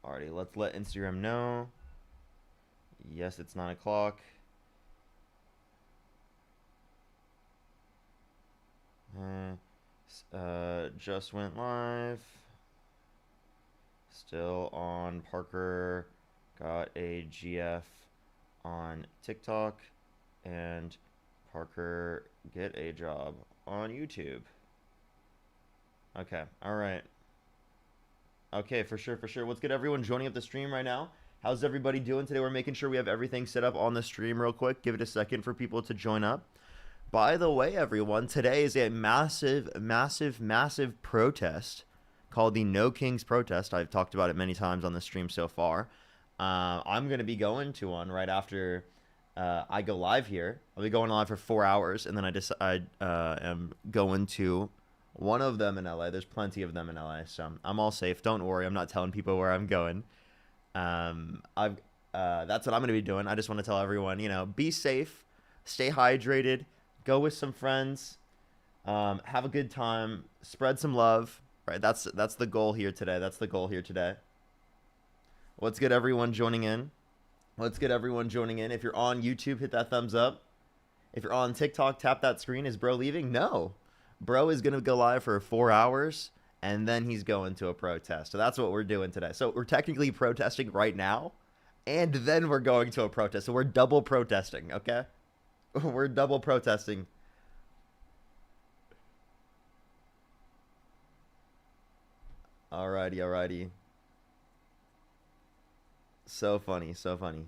Alrighty, let's let Instagram know. Yes, it's 9 o'clock. Just went live. Still on Parker. Got a GF on TikTok. And Parker get a job on YouTube. Okay, alright. Okay, for sure, for sure. Let's get everyone joining up the stream right now. How's everybody doing today? We're making sure we have everything set up on the stream real quick. Give it a second for people to join up. By the way, everyone, today is a massive, massive, massive protest called the No Kings protest. I've talked about it many times on the stream so far. I'm going to be going to one right after I go live here. I'll be going live for 4 hours, and then I am going to one of them in LA. There's plenty of them in LA, so I'm all safe. Don't worry. I'm not telling people where I'm going. That's what I'm going to be doing. I just want to tell everyone, be safe, stay hydrated, go with some friends, have a good time, spread some love. Right? That's the goal here today. That's the goal here today. Let's get everyone joining in. Let's get everyone joining in. If you're on YouTube, hit that thumbs up. If you're on TikTok, tap that screen. Is bro leaving? No. Bro is going to go live for 4 hours, and then he's going to a protest. So that's what we're doing today. So we're technically protesting right now, and then we're going to a protest. So we're double protesting, okay? We're double protesting. Alrighty, alrighty. So funny, so funny.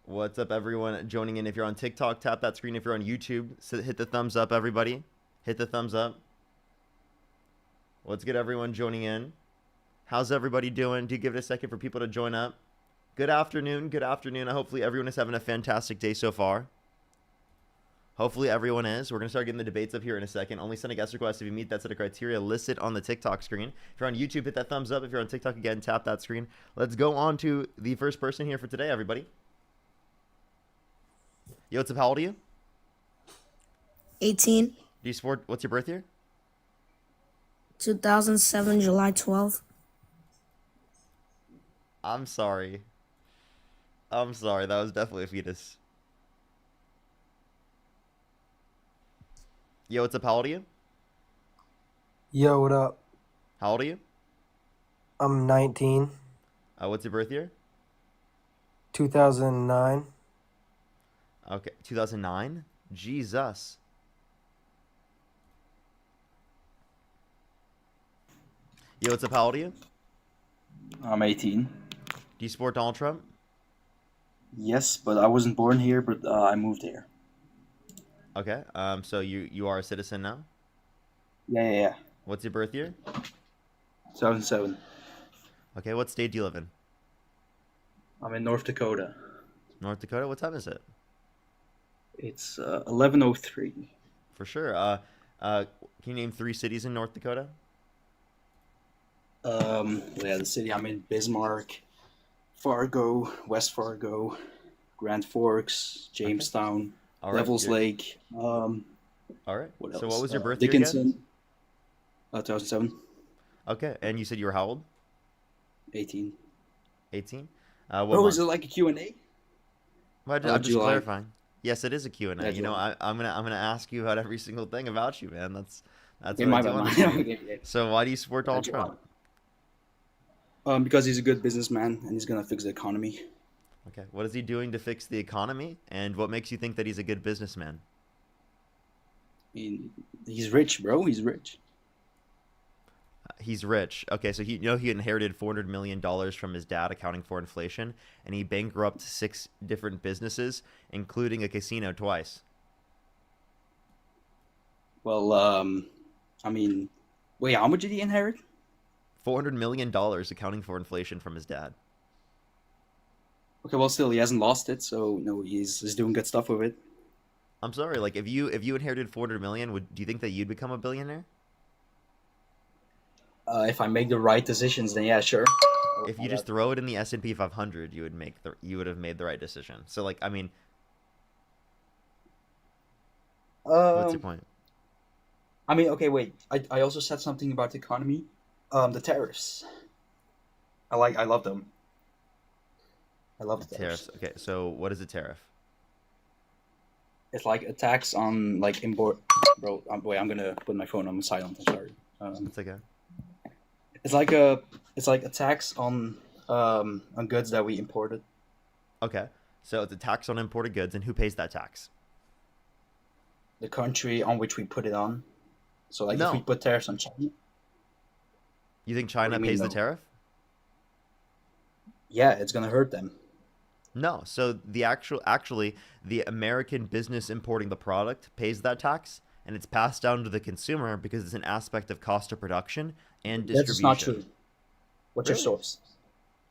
What's up, everyone joining in? If you're on TikTok, tap that screen. If you're on YouTube, hit the thumbs up, everybody. Hit the thumbs up. Let's get everyone joining in. How's everybody doing? Do give it a second for people to join up. Good afternoon. Good afternoon. Hopefully everyone is having a fantastic day so far. Hopefully everyone is. We're going to start getting the debates up here in a second. Only send a guest request if you meet that set of criteria listed on the TikTok screen. If you're on YouTube, hit that thumbs up. If you're on TikTok, again, tap that screen. Let's go on to the first person here for today, everybody. Yo, what's up? How old are you? 18. Do you sport? What's your birth year? 2007, July 12th. I'm sorry. I'm sorry. That was definitely a fetus. Yo, what's up? How old are you? Yo, what up? How old are you? I'm 19, What's your birth year? 2009. Okay, 2009? Jesus. Yo, what's up? How old are you? I'm 18. Do you support Donald Trump? Yes, but I wasn't born here, but I moved here. Okay. So you are a citizen now? Yeah. What's your birth year? 2007. Okay, what state do you live in? I'm in North Dakota. North Dakota? What time is it? It's 11:03. For sure. Can you name 3 cities in North Dakota? Yeah, the city I'm in: Bismarck, Fargo, West Fargo, Grand Forks, Jamestown, All right. Devils Lake. All right. What else? So what was your birth year again? Dickinson. 2007. Okay, and you said you were how old? 18. 18? Bro, What is it month? like a Q&A? I'm just July. clarifying. Yes, it is a Q&A. Yeah, You know, July. I'm gonna ask you about every single thing about you, man. That's Okay, what I my do bad. on the my stream. bad. So why do you support Donald July. Trump? Because he's a good businessman and he's gonna fix the economy. Okay. What is he doing to fix the economy? And what makes you think that he's a good businessman? He's rich, bro. He's rich. He's rich. Okay, so he inherited $400 million from his dad, accounting for inflation, and he bankrupted 6 different businesses, including a casino twice. Well, I mean, wait, how much did he inherit? $400 million accounting for inflation from his dad. Okay, well, still, he hasn't lost it, so no, he's doing good stuff with it. I'm sorry, like if you inherited 400 million, do you think that you'd become a billionaire? If I make the right decisions, then yeah, sure. If you just throw it in the S&P 500, you would have made the right decision. So like, I mean, what's your Um, point? I mean, okay, wait. I also said something about the economy. The tariffs. I love them. I love the tariffs. Tariffs. Okay, so what is a tariff? It's like a tax on like import. Bro, wait, I'm gonna put my phone on silent. I'm sorry. It's okay. It's like a tax on goods that we imported. Okay, so it's a tax on imported goods, and who pays that tax? The country on which we put it on. So like if we No. put tariffs on China, You think what do China you mean pays the no? tariff? Yeah, it's gonna hurt them. No. So actually the American business importing the product pays that tax, and it's passed down to the consumer because it's an aspect of cost of production and That's just not distribution. true. What's your Really? source?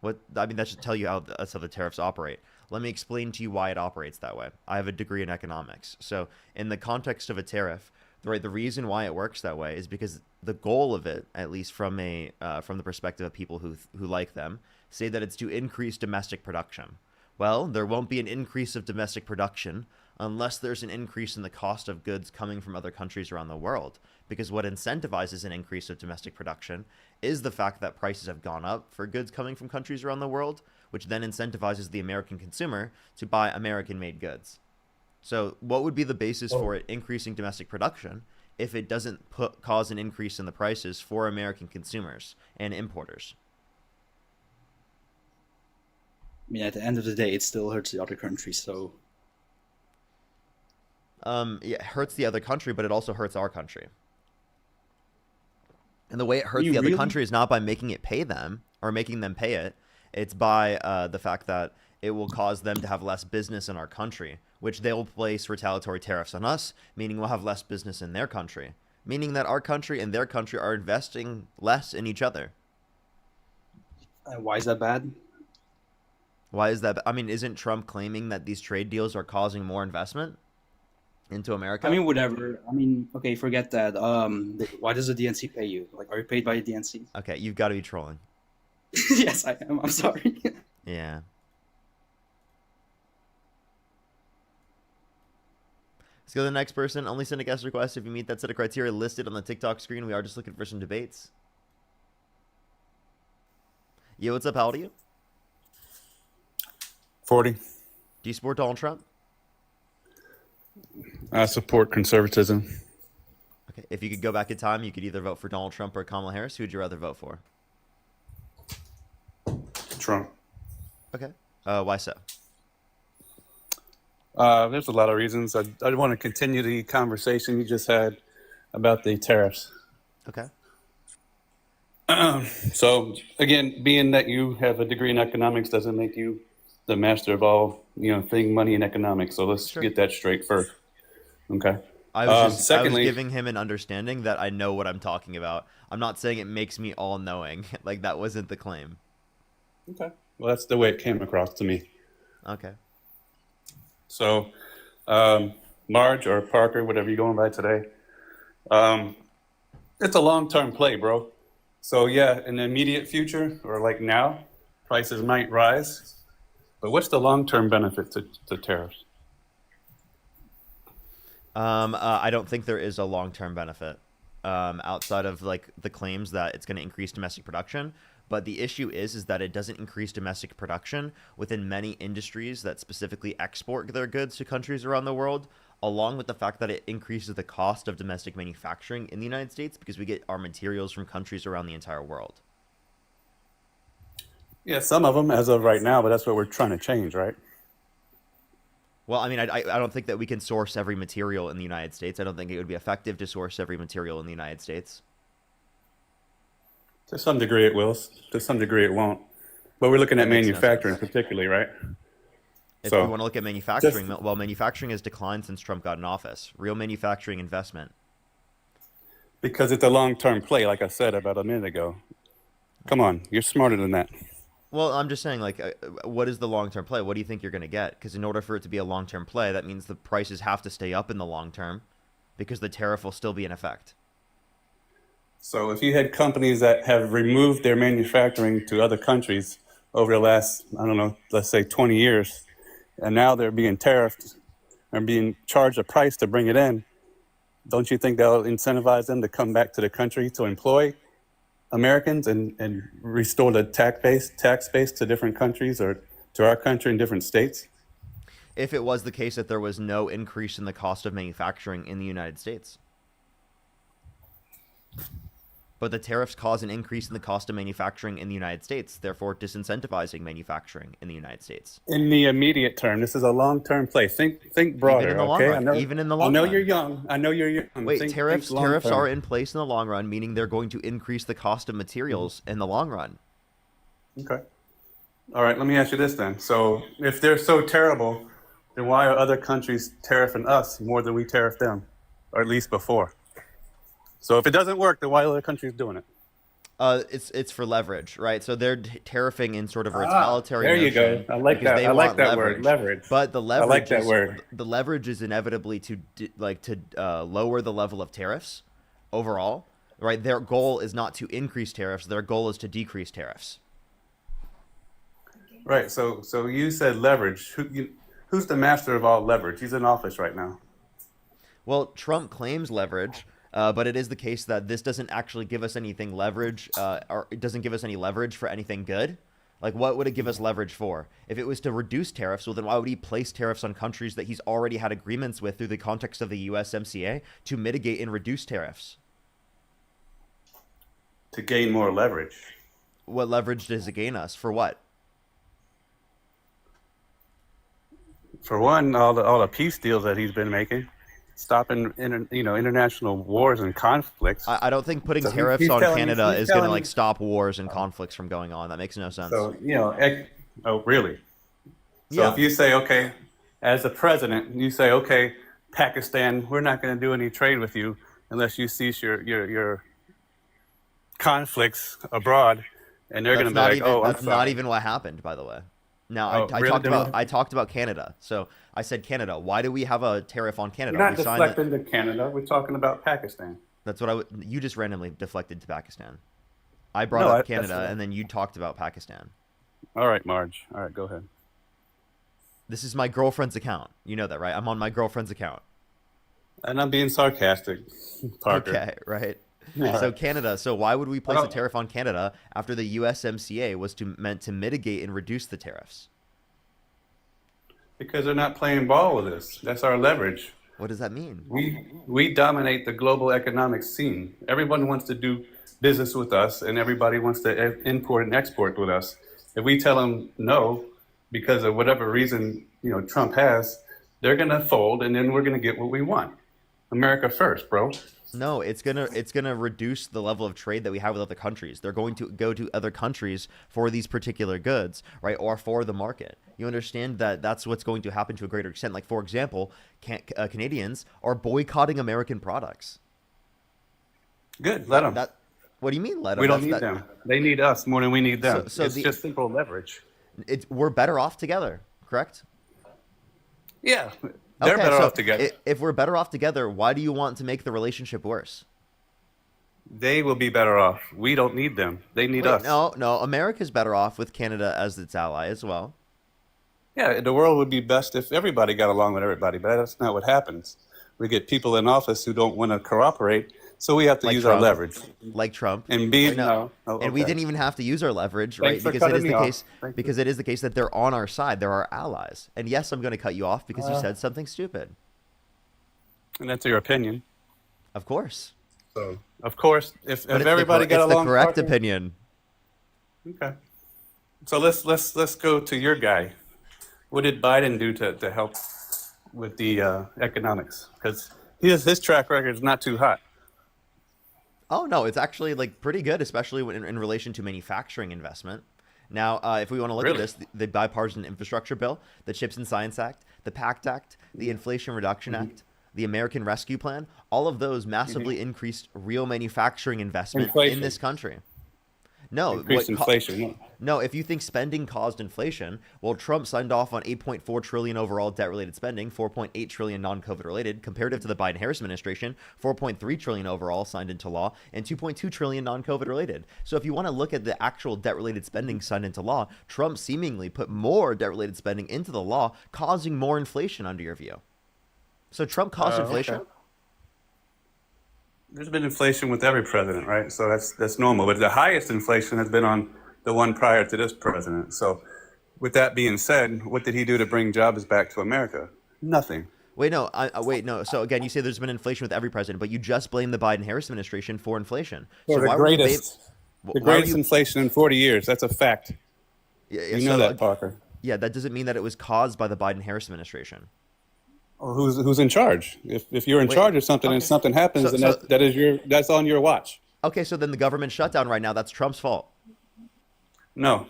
What I mean, that should tell you that's how the tariffs operate. Let me explain to you why it operates that way. I have a degree in economics. So, in the context of a tariff, the reason why it works that way is because the goal of it, at least from the perspective of people who like them, say that it's to increase domestic production. Well, there won't be an increase of domestic production unless there's an increase in the cost of goods coming from other countries around the world. Because what incentivizes an increase of domestic production is the fact that prices have gone up for goods coming from countries around the world, which then incentivizes the American consumer to buy American made goods. So, what would be the basis Well, for it increasing domestic production if it doesn't cause an increase in the prices for American consumers and importers? I mean, at the end of the day, it still hurts the other countries. So Yeah, it hurts the other country, but it also hurts our country. And the way it hurts you the other really? country is not by making it pay them or making them pay it. It's by the fact that it will cause them to have less business in our country, which they will place retaliatory tariffs on us, meaning we'll have less business in their country, meaning that our country and their country are investing less in each other. Why is that bad? Why is that? I mean, isn't Trump claiming that these trade deals are causing more investment into I America? mean, whatever. I mean, okay, forget that. Why does the DNC pay you? Like, are you paid by the DNC? Okay, you've got to be trolling. Yes, I am. I'm sorry. Yeah. Let's go to the next person. Only send a guest request if you meet that set of criteria listed on the TikTok screen. We are just looking for some debates. Yo, what's up? How old are you? 40. Do you support Donald Trump? I support conservatism. Okay. If you could go back in time, you could either vote for Donald Trump or Kamala Harris. Who would you rather vote for? Trump. Okay. Why so? There's a lot of reasons. I want to continue the conversation you just had about the tariffs. Okay. So again, being that you have a degree in economics doesn't make you the master of all, thing, money, and economics. So let's Sure. get that straight first. Okay. I was Secondly, giving him an understanding that I know what I'm talking about. I'm not saying it makes me all knowing. Like that wasn't the claim. okay. Well, that's the way it came across to me. Okay. So, Marge or Parker, whatever you're going by today, um, it's a long-term play, bro. So yeah, in the immediate future or like now, prices might rise. But what's the long-term benefit to tariffs? I don't think there is a long-term benefit outside of like the claims that it's going to increase domestic production. But the issue is that it doesn't increase domestic production within many industries that specifically export their goods to countries around the world, along with the fact that it increases the cost of domestic manufacturing in the United States because we get our materials from countries around the entire world. Yeah, some of them as of right now, but that's what we're trying to change, right? Well, I mean, I don't think that we can source every material in the United States. I don't think it would be effective to source every material in the United States. To some degree it will, to some degree it won't. But we're looking That at makes no manufacturing sense. particularly, right? If you So want to look at just manufacturing, well, manufacturing has declined since Trump got in office. Real manufacturing investment. because it's a long-term play, like I said about a minute ago. Come on, you're smarter than that. Well, I'm just saying, like, what is the long-term play? What do you think you're going to get? Because in order for it to be a long-term play, that means the prices have to stay up in the long term because the tariff will still be in effect. So if you had companies that have removed their manufacturing to other countries over the last, I don't know, let's say 20 years, and now they're being tariffed and being charged a price to bring it in, don't you think that'll incentivize them to come back to the country to employ Americans and restore the tax base to different countries or to our country in different states? If it was the case that there was no increase in the cost of manufacturing in the United States. But the tariffs cause an increase in the cost of manufacturing in the United States, therefore disincentivizing manufacturing in the United States. In the immediate term, this is a long-term play. Think broader, Even in the long okay? run. Even in the long I know run. you're young. I know you're young. Wait, Think tariffs long-term. are in place in the long run, meaning they're going to increase the cost of materials in the long run. Okay. All right, let me ask you this then. So if they're so terrible, then why are other countries tariffing us more than we tariff them? Or at least before. So if it doesn't work, then why are other countries doing it? It's for leverage, right? So they're tariffing in sort of a retaliatory there you notion go. I like because that. they I like want that word, leverage. But the leverage like that is, word. The leverage is inevitably to lower the level of tariffs overall, right? Their goal is not to increase tariffs. Their goal is to decrease tariffs. Right. So you said leverage. Who's the master of all leverage? He's in office right now. Well, Trump claims leverage, but it is the case that this doesn't actually give us anything leverage, or it doesn't give us any leverage for anything good. Like, what would it give us leverage for? If it was to reduce tariffs, well, then why would he place tariffs on countries that he's already had agreements with through the context of the USMCA to mitigate and reduce tariffs? To gain more leverage. What leverage does it gain us? For what? For one, all the peace deals that he's been making, stopping international wars and conflicts. I don't think putting So tariffs he's on telling- Canada he's is going to telling- like stop wars and conflicts from going on. That makes no sense. So oh really? So Yeah. if you say, okay, as a president, you say, okay, Pakistan, we're not going to do any trade with you unless you cease your conflicts abroad, and they're going to be like, oh, that's I'm not sorry. even what happened, by the way. Now, Oh, I really? talked about Canada. So I said Canada. Why do we have a tariff on Canada? You're not We signed it- deflecting to Canada. We're talking about Pakistan. That's what you just randomly deflected to Pakistan. I brought No, up that's Canada, what- and then you talked about Pakistan. All right, Marge. All right, go ahead. This is my girlfriend's account. You know that, right? I'm on my girlfriend's account. And I'm being sarcastic, Parker. Okay, right. Yeah. So Canada. So why would we place a don't- tariff on Canada after the USMCA was meant to mitigate and reduce the tariffs? Because they're not playing ball with us. That's our leverage. What does that mean? We dominate the global economic scene. Everyone wants to do business with us, and everybody wants to import and export with us. If we tell them no, because of whatever reason Trump has, they're gonna fold, and then we're gonna get what we want. America first, bro. No, it's gonna reduce the level of trade that we have with other countries. They're going to go to other countries for these particular goods, right, or for the market. You understand that that's what's going to happen to a greater extent. Like, for example, Canadians are boycotting American products. Good, let them. What do you mean, let them? We don't need them. They need us more than we need them. So it's the- just simple leverage. We're better off together, correct? Yeah, they're Okay, better so off together. If we're better off together, why do you want to make the relationship worse? They will be better off. We don't need them. They need us. No, America's better off with Canada as its ally as well. Yeah, the world would be best if everybody got along with everybody, but that's not what happens. We get people in office who don't want to cooperate, so we have to Like use Trump. our leverage. Like Trump. And be No. Oh, And we okay. didn't even have to use our leverage, Thanks right? for Because it is cutting the me off. case. Thank you. Because it is the case that they're on our side. They're our allies. And yes, I'm going to cut you off because you said something stupid. And that's your opinion. Of course. So, of course, if But it's everybody got it's along, the correct Parker- opinion. Okay. So let's go to your guy. What did Biden do to help with the economics? Because his track record is not too hot. Oh no, it's actually like pretty good, especially in relation to manufacturing investment. Now, if we want to look Really? at this, the bipartisan infrastructure bill, the Chips and Science Act, the PACT Act, the Inflation Reduction Act, the American Rescue Plan, all of those massively increased real manufacturing investment in Inflation. this country. No, Increased what inflation. no, if you think spending caused inflation, well, Trump signed off on 8.4 trillion overall debt-related spending, 4.8 trillion non-COVID related, comparative to the Biden-Harris administration, 4.3 trillion overall signed into law, and 2.2 trillion non-COVID related. So if you want to look at the actual debt-related spending signed into law, Trump seemingly put more debt-related spending into the law, causing more inflation under your view. So Trump caused inflation? Okay. there's been inflation with every president, right? So that's normal. But the highest inflation has been on the one prior to this president. So, with that being said, what did he do to bring jobs back to America? Nothing. Wait, no. Wait, no. So again, you say there's been inflation with every president, but you just blame the Biden-Harris administration for inflation. For So the why were you greatest, why the were greatest you- inflation in 40 years. That's a fact. Yeah, You know that, Parker. Yeah, that doesn't mean that it was caused by the Biden-Harris administration. Well, who's in charge? If you're in Wait, charge of something and okay. something happens, So- then so- that's on your watch. Okay, so then the government shutdown right now, that's Trump's fault. No.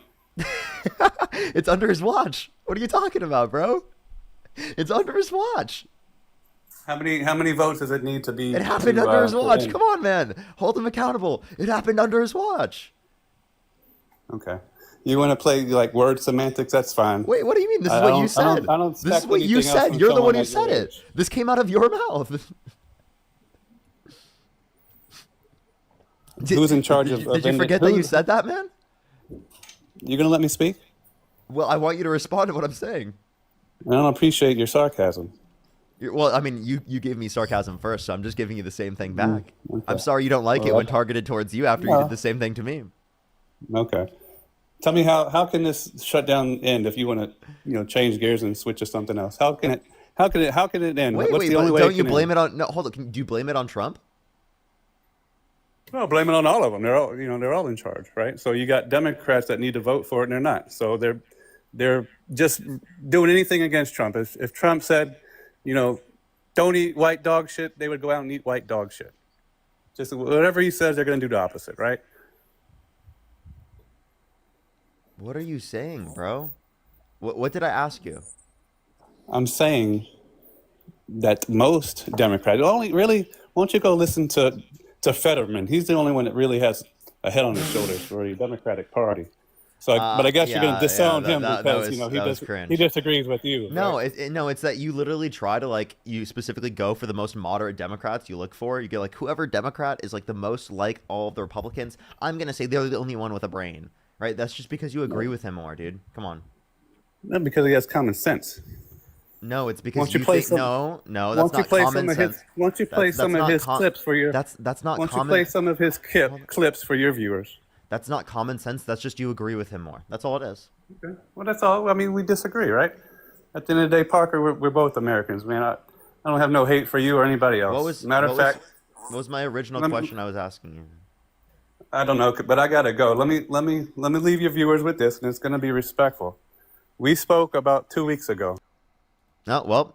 It's under his watch. What are you talking about, bro? It's under his watch. How many votes does it need to be? It happened under his watch. Come on, man. Hold him accountable. It happened under his watch. Okay. You want to play like word semantics? That's fine. Wait, what do you mean? This is I what don't- you said. I don't This is expect what you anything else said. from You're the one someone who at your said it. age. This came out of your mouth. Who's in charge Did of? you, did you forget that you said that, man? You gonna let me speak? Well, I want you to respond to what I'm saying. I don't appreciate your sarcasm. Well, I mean, you gave me sarcasm first, so I'm just giving you the same thing back. okay. I'm sorry you don't like it Well, when targeted towards you after you No. did the same thing to me. Okay. Tell me how can this shutdown end if you want to change gears and switch to something else? How can it end? Wait, What's the only but way don't it you can blame end? it on? No, hold on. Do you blame it on Trump? No, blame it on all of them. They're all in charge, right? So you got Democrats that need to vote for it and they're not. So they're just doing anything against Trump. If Trump said, don't eat white dog shit, they would go out and eat white dog shit. Just whatever he says, they're going to do the opposite, right? What are you saying, bro? What did I ask you? I'm saying that most Democrats won't you go listen to Fetterman? He's the only one that really has a head on his shoulders for the Democratic Party. So, but I guess you're going to disown him because he disagrees with you. No, right? it's that you literally try to you specifically go for the most moderate Democrats you look for. You get whoever Democrat is the most like all of the Republicans. I'm gonna say they're the only one with a brain, right? That's just because you agree with him more, dude. Come on. No, because he has common sense. No, it's because Won't you you play think some- no, that's not common sense. Won't you play some of his clips for your? That's not Won't you common. play some of his clips for your viewers? That's not common sense. That's just you agree with him more. That's all it is. Okay. Well, that's all. I mean, we disagree, right? At the end of the day, Parker, we're both Americans, man. I don't have no hate for you or anybody else. Matter of fact, what was my original Let me- question I was asking you? I don't know, but I gotta go. Let me leave your viewers with this, and it's gonna be respectful. We spoke about 2 weeks ago. Oh, well,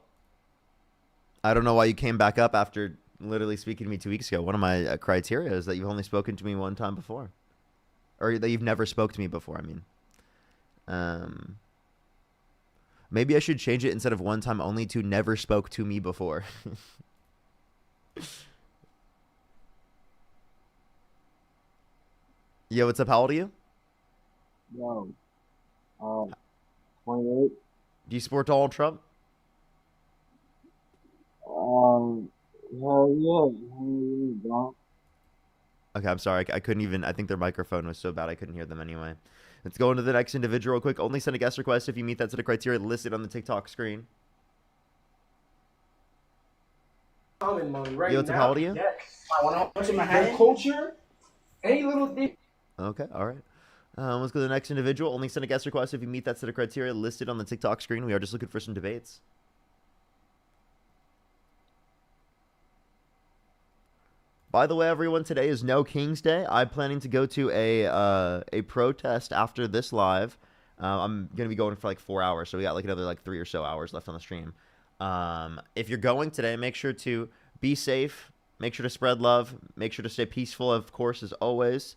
I don't know why you came back up after literally speaking to me 2 weeks ago. One of my criteria is that you've only spoken to me one time before. Or that you've never spoke to me before, I mean. Maybe I should change it instead of one time only to never spoke to me before. Yo, what's up? How old are you? Yo, 28. Do you support Donald Trump? Hell yeah, bro. Okay, I'm sorry. I couldn't even. I think their microphone was so bad I couldn't hear them anyway. Let's go into the next individual real quick. Only send a guest request if you meet that set of criteria listed on the TikTok screen. Right Yo, what's up? How old are you? The culture, any little thing. Okay, all right. Let's go to the next individual. Only send a guest request if you meet that set of criteria listed on the TikTok screen. We are just looking for some debates. By the way, everyone, today is No King's Day. I'm planning to go to a protest after this live. I'm gonna be going for 4 hours, so we got another 3 or so hours left on the stream. If you're going today, make sure to be safe. Make sure to spread love. Make sure to stay peaceful, of course, as always.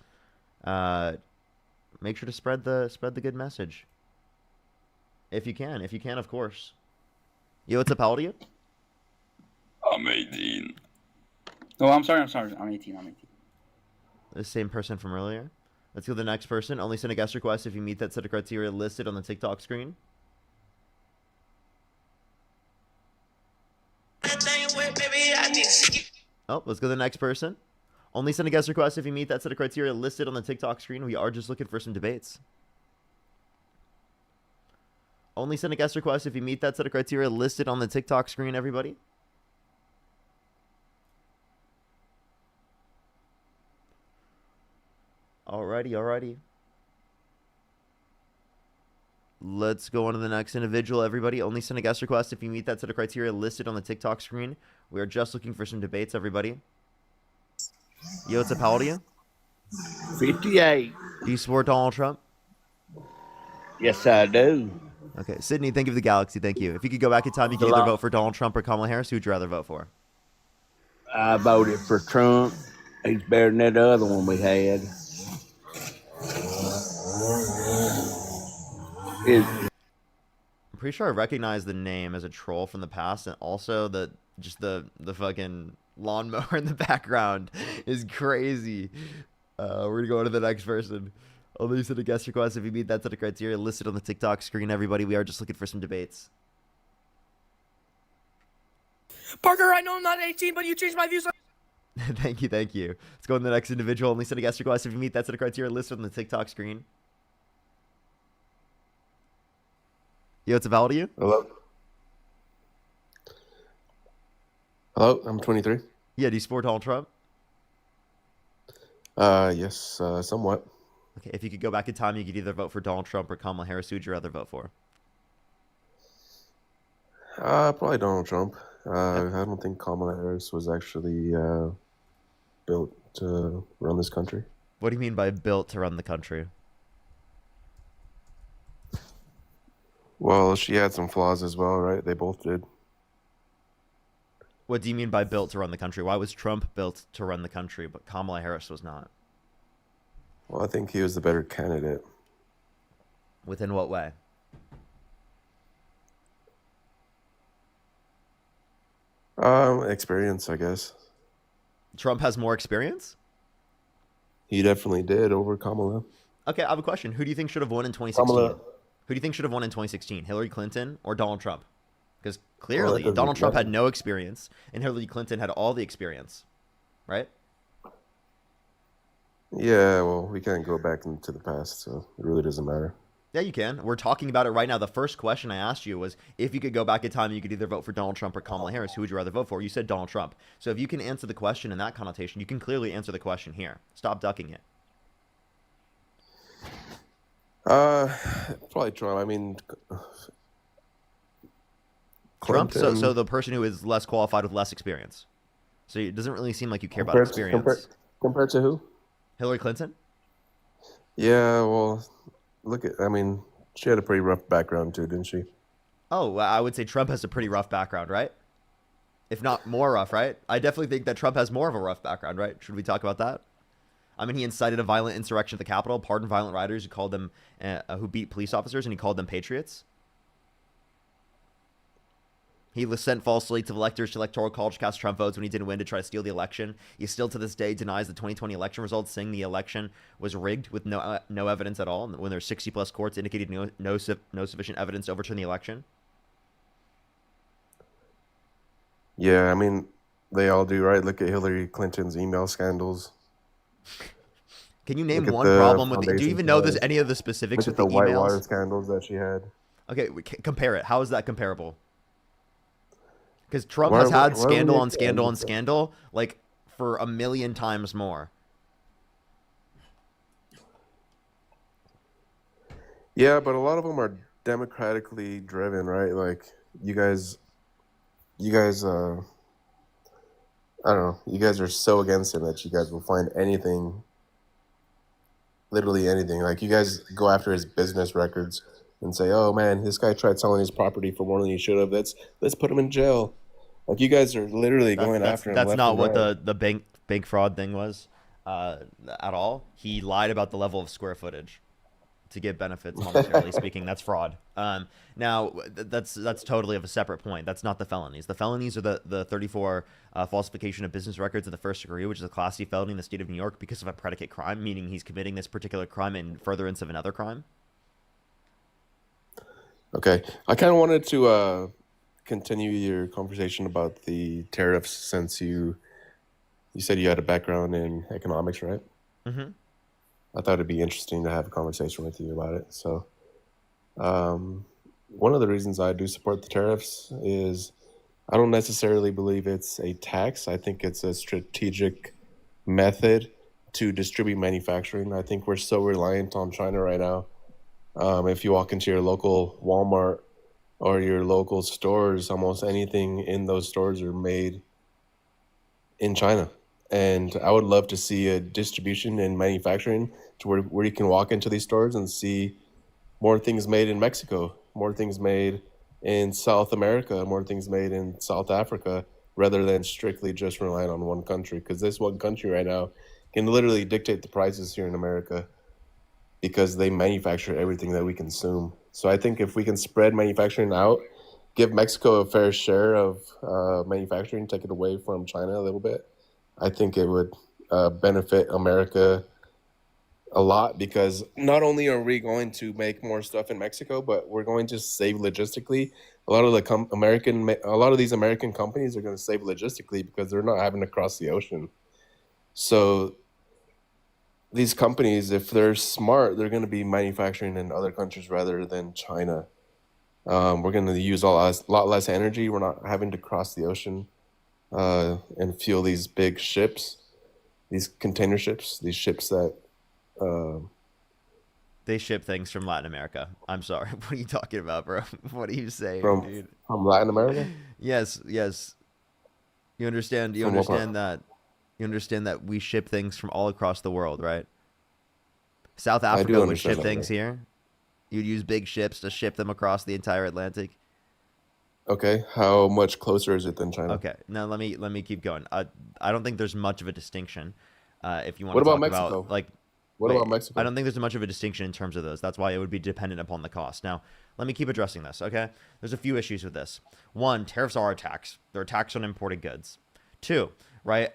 Make sure to spread the good message. If you can, of course. Yo, what's up? How old are you? I'm 18. Oh, I'm sorry. I'm 18. The same person from earlier. Let's go to the next person. Only send a guest request if you meet that set of criteria listed on the TikTok screen. Oh, let's go to the next person. Only send a guest request if you meet that set of criteria listed on the TikTok screen. We are just looking for some debates. Only send a guest request if you meet that set of criteria listed on the TikTok screen, everybody. Alrighty. Let's go on to the next individual, everybody. Only send a guest request if you meet that set of criteria listed on the TikTok screen. We are just looking for some debates, everybody. Yo, what's up? How old are you? 58. Do you support Donald Trump? Yes, I do. Okay. Sydney, thank you for the galaxy. Thank you. If you could go back in time, you could either vote for Donald Trump or Kamala Harris. Who would you rather vote for? I voted for Trump. He's better than that other one we had. I'm pretty sure I recognize the name as a troll from the past, and also the fucking lawnmower in the background is crazy. We're gonna go on to the next person. Only send a guest request if you meet that set of criteria listed on the TikTok screen, everybody. We are just looking for some debates. Parker, I know I'm not 18, but you changed my views. Thank you. Let's go on to the next individual. Only send a guest request if you meet that set of criteria listed on the TikTok screen. Yo, it's about you? Hello, I'm 23. Yeah, do you support Donald Trump? Yes, somewhat. Okay, if you could go back in time, you could either vote for Donald Trump or Kamala Harris. Who would you rather vote for? Probably Donald Trump. I don't think Kamala Harris was actually built to run this country. What do you mean by built to run the country? Well, she had some flaws as well, right? They both did. What do you mean by built to run the country? Why was Trump built to run the country, but Kamala Harris was not? Well, I think he was the better candidate. Within what way? Experience, I guess. Trump has more experience? He definitely did over Kamala. Okay, I have a question. Who do you think should have won in 2016? Kamala. Who do you think should have won in 2016? Hillary Clinton or Donald Trump? Because clearly, doesn't Donald Trump matter. had no experience, and Hillary Clinton had all the experience, right? Yeah, well, we can't go back into the past, so it really doesn't matter. Yeah, you can. We're talking about it right now. The first question I asked you was, if you could go back in time, you could either vote for Donald Trump or Kamala Harris. Who would you rather vote for? You said Donald Trump. So if you can answer the question in that connotation, you can clearly answer the question here. Stop ducking it. Probably Trump. I mean, Trump? Clinton. So the person who is less qualified with less experience. So it doesn't really seem like you care about experience. Compared to who? Hillary Clinton? Yeah, well, I mean, she had a pretty rough background too, didn't she? Oh, I would say Trump has a pretty rough background, right? If not more rough, right? I definitely think that Trump has more of a rough background, right? Should we talk about that? I mean, he incited a violent insurrection at the Capitol, pardoned violent rioters who beat police officers, and he called them patriots. He sent false slates of electors to electoral college cast Trump votes when he didn't win to try to steal the election. He still to this day denies the 2020 election results, saying the election was rigged with no evidence at all, when there's 60 plus courts indicating no sufficient evidence to overturn the election. Yeah, I mean, they all do, right? Look at Hillary Clinton's email scandals. Can you name Look at one the problem with it? Do you foundation even know files. there's any of the specifics Look with at the the emails? Whitewater scandals that she had. Okay, compare it. How is that comparable? Because Trump Why- has had why scandal would on you- scandal on scandal, like, for a million times more. Yeah, but a lot of them are democratically driven, right? Like you guys, I don't know. You guys are so against him that you guys will find anything, literally anything. Like you guys go after his business records and say, "Oh man, this guy tried selling his property for more than he should have. Let's put him in jail." Like you guys are literally going after him. That's left not and what right. the bank fraud thing was at all. He lied about the level of square footage to get benefits, monetarily speaking. That's fraud. Now, that's totally of a separate point. That's not the felonies. The felonies are the 34 falsification of business records of the first degree, which is a Class C felony in the state of New York because of a predicate crime, meaning he's committing this particular crime in furtherance of another crime. Okay, I kind of wanted to continue your conversation about the tariffs since you said you had a background in economics, right? Mm-hmm. I thought it'd be interesting to have a conversation with you about it. So, one of the reasons I do support the tariffs is I don't necessarily believe it's a tax. I think it's a strategic method to distribute manufacturing. I think we're so reliant on China right now. If you walk into your local Walmart or your local stores, almost anything in those stores are made in China. And I would love to see a distribution and manufacturing to where you can walk into these stores and see more things made in Mexico, more things made in South America, more things made in South Africa, rather than strictly just relying on one country. Because this one country right now can literally dictate the prices here in America because they manufacture everything that we consume. So I think if we can spread manufacturing out, give Mexico a fair share of manufacturing, take it away from China a little bit, I think it would benefit America a lot, because not only are we going to make more stuff in Mexico, but we're going to save logistically. A lot of these American companies are going to save logistically because they're not having to cross the ocean. So these companies, if they're smart, they're going to be manufacturing in other countries rather than China. We're going to use a lot less energy. We're not having to cross the ocean and fuel these big ships, these container ships, these ships that They ship things from Latin America. I'm sorry. What are you talking about, bro? What are you saying, dude? from Latin America. Yes. You understand? You From what part? understand that? You understand that we ship things from all across the world, right? South do Africa would understand ship that, things yeah. here. You'd use big ships to ship them across the entire Atlantic. Okay, how much closer is it than China? Okay. Now let me keep going. I don't think there's much of a distinction. If you want What to about talk Mexico? about like. What Wait, about Mexico? I don't think there's much of a distinction in terms of those. That's why it would be dependent upon the cost. Now, let me keep addressing this, okay? There's a few issues with this. One, tariffs are a tax. They're a tax on imported goods. Two, right,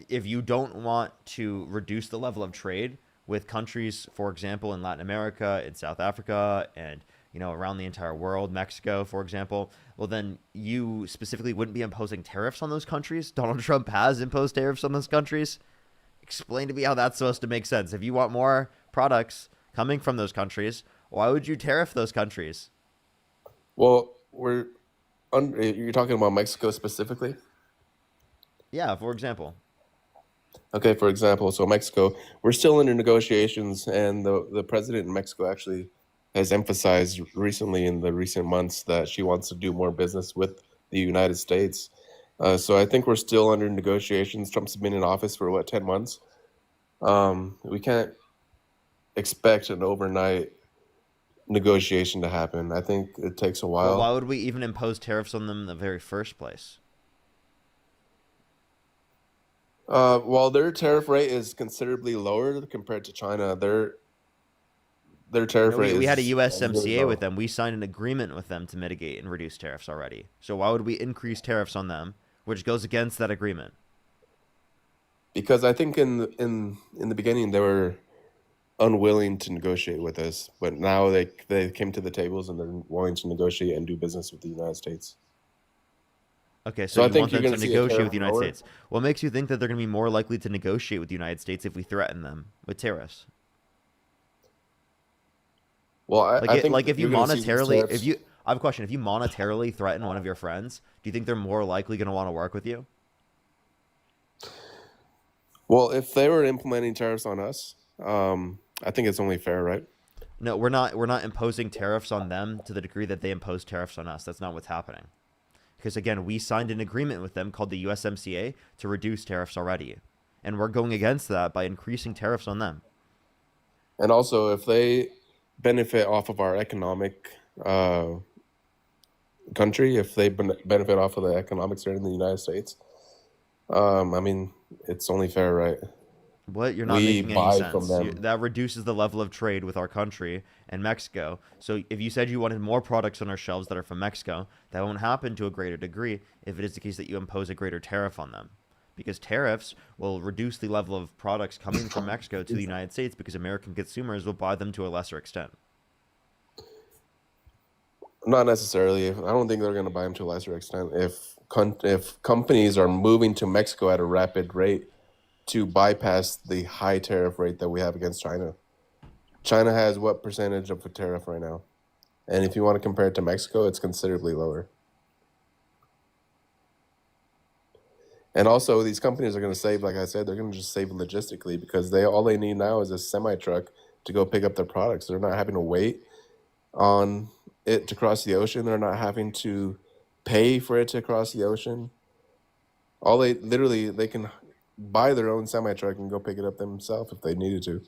if you don't want to reduce the level of trade with countries, for example, in Latin America, in South Africa, and around the entire world, Mexico, for example, well, then you specifically wouldn't be imposing tariffs on those countries. Donald Trump has imposed tariffs on those countries. Explain to me how that's supposed to make sense. If you want more products coming from those countries, why would you tariff those countries? Well, you're talking about Mexico specifically? Yeah, for example. Okay, for example, so Mexico, we're still under negotiations, and the president in Mexico actually has emphasized recently in the recent months that she wants to do more business with the United States. So I think we're still under negotiations. Trump's been in office for 10 months? We can't expect an overnight negotiation to happen. I think it takes a Well, while. why would we even impose tariffs on them in the very first place? While their tariff rate is considerably lower compared to China, their tariff rate We had a is USMCA really low. with them. We signed an agreement with them to mitigate and reduce tariffs already. So why would we increase tariffs on them, which goes against that agreement? Because I think in the beginning they were unwilling to negotiate with us, but now they came to the tables and they're willing to negotiate and do business with the United States. Okay, So so I you think want you're them to gonna see a negotiate tariff with the United lower. States. What makes you think that they're going to be more likely to negotiate with the United States if we threaten them with tariffs? Well, I think Like if you you're gonna see these monetarily, tariffs. I have a question. If you monetarily threaten one of your friends, do you think they're more likely going to want to work with you? Well, if they were implementing tariffs on us, I think it's only fair, right? No, we're not. We're not imposing tariffs on them to the degree that they impose tariffs on us. That's not what's happening. Because again, we signed an agreement with them called the USMCA to reduce tariffs already, and we're going against that by increasing tariffs on them. And also, if they benefit off of our economic country, if they benefit off of the economics here in the United States, I mean, it's only fair, right? What? You're not We making any buy sense. from them. That reduces the level of trade with our country and Mexico. So if you said you wanted more products on our shelves that are from Mexico, that won't happen to a greater degree if it is the case that you impose a greater tariff on them. Because tariffs will reduce the level of products coming from Mexico to the United States because American consumers will buy them to a lesser extent. Not necessarily. I don't think they're going to buy them to a lesser extent. If companies are moving to Mexico at a rapid rate to bypass the high tariff rate that we have against China. China has what percentage of a tariff right now? And if you want to compare it to Mexico, it's considerably lower. And also, these companies are going to save, like I said, they're going to just save logistically because all they need now is a semi truck to go pick up their products. They're not having to wait on it to cross the ocean. They're not having to pay for it to cross the ocean. They can buy their own semi truck and go pick it up themselves if they needed to.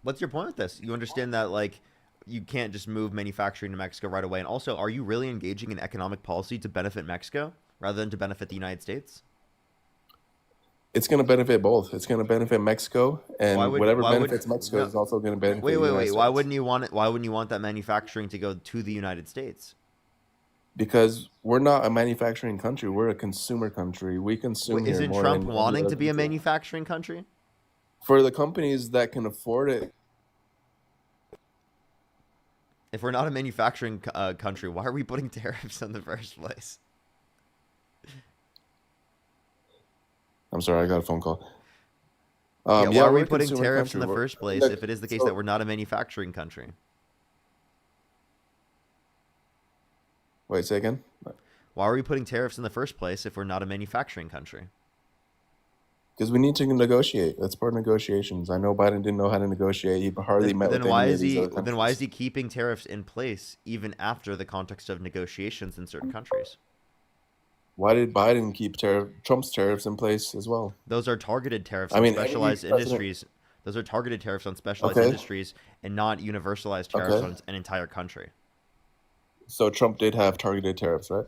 What's your point with this? You understand that like you can't just move manufacturing to Mexico right away. And also, are you really engaging in economic policy to benefit Mexico rather than to benefit the United States? It's going to benefit both. It's going to benefit Mexico, and whatever benefits Mexico is also going to benefit the United States. Why wouldn't you want it? Why wouldn't you want that manufacturing to go to the United States? Because we're not a manufacturing country. We're a consumer country. We consume here Isn't more Trump than any wanting other to be a country. manufacturing country? For the companies that can afford it, If we're not a manufacturing country, why are we putting tariffs in the first place? I'm sorry, I got a phone call. Why are we're we a putting consumer tariffs in country. the first place Look, if it is the case so- that we're not a manufacturing country? Wait, say again? Why are we putting tariffs in the first place if we're not a manufacturing country? Because we need to negotiate. That's part of negotiations. I know Biden didn't know how to negotiate. He hardly met with any of these other countries. Then why is he keeping tariffs in place even after the context of negotiations in certain countries? Why did Biden keep Trump's tariffs in place as well? Those are targeted tariffs I on mean, specialized any president- industries. Those are targeted tariffs on specialized Okay. industries and not universalized tariffs Okay. on an entire country. So Trump did have targeted tariffs, right?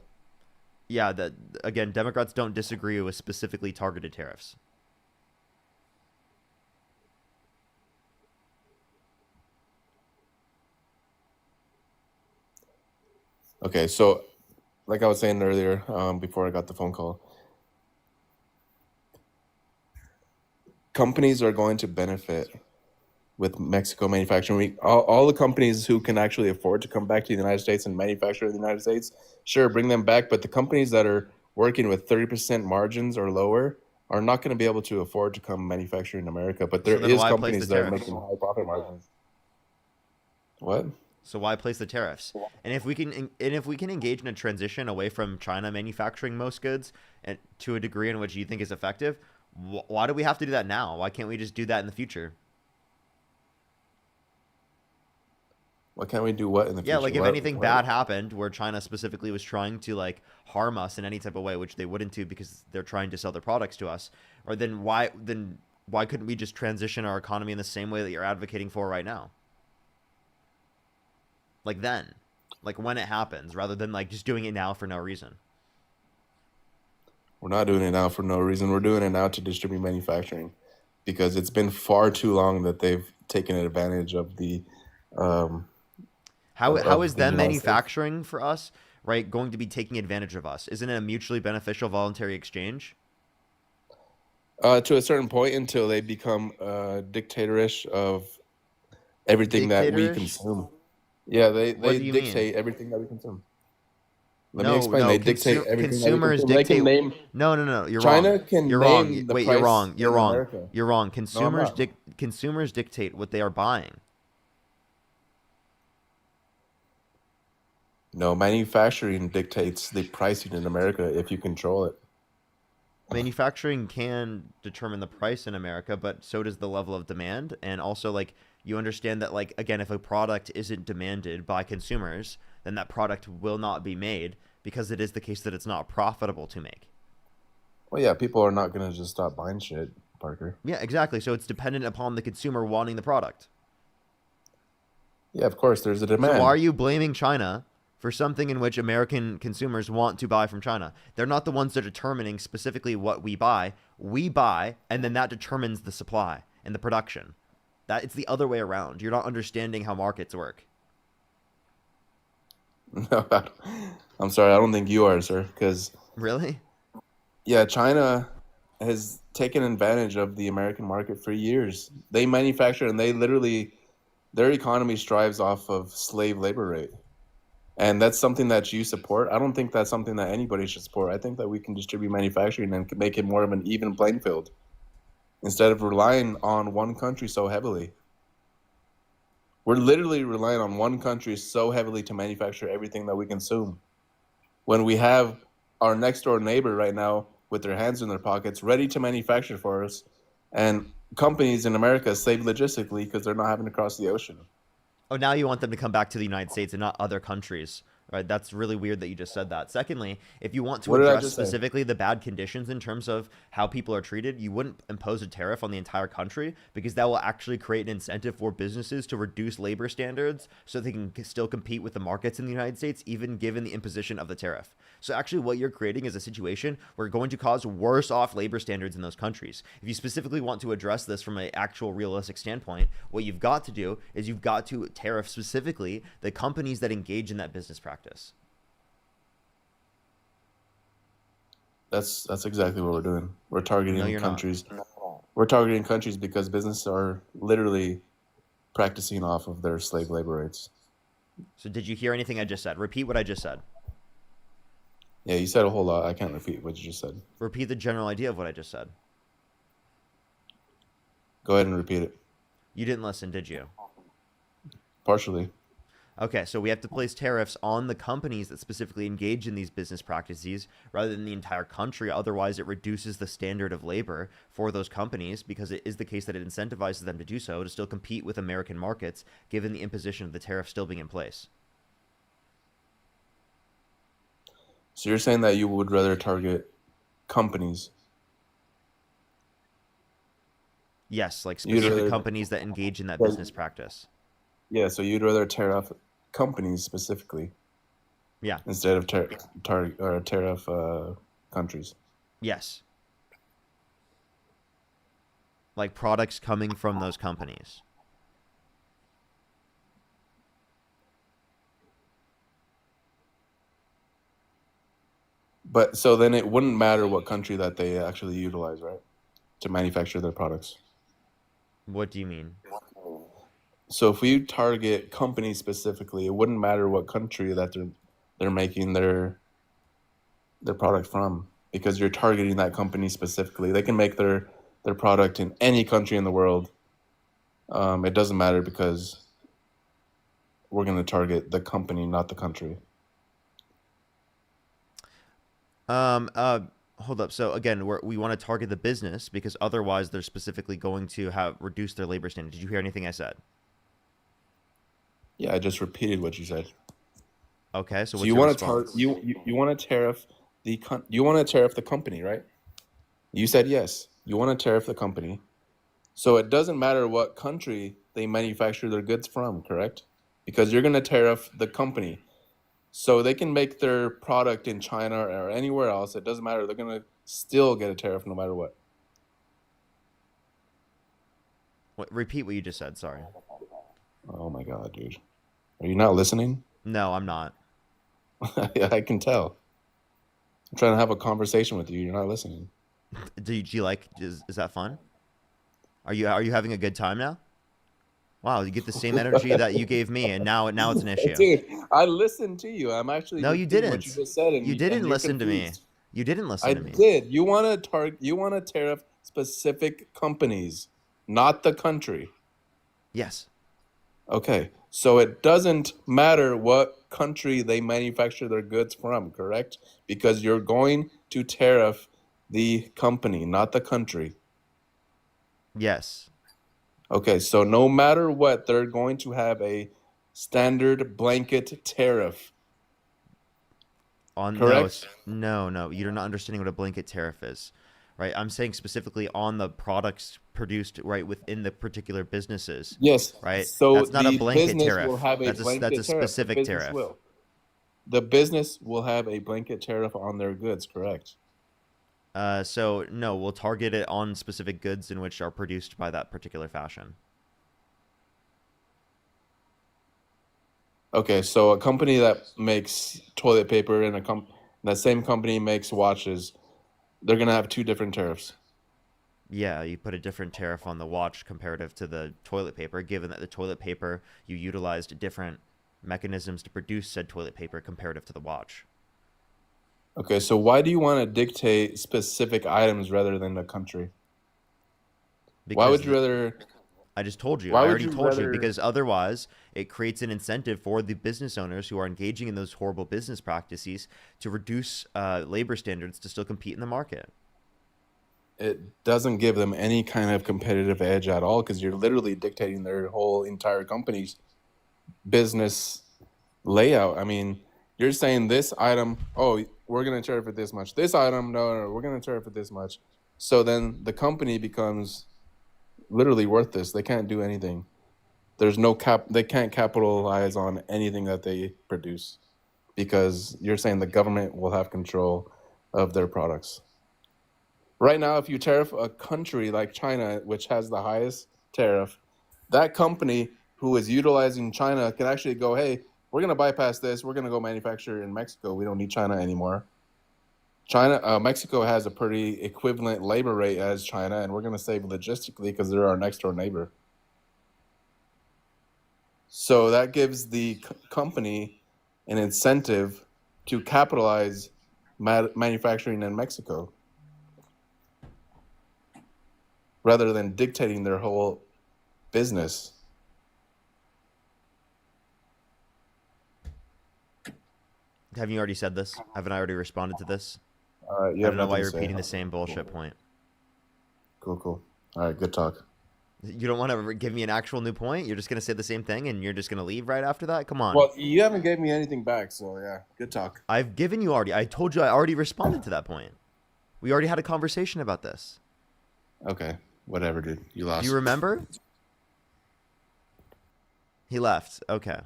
Yeah, that again, Democrats don't disagree with specifically targeted tariffs. Okay, so like I was saying earlier, before I got the phone call, companies are going to benefit with Mexico manufacturing. All the companies who can actually afford to come back to the United States and manufacture in the United States, sure, bring them back. But the companies that are working with 30% margins or lower are not going to be able to afford to come manufacture in America. But there then is why place companies the that are tariffs? making high profit margins. What? So why place the tariffs? And if we can engage in a transition away from China manufacturing most goods and to a degree in which you think is effective, why do we have to do that now? Why can't we just do that in the future? Why can't we do what in the future? Yeah, like if What- anything what- bad happened where China specifically was trying to like harm us in any type of way, which they wouldn't do because they're trying to sell their products to us, or then why couldn't we just transition our economy in the same way that you're advocating for right now? Like then, like when it happens, rather than like just doing it now for no reason. We're not doing it now for no reason. We're doing it now to distribute manufacturing because it's been far too long that they've taken advantage of the. How of is the them United States. manufacturing for us, right, going to be taking advantage of us? Isn't it a mutually beneficial voluntary exchange? To a certain point until they become dictatorish of everything that we Dictatorish? consume. Yeah, they What do you mean? dictate everything that we consume. Let No, me explain. no, They dictate everything consumers that we consume. They can dictate- name. No. You're China wrong. can You're name wrong. the Wait, price you're wrong. You're in wrong. America. You're wrong. No, I'm not. Consumers dictate what they are buying. No, manufacturing dictates the pricing in America if you control it. Manufacturing can determine the price in America, but so does the level of demand. And also, like, you understand that, like, again, if a product isn't demanded by consumers, then that product will not be made because it is the case that it's not profitable to make. Well, yeah, people are not going to just stop buying shit, Parker. Yeah, exactly. So it's dependent upon the consumer wanting the product. Yeah, of course, there's a So demand. why are you blaming China for something in which American consumers want to buy from China? They're not the ones that are determining specifically what we buy. We buy, and then that determines the supply and the production. That it's the other way around. You're not understanding how markets work. No, I'm sorry, I don't think you are, sir, because Really? yeah, China has taken advantage of the American market for years. They manufacture and they literally, their economy strives off of slave labor rate. And that's something that you support. I don't think that's something that anybody should support. I think that we can distribute manufacturing and make it more of an even playing field instead of relying on one country so heavily. We're literally relying on one country so heavily to manufacture everything that we consume. when we have our next door neighbor right now with their hands in their pockets, ready to manufacture for us, and companies in America save logistically because they're not having to cross the ocean. Oh, now you want them to come back to the United States and not other countries, right? That's really weird that you just said that. Secondly, if you want to What did I address just say? specifically the bad conditions in terms of how people are treated, you wouldn't impose a tariff on the entire country because that will actually create an incentive for businesses to reduce labor standards so they can still compete with the markets in the United States, even given the imposition of the tariff. So actually what you're creating is a situation where you're going to cause worse off labor standards in those countries. If you specifically want to address this from an actual realistic standpoint, what you've got to do is you've got to tariff specifically the companies that engage in that business practice. That's exactly what we're doing. We're targeting No, you're not. countries. We're targeting countries because businesses are literally practicing off of their slave labor rates. So did you hear anything I just said? Repeat what I just said. Yeah, you said a whole lot. I can't repeat what you just said. Repeat the general idea of what I just said. Go ahead and repeat it. You didn't listen, did you? Partially. Okay, so we have to place tariffs on the companies that specifically engage in these business practices rather than the entire country. Otherwise, it reduces the standard of labor for those companies because it is the case that it incentivizes them to do so to still compete with American markets, given the imposition of the tariff still being in place. So you're saying that you would rather target companies? Yes, like You'd specific rather- companies that engage in that Yeah. business practice. Yeah, so you'd rather tariff companies specifically Yeah, instead of tariff countries. yes. Like products coming from those companies. But so then it wouldn't matter what country that they actually utilize, right? To manufacture their products. What do you mean? So if we target companies specifically, it wouldn't matter what country that they're making their product from because you're targeting that company specifically. They can make their product in any country in the world. It doesn't matter because we're going to target the company, not the country. Hold up. So again, we want to target the business because otherwise they're specifically going to have reduced their labor standard. Did you hear anything I said? Yeah, I just repeated what you said. Okay, so So what's you your want to response? you want to tariff you want to tariff the company, right? You said yes. You want to tariff the company. So it doesn't matter what country they manufacture their goods from, correct? Because you're going to tariff the company. So they can make their product in China or anywhere else. It doesn't matter. They're going to still get a tariff no matter what. Repeat what you just said. Sorry. Oh my God, dude. Are you not listening? No, I'm not. Yeah, I can tell. I'm trying to have a conversation with you. You're not listening. Do you like? Is that fun? Are you having a good time now? Wow, you get the same energy that you gave me, and now it's an issue. Dude, I listened to you. I'm actually No, you repeating what didn't. you just said, and You didn't you're listen to me. confused. You didn't listen I to me. did. You want to tariff specific companies, not the country. Yes. Okay, so it doesn't matter what country they manufacture their goods from, correct? Because you're going to tariff the company, not the country. Yes. Okay, so no matter what, they're going to have a standard blanket tariff. Correct? No, you're not understanding what a blanket tariff is, right? I'm saying specifically on the products produced right within the particular businesses. Yes. Right. So That's not a the blanket business tariff. will have a That's blanket a tariff. specific The business tariff. will. The business will have a blanket tariff on their goods, correct? So no, we'll target it on specific goods in which are produced by that particular fashion. Okay, so a company that makes toilet paper and that same company makes watches, they're gonna have two different tariffs. Yeah, you put a different tariff on the watch comparative to the toilet paper, given that the toilet paper you utilized different mechanisms to produce said toilet paper comparative to the watch. Okay, so why do you want to dictate specific items rather than the country? Why Because would you rather? I just told you. Why I would already you told you rather- because otherwise it creates an incentive for the business owners who are engaging in those horrible business practices to reduce labor standards to still compete in the market. It doesn't give them any kind of competitive edge at all because you're literally dictating their whole entire company's business layout. I mean, you're saying this item, oh, we're going to tariff it this much. This item, no, we're going to tariff it this much. So then the company becomes literally worthless. They can't do anything. There's no they can't capitalize on anything that they produce because you're saying the government will have control of their products. Right now, if you tariff a country like China, which has the highest tariff, that company who is utilizing China can actually go, hey, we're going to bypass this. We're going to go manufacture in Mexico. We don't need China anymore. Mexico has a pretty equivalent labor rate as China, and we're going to save logistically because they're our next door neighbor. So that gives the company an incentive to capitalize manufacturing in Mexico rather than dictating their whole business. Haven't you already said this? Haven't I already responded to this? You I have don't know why nothing you're to say. repeating the same bullshit point. Cool. All right, good talk. You don't want to give me an actual new point? You're just going to say the same thing and you're just going to leave right after that? Come on. Well, you haven't gave me anything back, so yeah, good talk. I've given you already. I told you I already responded to that point. We already had a conversation about this. Okay, whatever, dude. You lost. Do you remember? He left. Okay.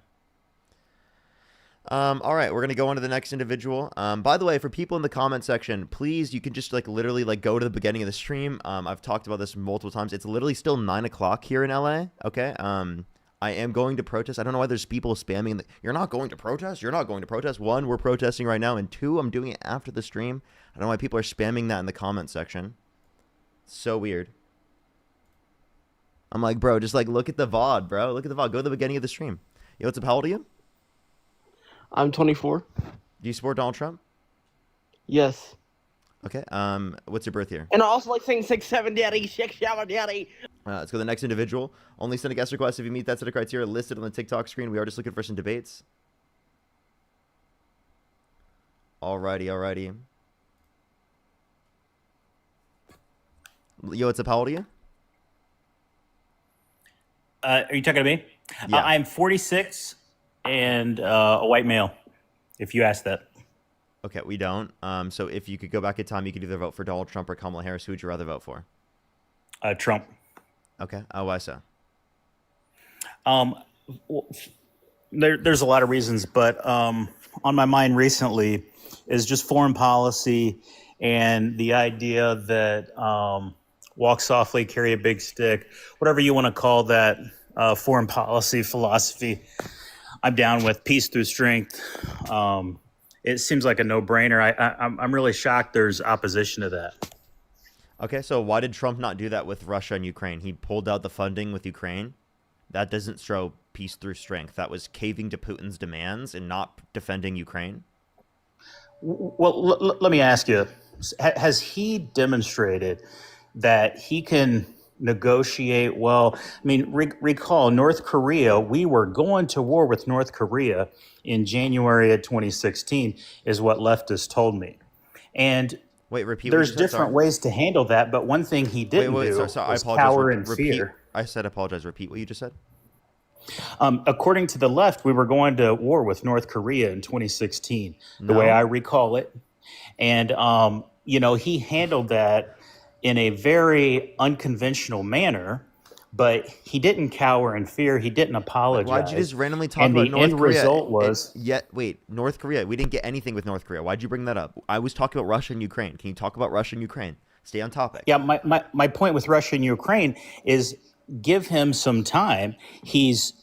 All right, we're gonna go on to the next individual. By the way, for people in the comment section, please, you can just literally go to the beginning of the stream. I've talked about this multiple times. It's literally still 9 o'clock here in LA. Okay. I am going to protest. I don't know why there's people spamming. You're not going to protest. You're not going to protest. One, we're protesting right now, and two, I'm doing it after the stream. I don't know why people are spamming that in the comment section. So weird. I'm like, bro, just look at the VOD, bro. Look at the VOD. Go to the beginning of the stream. Yo, what's up? How old are you? I'm 24. Do you support Donald Trump? Yes. Okay. What's your birth year? And I also like saying 6'7" daddy, 6'7" daddy. Let's go to the next individual. Only send a guest request if you meet that set of criteria listed on the TikTok screen. We are just looking for some debates. Alrighty. Yo, what's up? How old are you? Are you talking to me? Yeah. I'm 46 and a white male, if you ask that. Okay, we don't. So if you could go back in time, you could either vote for Donald Trump or Kamala Harris. Who would you rather vote for? Trump. Okay. Why so? There's a lot of reasons, but on my mind recently is just foreign policy and the idea that walk softly, carry a big stick, whatever you want to call that foreign policy philosophy. I'm down with peace through strength. It seems like a no-brainer. I'm really shocked there's opposition to that. Okay, so why did Trump not do that with Russia and Ukraine? He pulled out the funding with Ukraine. That doesn't show peace through strength. That was caving to Putin's demands and not defending Ukraine. Well, let me ask you, has he demonstrated that he can negotiate well? I mean, recall North Korea, we were going to war with North Korea in January of 2016 is what leftists told me. And wait, repeat. There's different ways to handle that, but one thing he didn't do I was apologize. power and Repeat. fear. I said apologize. Repeat what you just said. According to the left, we were going to war with North Korea in 2016, the way I recall it. And, he handled that in a very unconventional manner, but he didn't cower in fear. He didn't apologize. Why'd you just randomly talk and about the North end Korea? result was North Korea. We didn't get anything with North Korea. Why'd you bring that up? I was talking about Russia and Ukraine. Can you talk about Russia and Ukraine? Stay on topic. Yeah, my point with Russia and Ukraine is give him some time. He's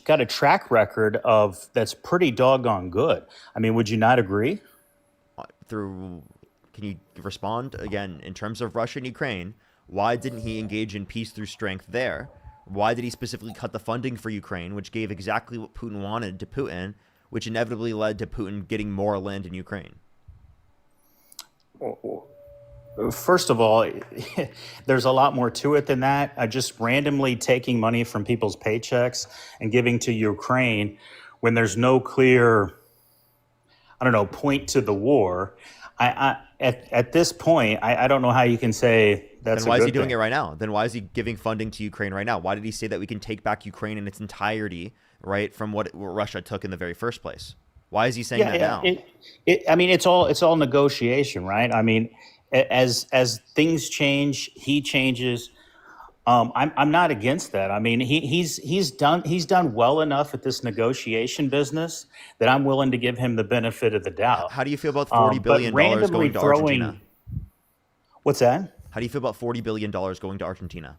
got a track record of that's pretty doggone good. I mean, would you not agree? Can you respond again in terms of Russia and Ukraine? Why didn't he engage in peace through strength there? Why did he specifically cut the funding for Ukraine, which gave exactly what Putin wanted to Putin, which inevitably led to Putin getting more land in Ukraine? First of all, there's a lot more to it than that. Just randomly taking money from people's paychecks and giving to Ukraine when there's no clear, I don't know, point to the war. At this point, I don't know how you can say that's Then why a is good he doing thing. it right now? Then why is he giving funding to Ukraine right now? Why did he say that we can take back Ukraine in its entirety, right, from what Russia took in the very first place? Why is he saying that now? I mean, it's all negotiation, right? I mean, as things change, he changes. I'm not against that. I mean, he's done well enough at this negotiation business that I'm willing to give him the benefit of the doubt. How do you feel about $40 billion going to Argentina? What's that? How do you feel about $40 billion going to Argentina?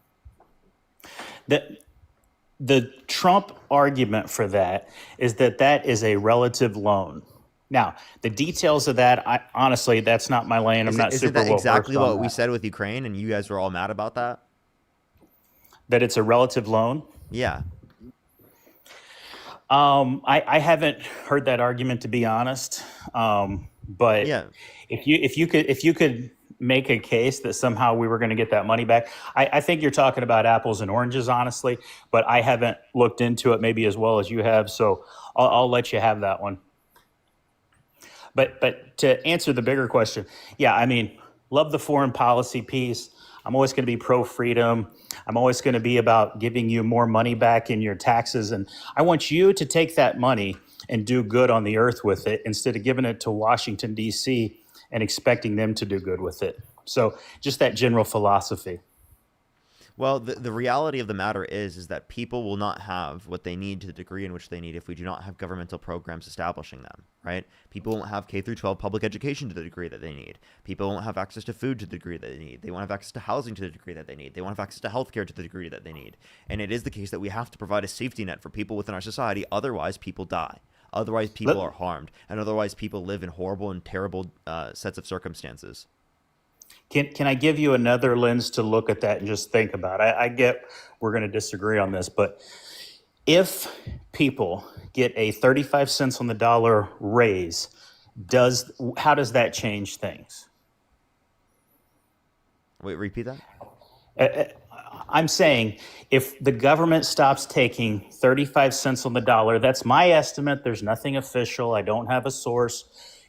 The Trump argument for that is that is a relative loan. Now, the details of that, honestly, that's not my lane. I'm not super well versed on that. Isn't that exactly what we said with Ukraine, and you guys were all mad about that? That it's a relative loan? Yeah. I haven't heard that argument, to be honest. But Yeah. if you could make a case that somehow we were going to get that money back, I think you're talking about apples and oranges, honestly. But I haven't looked into it maybe as well as you have, so I'll let you have that one. But to answer the bigger question, yeah, I mean, love the foreign policy piece. I'm always going to be pro-freedom. I'm always going to be about giving you more money back in your taxes. And I want you to take that money and do good on the earth with it instead of giving it to Washington, D.C. and expecting them to do good with it. So just that general philosophy. Well, the reality of the matter is that people will not have what they need to the degree in which they need if we do not have governmental programs establishing them, right? People won't have K through 12 public education to the degree that they need. People won't have access to food to the degree that they need. They won't have access to housing to the degree that they need. They won't have access to healthcare to the degree that they need. And it is the case that we have to provide a safety net for people within our society. Otherwise, people die. Otherwise, people are harmed. And otherwise, people live in horrible and terrible sets of circumstances. Can I give you another lens to look at that and just think about? I get we're going to disagree on this, but if people get a 35 cents on the dollar raise, how does that change things? Wait, repeat that? I'm saying if the government stops taking 35 cents on the dollar, that's my estimate. There's nothing official. I don't have a source.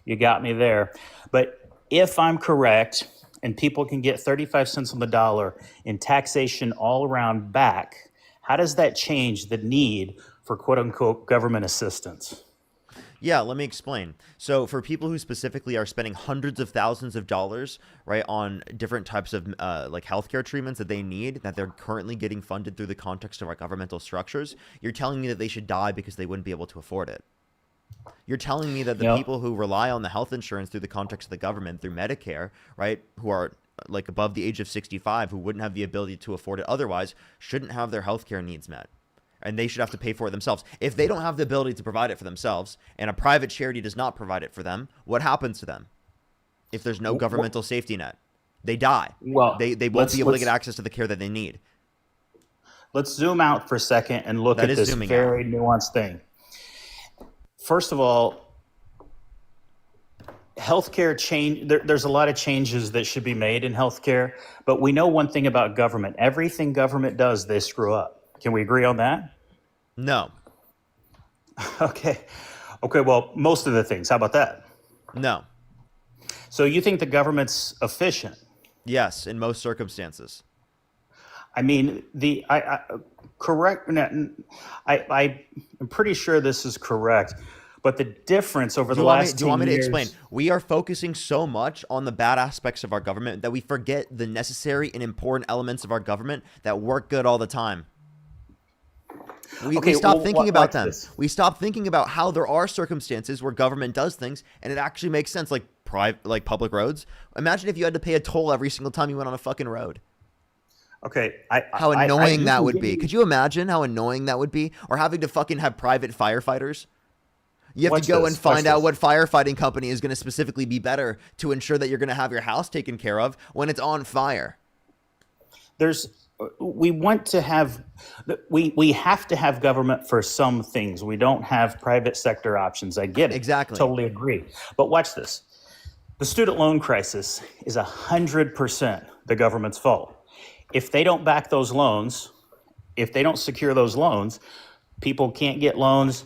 You got me there. But if I'm correct, and people can get 35 cents on the dollar in taxation all around back, how does that change the need for quote unquote government assistance? Yeah, let me explain. So for people who specifically are spending hundreds of thousands of dollars, right, on different types of like healthcare treatments that they need, that they're currently getting funded through the context of our governmental structures, you're telling me that they should die because they wouldn't be able to afford it. You're telling me that the people who rely on the health insurance through the context of the government, through Medicare, right, who are like above the age of 65, who wouldn't have the ability to afford it otherwise, shouldn't have their healthcare needs met. And they should have to pay for it themselves. If they don't have the ability to provide it for themselves, and a private charity does not provide it for them, what happens to them? If there's no governmental safety net, they die. Well, they won't be able to get access to the care that they need. Let's zoom out for a second and look at this very nuanced thing. First of all, healthcare change. There's a lot of changes that should be made in healthcare, but we know one thing about government: everything government does, they screw up. Can we agree on that? No. Okay. Well, most of the things. How about that? No. So you think the government's efficient? Yes, in most circumstances. I mean, correct. I'm pretty sure this is correct. But the difference over the last 10 years... Do you want me to explain? We are focusing so much on the bad aspects of our government that we forget the necessary and important elements of our government that work good all the time. We stop thinking about them. We stop thinking about how there are circumstances where government does things and it actually makes sense, like public roads. Imagine if you had to pay a toll every single time you went on a fucking road. Okay. How annoying that would be. Could you imagine how annoying that would be? Or having to fucking have private firefighters? You have to go and find out what firefighting company is going to specifically be better to ensure that you're going to have your house taken care of when it's on fire. We have to have government for some things. We don't have private sector options. I get it. Exactly. Totally agree. But watch this. The student loan crisis is 100% the government's fault. If they don't back those loans, if they don't secure those loans, people can't get loans,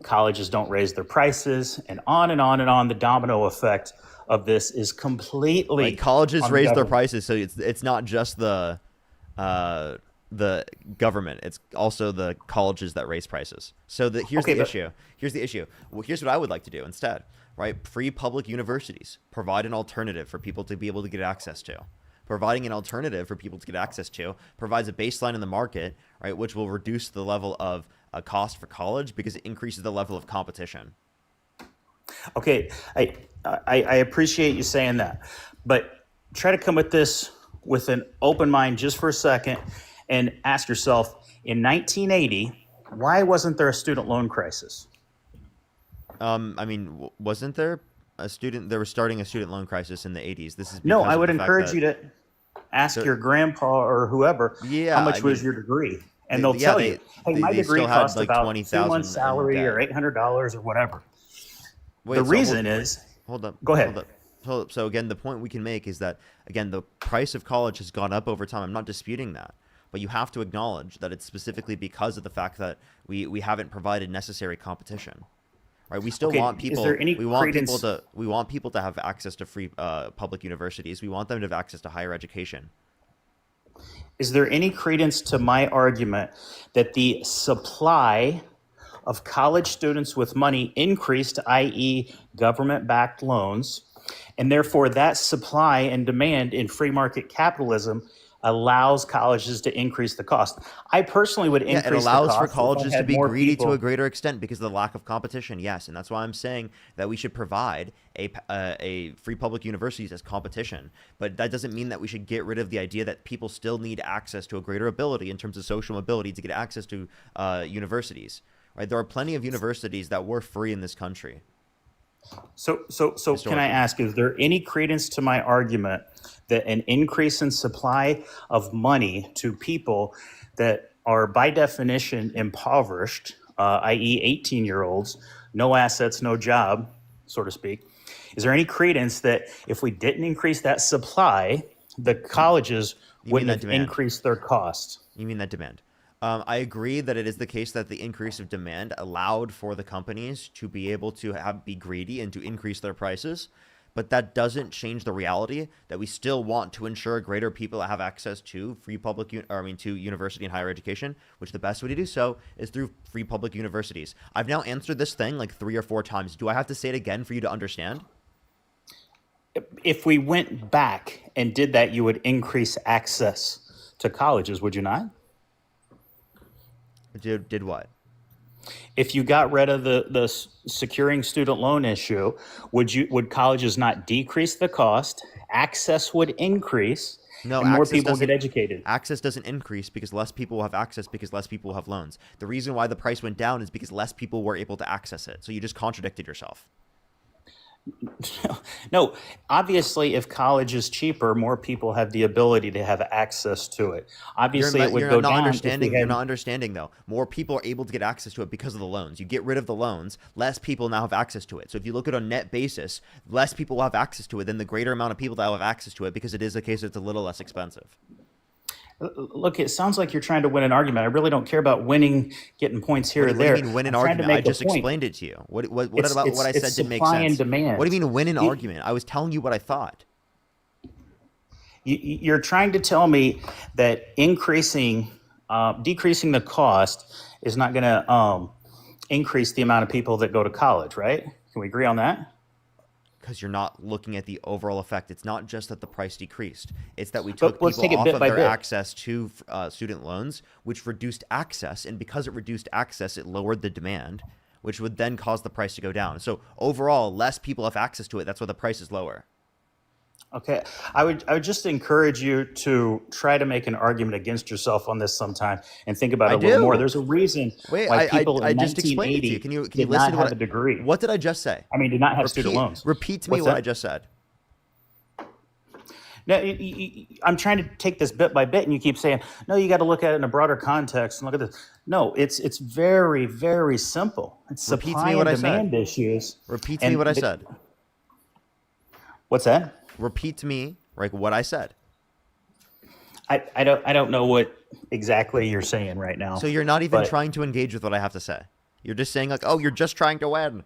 colleges don't raise their prices, and on and on and on. The domino effect of this is completely Like colleges on raise their government. prices, so it's not just the government; it's also the colleges that raise prices. So here's Okay, the but- issue. Here's the issue. Well, here's what I would like to do instead. Right, free public universities provide an alternative for people to be able to get access to. Providing an alternative for people to get access to provides a baseline in the market, right, which will reduce the level of cost for college because it increases the level of competition. Okay, I appreciate you saying that, but try to come at this with an open mind just for a second and ask yourself, in 1980, why wasn't there a student loan crisis? I mean, wasn't there a student? They were starting a student loan crisis in the 80s. This is No, because I of would the fact encourage that- you to ask So- your grandpa or whoever Yeah, how much I was mean, your degree, and they- they'll yeah, tell they- you, hey, they- my they degree still had, cost like, about 2 20,000 months' in salary or debt. $800 or whatever. Wait, The so reason is, hold up. Go ahead. Hold up. So again, the point we can make is that again, the price of college has gone up over time. I'm not disputing that, but you have to acknowledge that it's specifically because of the fact that we haven't provided necessary competition. Right? We still Okay, want is people. there any We want people credence- to have access to free public universities. We want them to have access to higher education. is there any credence to my argument that the supply of college students with money increased, i.e., government-backed loans, and therefore that supply and demand in free market capitalism allows colleges to increase the cost? I personally would increase Yeah, it allows the cost for if I colleges to had be more greedy to people. a greater extent because of the lack of competition. Yes, and that's why I'm saying that we should provide a free public universities as competition. But that doesn't mean that we should get rid of the idea that people still need access to a greater ability in terms of social mobility to get access to universities. Right? There are plenty of universities that were free in this country. So can I ask, is there any credence to my argument that an increase in supply of money to people that are by definition impoverished, i.e. 18-year-olds, no assets, no job, so to speak, is there any credence that if we didn't increase that supply, the colleges You mean wouldn't that have demand? increased their costs? You mean that demand? I agree that it is the case that the increase of demand allowed for the companies to be able to be greedy and to increase their prices, but that doesn't change the reality that we still want to ensure greater people have access to free public, to university and higher education, which the best way to do so is through free public universities. I've now answered this thing like 3 or 4 times. Do I have to say it again for you to understand? If we went back and did that, you would increase access to colleges, would you not? Did what? If you got rid of the securing student loan issue, would colleges not decrease the cost? Access would increase, No, and more access people get doesn't- educated. Access doesn't increase because less people will have access because less people will have loans. The reason why the price went down is because less people were able to access it. So you just contradicted yourself. No, obviously, if college is cheaper, more people have the ability to have access to it. Obviously, it would You're go not down understanding. if we You're had. not understanding though. More people are able to get access to it because of the loans. You get rid of the loans, less people now have access to it. So if you look at a net basis, less people will have access to it than the greater amount of people that will have access to it because it is a case that's a little less expensive. Look, it sounds like you're trying to win an argument. I really don't care about winning, getting points here or What do there. you mean win an I'm trying to argument? I make a just point. explained it to you. What It's- about what I it's said didn't make supply and sense? demand. What do you mean win an You- argument? I was telling you what I thought. You're trying to tell me that decreasing the cost is not going to increase the amount of people that go to college, right? Can we agree on that? Because you're not looking at the overall effect. It's not just that the price decreased. It's that we took let's take people it off bit of by their bit. access to student loans, which reduced access. And because it reduced access, it lowered the demand, which would then cause the price to go down. So overall, less people have access to it. That's why the price is lower. Okay, I would just encourage you to try to make an argument against yourself on this sometime and think about it a little more. There's a reason Wait, why I people in just explained it to 1980 you. Can you did listen not to have what a degree. What did I just say? I mean, did not have student loans. Repeat to me What's what that? I just said. No, I'm trying to take this bit by bit, and you keep saying, "No, you got to look at it in a broader context and look at this." No, it's very, very simple. It's Repeat to supply me what and I said. demand issues. Repeat to me what I said. What's that? Repeat to me, like what I said. I don't know what exactly you're saying right now. So you're not even but- trying to engage with what I have to say. You're just saying like, oh, you're just trying to win.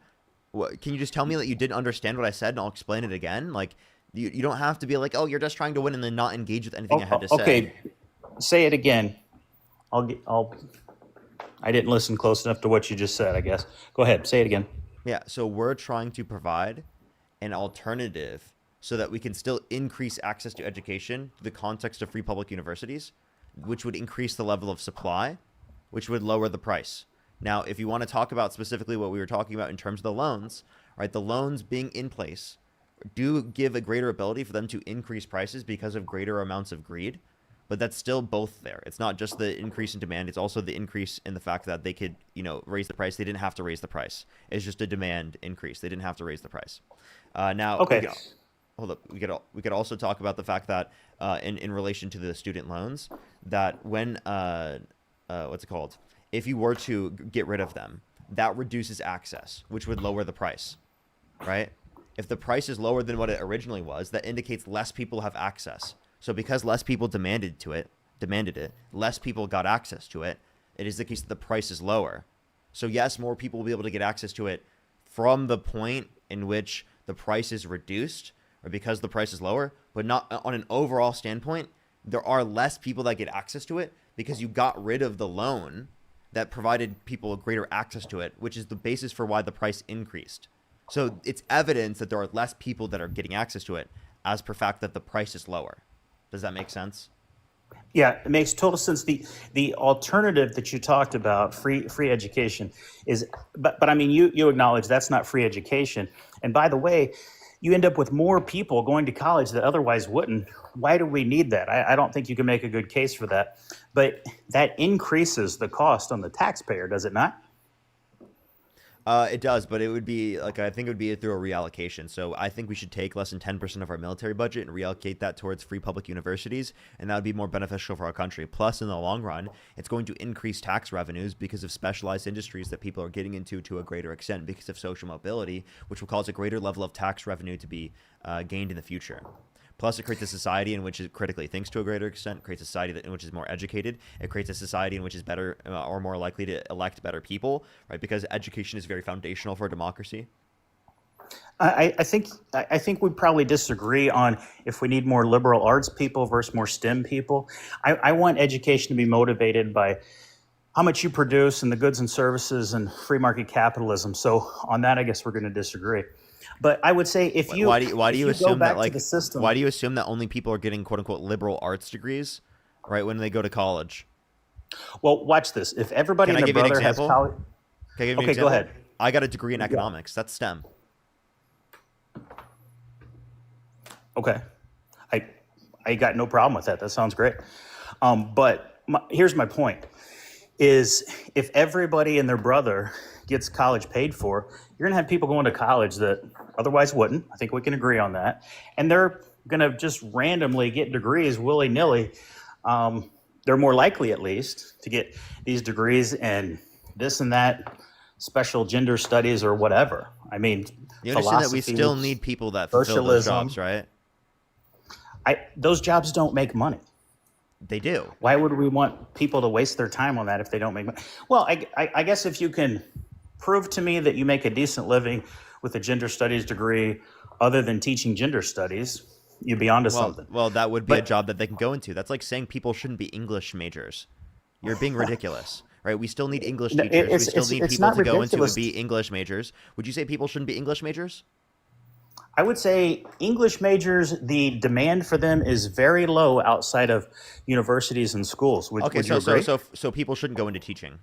What, can you just tell me that you didn't understand what I said and I'll explain it again? Like, you don't have to be like, oh, you're just trying to win and then not engage with anything I had to say. Okay, say it again. I didn't listen close enough to what you just said, I guess. Go ahead, say it again. Yeah, so we're trying to provide an alternative so that we can still increase access to education in the context of free public universities, which would increase the level of supply, which would lower the price. Now, if you want to talk about specifically what we were talking about in terms of the loans, right, the loans being in place do give a greater ability for them to increase prices because of greater amounts of greed, but that's still both there. It's not just the increase in demand, it's also the increase in the fact that they could, raise the price. They didn't have to raise the price. It's just a demand increase. They didn't have to raise the price. Now, okay. Hold up. We could also talk about the fact that in relation to the student loans, that when what's it called? If you were to get rid of them, that reduces access, which would lower the price, right? If the price is lower than what it originally was, that indicates less people have access. So because less people demanded it, less people got access to it. It is the case that the price is lower. So yes, more people will be able to get access to it from the point in which the price is reduced, or because the price is lower, but not on an overall standpoint. There are less people that get access to it because you got rid of the loan that provided people greater access to it, which is the basis for why the price increased. So it's evidence that there are less people that are getting access to it as per fact that the price is lower. Does that make sense? Yeah, it makes total sense. The alternative that you talked about, free education, is, but I mean, you acknowledge that's not free education. And by the way, you end up with more people going to college that otherwise wouldn't. Why do we need that? I don't think you can make a good case for that. But that increases the cost on the taxpayer, does it not? It does, but it would be I think it would be through a reallocation. So I think we should take less than 10% of our military budget and reallocate that towards free public universities, and that would be more beneficial for our country. Plus, in the long run, it's going to increase tax revenues because of specialized industries that people are getting into to a greater extent because of social mobility, which will cause a greater level of tax revenue to be gained in the future. Plus, it creates a society in which it critically thinks to a greater extent. It creates a society in which is more educated. It creates a society in which is better or more likely to elect better people, right? Because education is very foundational for a democracy. I think we probably disagree on if we need more liberal arts people versus more STEM people. I want education to be motivated by how much you produce and the goods and services and free market capitalism. So on that, I guess we're going to disagree. But I would say if you why do you assume that the system, why do you assume that only people are getting quote unquote liberal arts degrees, right, when they go to college? Well, watch this. If everybody and their brother has college, Can I give you an okay, example? go ahead. I got a degree in economics. That's STEM. Okay, I got no problem with that. That sounds great. But here's my point: is if everybody and their brother gets college paid for, you're going to have people going to college that otherwise wouldn't. I think we can agree on that. And they're going to just randomly get degrees willy-nilly. They're more likely, at least, to get these degrees in this and that, special gender studies or whatever. I mean, you understand that we still need people that fulfill those jobs, right? Those jobs don't make money. They do. Why would we want people to waste their time on that if they don't make money? Well, I guess if you can prove to me that you make a decent living with a gender studies degree other than teaching gender studies, you'd be onto something. Well, that would be a job that they can go into. That's like saying people shouldn't be English majors. You're being ridiculous, right? We still need English teachers. We still need people to go into and be English majors. Would you say people shouldn't be English majors? I would say English majors, the demand for them is very low outside of universities and schools. Would you agree? So people shouldn't go into teaching.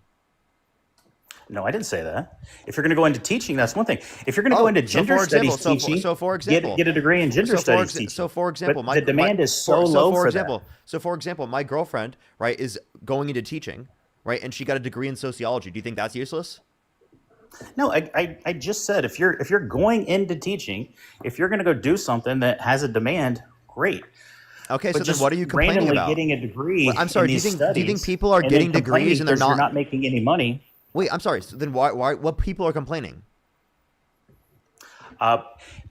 No, I didn't say that. If you're going to go into teaching, that's one thing. If you're going to go into gender studies teaching, get a degree in gender studies teaching. So for example, the demand is so low for that. So for example, my girlfriend, right, is going into teaching, right, and she got a degree in sociology. Do you think that's useless? No, I just said if you're going into teaching, if you're going to go do something that has a demand, great. Okay, so then what are you complaining about? Getting a degree. I'm sorry. Do you think people are getting degrees and they're not making any money? Wait, I'm sorry. So then why what people are complaining?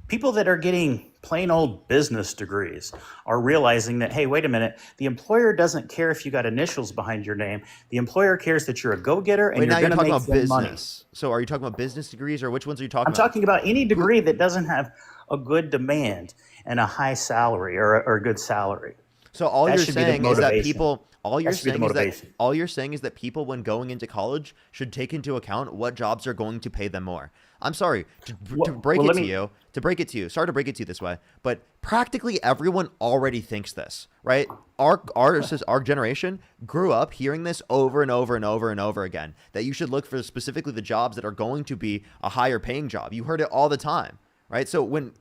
people that are getting plain old business degrees are realizing that, hey, wait a minute, the employer doesn't care if you got initials behind your name. The employer cares that you're a go-getter and Wait, now you're you're going to talking make about them money. business. So are you talking about business degrees, or which ones are you talking I'm about? talking about any degree that doesn't have a good demand and a high salary or a good salary. So all That you're should be the saying is that motivation. people, all you're That should be the saying is that motivation. all you're saying is that people, when going into college, should take into account what jobs are going to pay them more. I'm sorry to break well, it let to me- you, Sorry to break it to you this way, but practically everyone already thinks this, right? Our generation grew up hearing this over and over and over and over again, that you should look for specifically the jobs that are going to be a higher paying job. You heard it all the time, right? So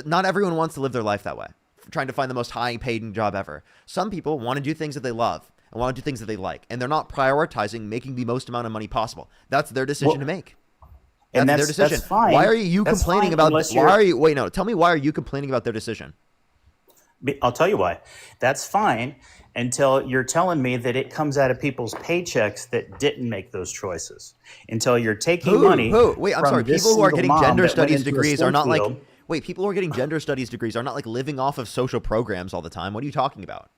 not everyone wants to live their life that way, trying to find the most high paying job ever. Some people want to do things that they love and want to do things that they like, and they're not prioritizing making the most amount of money possible. That's their decision to make. And That's their decision. That's fine. Why are you That's complaining fine about? unless Why you're- are you? Wait, no. Tell me, why are you complaining about their decision? I'll tell you why. That's fine until you're telling me that it comes out of people's paychecks that didn't make those choices. Until you're taking money. Wait, I'm from sorry. this People who are single getting mom gender that went studies into a degrees STEM are not like. field. Wait, people who are getting gender studies degrees are not like living off of social programs all the time. What are you talking about?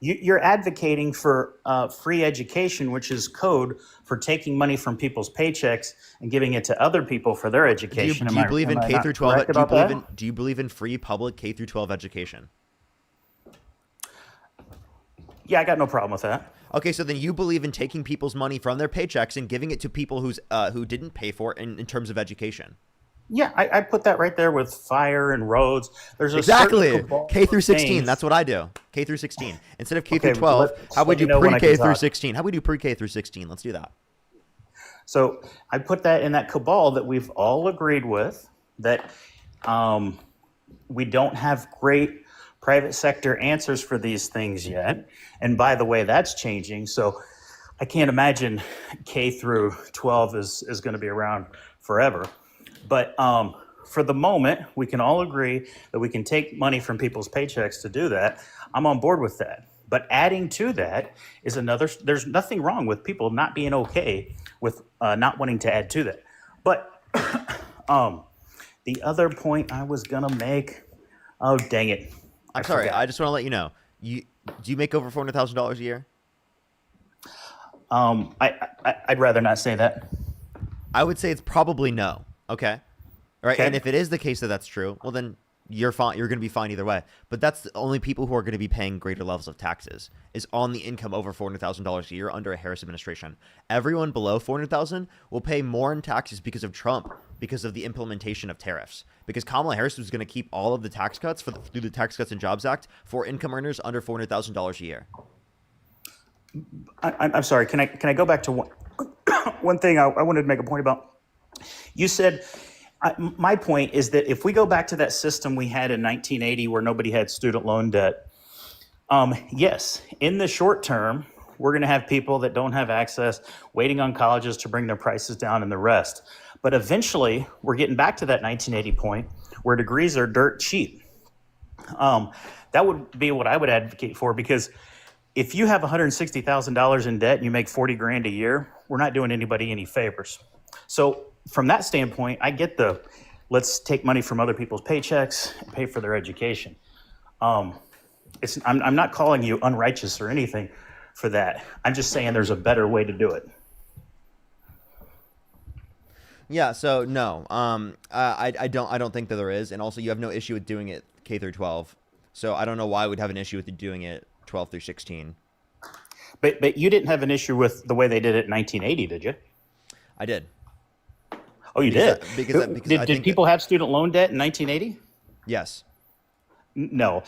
You're advocating for free education, which is code for taking money from people's paychecks and giving it to other people for their education. Do you believe in am I K not through 12? correct about that? Do you believe in free public K through 12 education? Yeah, I got no problem with that. Okay, so then you believe in taking people's money from their paychecks and giving it to people who didn't pay for it in terms of education. Yeah, I put that right there with fire and roads. There's a Exactly. certain cabal K through of 16. things- That's what I do. K through 16. Instead of K Okay, through 12, how would let you me know when I pre-K can through talk. 16? How would you pre-K through 16? Let's do that. So I put that in that cabal that we've all agreed with, that we don't have great private sector answers for these things yet. And by the way, that's changing. So I can't imagine K through 12 is going to be around forever. But for the moment, we can all agree that we can take money from people's paychecks to do that. I'm on board with that. But adding to that is there's nothing wrong with people not being okay with not wanting to add to that. But the other point I was going to make, oh, dang it. I'm sorry. forgot. I just want to let you know. Do you make over $400,000 a year? I'd rather not say that. I would say it's probably no. Okay. All right. Okay. And if it is the case that that's true, well, then you're fine. You're going to be fine either way. But that's the only people who are going to be paying greater levels of taxes is on the income over $400,000 a year under a Harris administration. Everyone below $400,000 will pay more in taxes because of Trump, because of the implementation of tariffs. Because Kamala Harris was going to keep all of the tax cuts through the Tax Cuts and Jobs Act for income earners under $400,000 a year. I'm sorry. Can I go back to one thing I wanted to make a point about? You said, my point is that if we go back to that system we had in 1980 where nobody had student loan debt, yes, in the short term, we're going to have people that don't have access, waiting on colleges to bring their prices down and the rest. But eventually, we're getting back to that 1980 point where degrees are dirt cheap. That would be what I would advocate for, because if you have $160,000 in debt and you make 40 grand a year, we're not doing anybody any favors. So from that standpoint, I get let's take money from other people's paychecks and pay for their education. I'm not calling you unrighteous or anything for that. I'm just saying there's a better way to do it. Yeah, so no, I don't think that there is, and also you have no issue with doing it K through 12. So I don't know why I would have an issue with you doing it 12 through 16. But you didn't have an issue with the way they did it in 1980, did you? I did. Oh, you Because did? I- because I Did think people have student loan debt in 1980? Yes. No.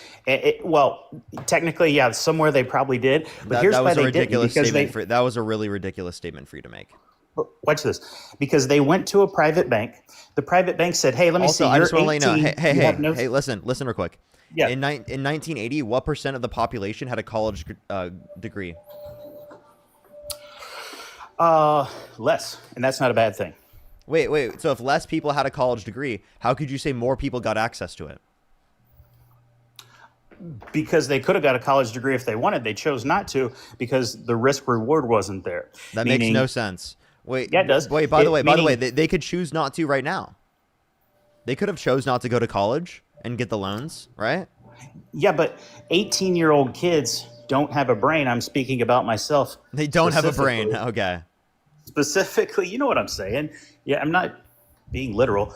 Well, technically, yeah, somewhere they probably did. But That, here's that why was a they didn't. ridiculous Because statement. That was a really ridiculous statement for you to make. Watch this. Because they went to a private bank. The private bank said, "Hey, let me Also, see. I just You're want to let you know. 18, you have no-" Hey, listen real quick. Yeah. In 1980, what percent of the population had a college degree? Less, and that's not a bad thing. Wait. So if less people had a college degree, how could you say more people got access to it? Because they could have got a college degree if they wanted. They chose not to because the risk reward wasn't there. That makes no sense. Wait. Yeah, it does. Wait. By the way, Meaning- they could choose not to right now. They could have chose not to go to college and get the loans, right? Yeah, but 18-year-old kids don't have a brain. I'm speaking about myself. They don't have a brain. specifically. Okay. Specifically, you know what I'm saying. Yeah, I'm not being literal. Do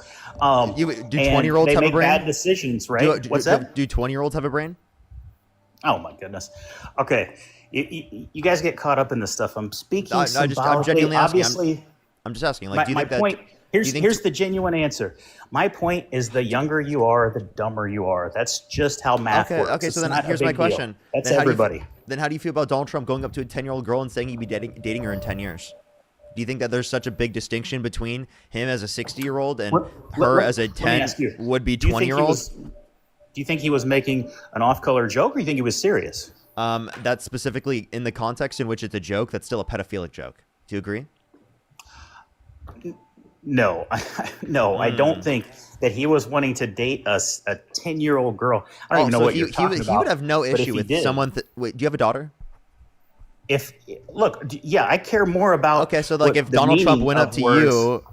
And 20-year-olds they have a make brain? bad decisions, right? What's that? Do 20-year-olds have a brain? Oh my goodness. Okay, you guys get caught up in this stuff. I'm speaking I'm symbolically. genuinely asking. Obviously, I'm just asking. Like, do you my think that? point. do you think Here's the genuine answer. My point is, the younger you are, the dumber you are. That's just how math Okay. works. Okay. It's So then not a here's my big deal. question. That's Then how do you f- everybody. Then how do you feel about Donald Trump going up to a 10-year-old girl and saying he'd be dating her in 10 years? Do you think that there's such a big distinction between him as a 60-year-old and her as a Let me 10 ask you, would-be do you think he 20-year-old? was- Do you think he was making an off-color joke, or do you think he was serious? That's specifically in the context in which it's a joke. That's still a pedophilic joke. Do you agree? No, I don't think that he was wanting to date a 10-year-old girl. I don't even know so what he, you're he, talking would- about. he would have no but if issue he with did- someone. Wait, do you have a daughter? Yeah, I care more about. Okay, so like what if the Donald Trump meaning went up of to words-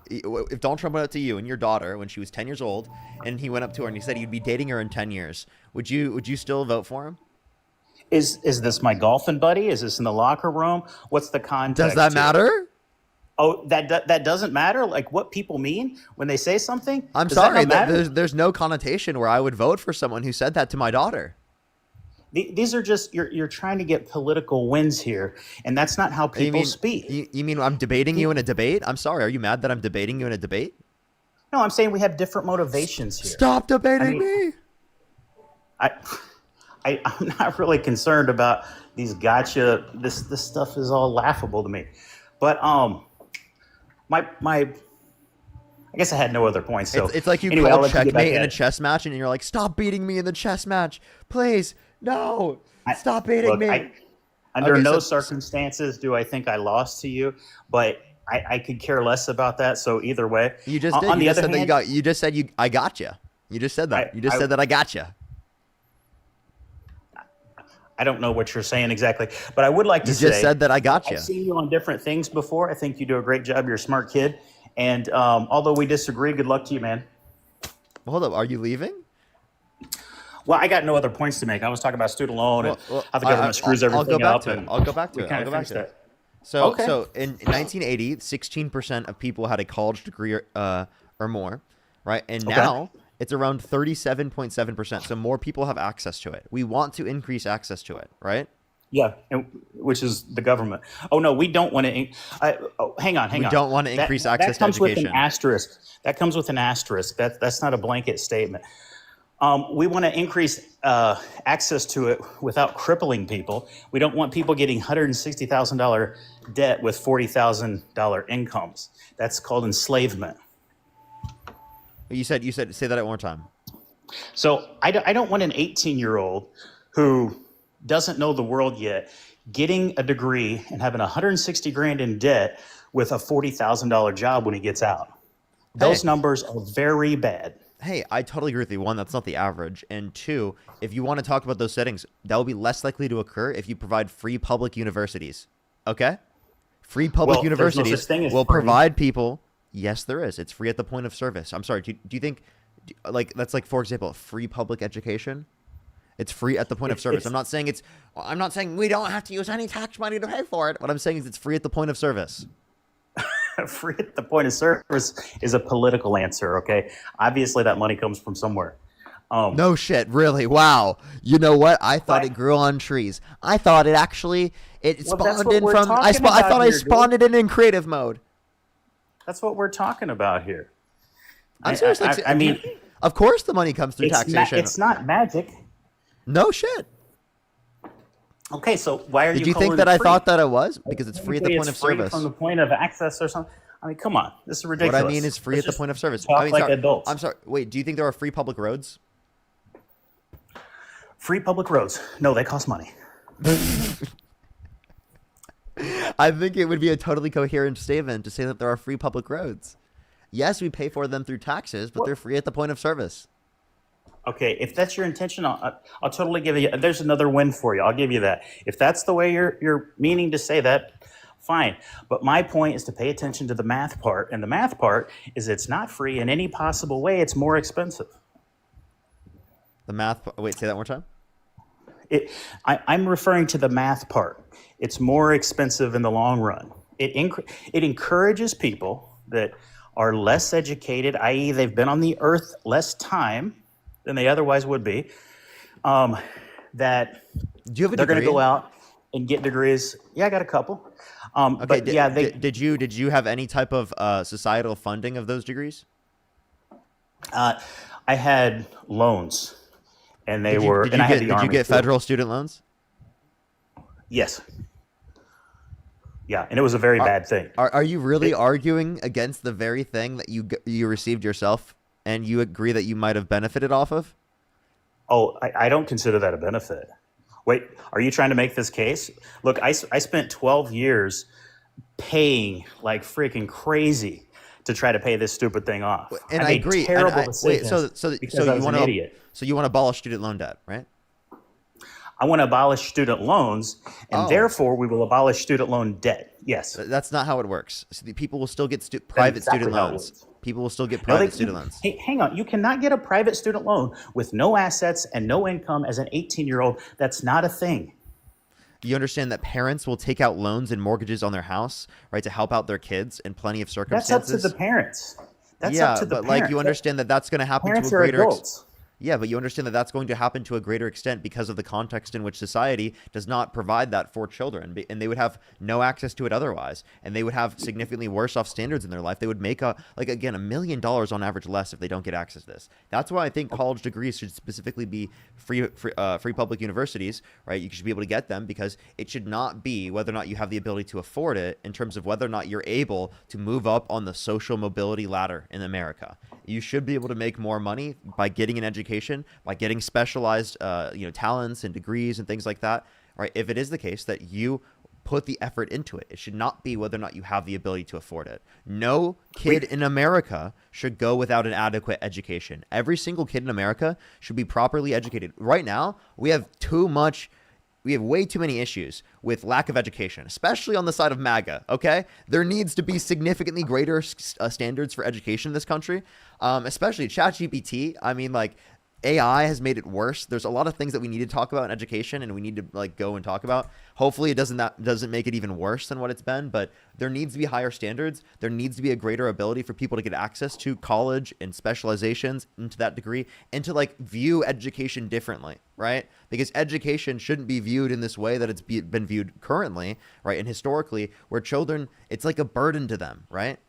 if Donald Trump went up to you and your daughter when she was 10 years old, and he went up to her and he said you'd be dating her in 10 years, would you still vote for him? Is this my golfing buddy? Is this in the locker room? What's the context? Does that here? matter? Oh, that doesn't matter. Like what people mean when they say something. I'm Does that sorry. not matter? There's no connotation where I would vote for someone who said that to my daughter. These are just you're trying to get political wins here, and that's not how You people mean, speak. You mean I'm debating you in a debate? I'm sorry. Are you mad that I'm debating you in a debate? No, I'm saying we have different motivations here. Stop debating me. I'm not really concerned about these gotcha. This stuff is all laughable to me, but my I guess I had no other points. So It's like you anyway, I'll called let you get back checkmate in at a it. chess match, and you're like, "Stop beating me in the chess match, please! No, stop beating Look, me." Under Okay, no so- circumstances do I think I lost to you, but I could care less about that. So either way, You just did. On You the just other said that hand, you got. You just said you. I got you. You just said that. You just said that I got you. I don't know what you're saying exactly, but I would like to You say just said that I got you. I've seen you on different things before. I think you do a great job. You're a smart kid, and although we disagree, good luck to you, man. Hold up. Are you leaving? Well, I got no other points to make. I was talking about student loan and Well, how the government screws I'll everything go back up. to it. and I'll go back to we it. kinda I'll go back finished to it. that. So, Okay. so in 1980, 16% of people had a college degree or more, right? And Okay. now it's around 37.7%. So more people have access to it. We want to increase access to it, right? Yeah, and which is the government. Oh no, we don't want to. Hang on. We don't want to increase access to That comes with education. an asterisk. That comes with an asterisk. That's not a blanket statement. We want to increase access to it without crippling people. We don't want people getting $160,000 debt with $40,000 incomes. That's called enslavement. You said say that one more time. So I don't want an 18-year-old who doesn't know the world yet getting a degree and having 160 grand in debt with a $40,000 job when he gets out. Those numbers are very bad. Hey, I totally agree with you. One, that's not the average. And two, if you want to talk about those settings, that will be less likely to occur if you provide free public universities. Okay? Free public Well, there's no universities such thing as will free. provide people. Yes, there is. It's free at the point of service. I'm sorry. Do you think, like, that's like, for example, free public education? It's free at the point of service. I'm not saying we don't have to use any tax money to pay for it. What I'm saying is it's free at the point of service. Free at the point of service is a political answer, okay? Obviously, that money comes from somewhere. No shit, really? Wow. You know what? I thought it grew on trees. I thought it actually Well, that's spawned what in we're from. I talking about thought I here, dude. spawned it in creative mode. That's what we're talking about here. I'm serious. I mean, of course the money comes through taxation. it's not magic. No shit. Okay, so why are Did you you think calling that it I free? thought that it was because it's free at the It's point of free service? from the point of access or something. I mean, come on, this is ridiculous. What I mean is free Let's at the just point of service. Talk I mean, like sorry. adults. I'm sorry. Wait, do you think there are free public roads? Free public roads? No, they cost money. I think it would be a totally coherent statement to say that there are free public roads. Yes, we pay for them through taxes, but they're free at the point of service. Okay, if that's your intention, I'll totally give you. There's another win for you. I'll give you that. If that's the way you're meaning to say that, Fine. But my point is to pay attention to the math part. And the math part is it's not free in any possible way. It's more expensive. The math. Wait, say that one more time. I'm referring to the math part. It's more expensive in the long run. It encourages people that are less educated, i.e., they've been on the earth less time than they otherwise would be, that Do you have a they're going to degree? go out and get degrees. Yeah, I got a couple. Okay. But yeah, they. Did you have any type of societal funding of those degrees? I had loans, and they Did you, were. did And you I had get the did you Army get too. federal student loans? Yes. Yeah, and it was a very bad thing. Are you really arguing against the very thing that you received yourself, and you agree that you might have benefited off of? Oh, I don't consider that a benefit. Wait, are you trying to make this case? Look, I spent 12 years paying like freaking crazy to try to pay this stupid thing off. And I I made agree. terrible Wait, decisions because I you was want an to idiot. so you want to abolish student loan debt, right? I want to abolish student loans, and Oh. therefore we will abolish student loan debt. Yes. That's not how it works. So people will still get private exactly student how it loans. works. People will still get No, private student loans. Hey, hang on. You cannot get a private student loan with no assets and no income as an 18-year-old. That's not a thing. You understand that parents will take out loans and mortgages on their house, right, to help out their kids in plenty of That's circumstances. up to the parents. That's yeah, up to the but parents. like you understand that that's going to happen to a Parents are greater adults. Yeah, but you understand that that's going to happen to a greater extent because of the context in which society does not provide that for children, and they would have no access to it otherwise, and they would have significantly worse off standards in their life. They would make $1 million on average less if they don't get access to this. That's why I think college degrees should specifically be free public universities, right? You should be able to get them because it should not be whether or not you have the ability to afford it in terms of whether or not you're able to move up on the social mobility ladder in America. You should be able to make more money by getting an education, by getting specialized, talents and degrees and things like that, right? If it is the case that you put the effort into it, it should not be whether or not you have the ability to afford it. No kid in America should go without an adequate education. Every single kid in America should be properly educated. Right now, we have way too many issues with lack of education, especially on the side of MAGA, okay? There needs to be significantly greater standards for education in this country, especially ChatGPT. I mean, like, AI has made it worse. There's a lot of things that we need to talk about in education, and we need to go and talk about. Hopefully, it doesn't make it even worse than what it's been. But there needs to be higher standards. There needs to be a greater ability for people to get access to college and specializations into that degree, and to view education differently, right? Because education shouldn't be viewed in this way that it's been viewed currently, right? And historically, where children, it's like a burden to them, right?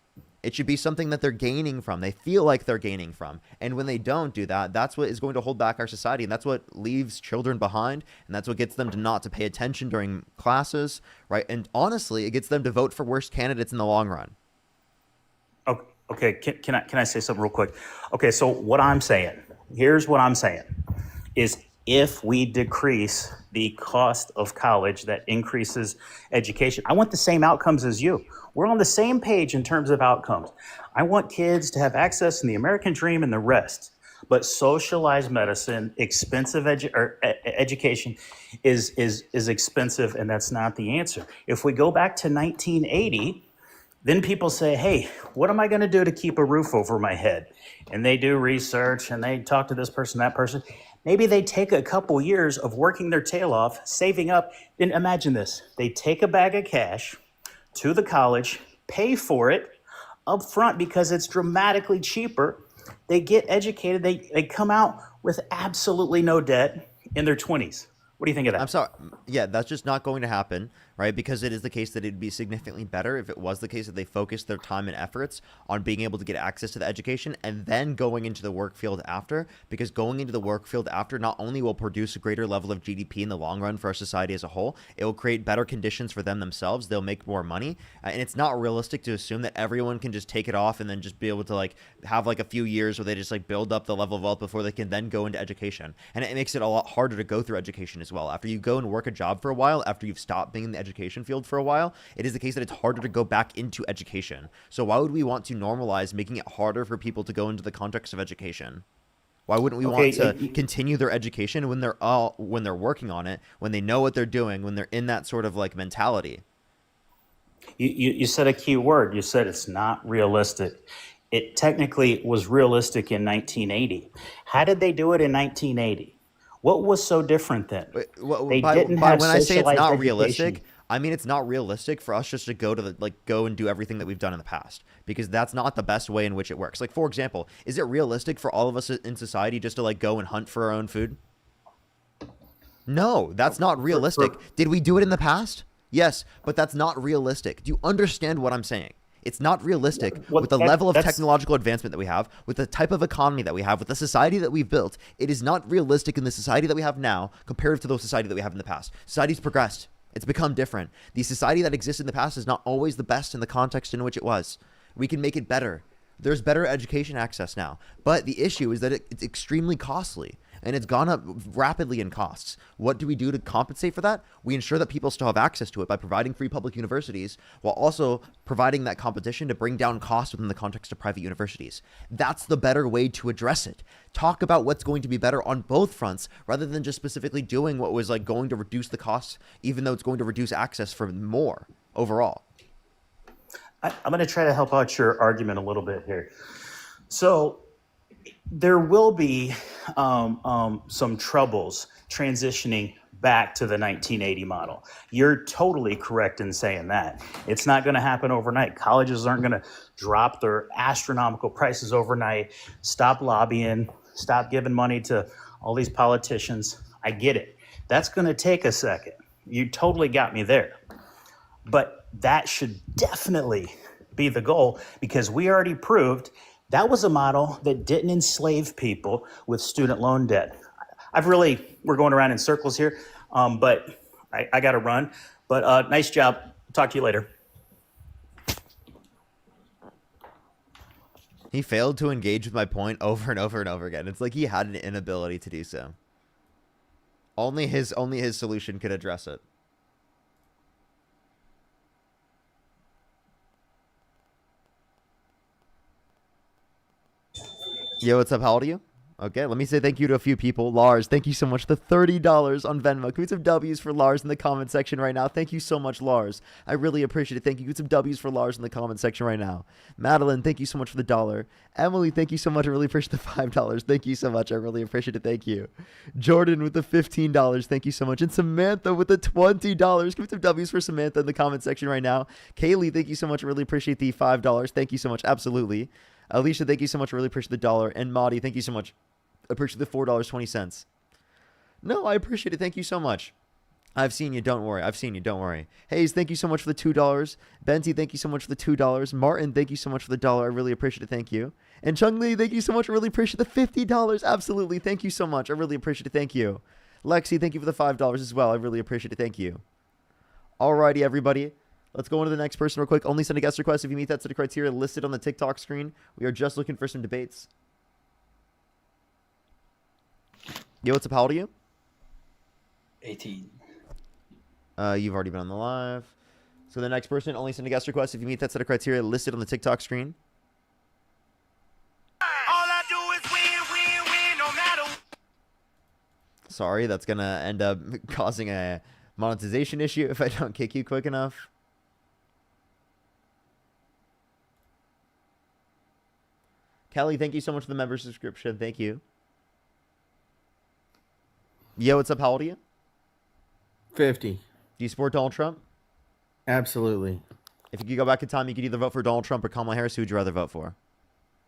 It should be something that they're gaining from. They feel like they're gaining from. And when they don't do that, that's what is going to hold back our society. And that's what leaves children behind. And that's what gets them to not to pay attention during classes, right? And honestly, it gets them to vote for worse candidates in the long run. Okay, can I say something real quick? Okay, so here's what I'm saying, is if we decrease the cost of college, that increases education. I want the same outcomes as you. We're on the same page in terms of outcomes. I want kids to have access in the American dream and the rest. But socialized medicine, expensive education is expensive, and that's not the answer. If we go back to 1980, then people say, hey, what am I going to do to keep a roof over my head? And they do research, and they talk to this person, that person. Maybe they take a couple years of working their tail off, saving up. Then imagine this. They take a bag of cash to the college, pay for it up front because it's dramatically cheaper. They get educated. They come out with absolutely no debt in their 20s. What do you think of that? I'm sorry. Yeah, that's just not going to happen, right? Because it is the case that it'd be significantly better if it was the case that they focused their time and efforts on being able to get access to the education and then going into the work field after. Because going into the work field after not only will produce a greater level of GDP in the long run for our society as a whole, it will create better conditions for them themselves. They'll make more money. And it's not realistic to assume that everyone can just take it off and then just be able to have a few years where they just build up the level of wealth before they can then go into education. And it makes it a lot harder to go through education as well. After you go and work a job for a while, after you've stopped being in the education field for a while, it is the case that it's harder to go back into education. So why would we want to normalize making it harder for people to go into the context of education? Why wouldn't we want to continue their education when they're working on it, when they know what they're doing, when they're in that sort of mentality? You said a key word. You said it's not realistic. It technically was realistic in 1980. How did they do it in 1980? What was so different then? They didn't By have when I say it's socialized not education. realistic, I mean it's not realistic for us just to go and do everything that we've done in the past, because that's not the best way in which it works. Like, for example, is it realistic for all of us in society just to like go and hunt for our own food? No, that's not realistic. Did we do it in the past? Yes, but that's not realistic. Do you understand what I'm saying? It's not realistic with the level of technological advancement that we have, with the type of economy that we have, with the society that we've built. It is not realistic in the society that we have now compared to the society that we have in the past. Society's progressed. It's become different. The society that existed in the past is not always the best in the context in which it was. We can make it better. There's better education access now. But the issue is that it's extremely costly. And it's gone up rapidly in costs. What do we do to compensate for that? We ensure that people still have access to it by providing free public universities, while also providing that competition to bring down costs within the context of private universities. That's the better way to address it. Talk about what's going to be better on both fronts, rather than just specifically doing what was like going to reduce the costs, even though it's going to reduce access for more overall. I'm going to try to help out your argument a little bit here. So there will be some troubles transitioning back to the 1980 model. You're totally correct in saying that. It's not going to happen overnight. Colleges aren't going to drop their astronomical prices overnight, stop lobbying, stop giving money to all these politicians. I get it. That's going to take a second. You totally got me there. But that should definitely be the goal, because we already proved that was a model that didn't enslave people with student loan debt. We're going around in circles here, but I got to run. But nice job. Talk to you later. He failed to engage with my point over and over and over again. It's like he had an inability to do so. Only his solution could address it. Yo, what's up? How old are you? Okay, let me say thank you to a few people. Lars, thank you so much for the $30 on Venmo. Can we get some W's for Lars in the comment section right now? Thank you so much, Lars. I really appreciate it. Thank you. Get some W's for Lars in the comment section right now. Madeline, thank you so much for the $1. Emily, thank you so much. I really appreciate the $5. Thank you so much. I really appreciate it. Thank you. Jordan with the $15. Thank you so much. And Samantha with the $20. Give me some W's for Samantha in the comment section right now. Kaylee, thank you so much. I really appreciate the $5. Thank you so much. Absolutely. Alicia, thank you so much. I really appreciate the $1. And Maudie, thank you so much. I appreciate the $4.20. No, I appreciate it. Thank you so much. I've seen you. Don't worry. I've seen you. Don't worry. Hayes, thank you so much for the $2. Benti, thank you so much for the $2. Martin, thank you so much for the $1. I really appreciate it. Thank you. And Chung Lee, thank you so much. I really appreciate the $50. Absolutely. Thank you so much. I really appreciate it. Thank you. Lexi, thank you for the $5 as well. I really appreciate it. Thank you. Alrighty, everybody. Let's go on to the next person real quick. Only send a guest request if you meet that set of criteria listed on the TikTok screen. We are just looking for some debates. Yo, what's up? How old are you? 18. You've already been on the live. So the next person, only send a guest request if you meet that set of criteria listed on the TikTok screen. All I do is win, no matter. Sorry, that's going to end up causing a monetization issue if I don't kick you quick enough. Kelly, thank you so much for the member subscription. Thank you. Yo, what's up? How old are you? 50. Do you support Donald Trump? Absolutely. If you could go back in time, you could either vote for Donald Trump or Kamala Harris. Who would you rather vote for?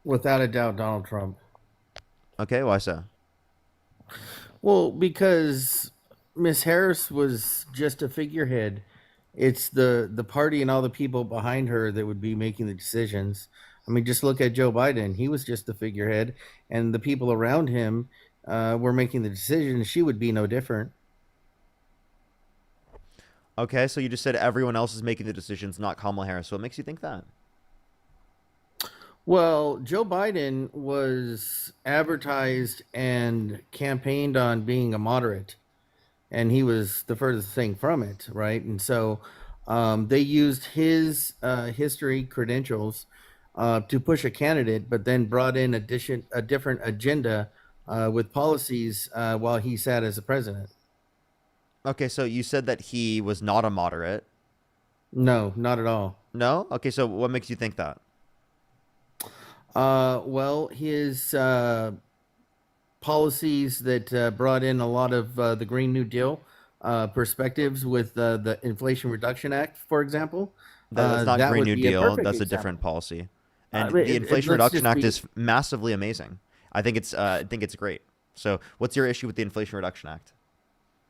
Without a doubt, Donald Trump. Okay, why so? Well, because Miss Harris was just a figurehead. It's the party and all the people behind her that would be making the decisions. I mean, just look at Joe Biden. He was just the figurehead, and the people around him were making the decisions. She would be no different. Okay, so you just said everyone else is making the decisions, not Kamala Harris. What makes you think that? Well, Joe Biden was advertised and campaigned on being a moderate, and he was the furthest thing from it, right? And so they used his history credentials to push a candidate, but then brought in a different agenda with policies while he sat as the president. Okay, so you said that he was not a moderate. No, not at all. No? Okay, so what makes you think that? Well, his policies that brought in a lot of the Green New Deal perspectives with the Inflation Reduction Act, for example. That's not That Green would New be a Deal. perfect That's a example. different policy. And But the Inflation let's Reduction just Act be, is massively amazing. I think it's great. So, what's your issue with the Inflation Reduction Act?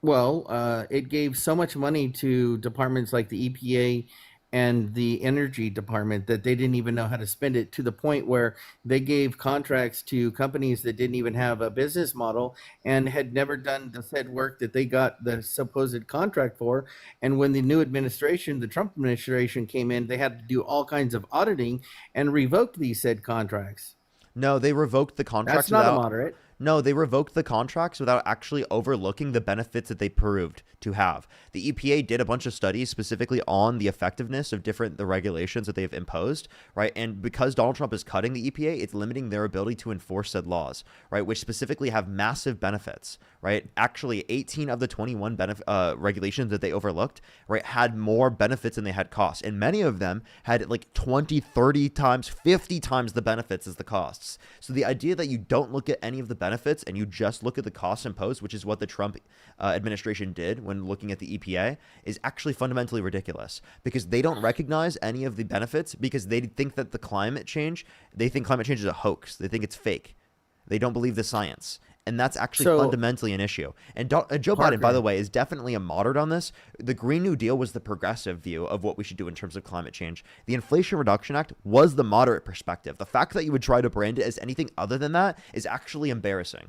well, it gave so much money to departments like the EPA and the Energy Department that they didn't even know how to spend it, to the point where they gave contracts to companies that didn't even have a business model and had never done the said work that they got the supposed contract for. And when the new administration, the Trump administration, came in, they had to do all kinds of auditing and revoked these said contracts. No, they revoked the contracts That's not a without. moderate. No, they revoked the contracts without actually overlooking the benefits that they proved to have. The EPA did a bunch of studies specifically on the effectiveness of the regulations that they've imposed, right? And because Donald Trump is cutting the EPA, it's limiting their ability to enforce said laws, right? Which specifically have massive benefits, right? Actually, 18 of the 21 regulations that they overlooked, right, had more benefits than they had costs. And many of them had like 20, 30 times, 50 times the benefits as the costs. So the idea that you don't look at any of the benefits and you just look at the costs imposed, which is what the Trump administration did when looking at the EPA, is actually fundamentally ridiculous, because they don't recognize any of the benefits because they think that they think climate change is a hoax. They think it's fake. They don't believe the science. And that's actually fundamentally an issue. And Joe Biden, by the way, is definitely a moderate on this. The Green New Deal was the progressive view of what we should do in terms of climate change. The Inflation Reduction Act was the moderate perspective. The fact that you would try to brand it as anything other than that is actually embarrassing.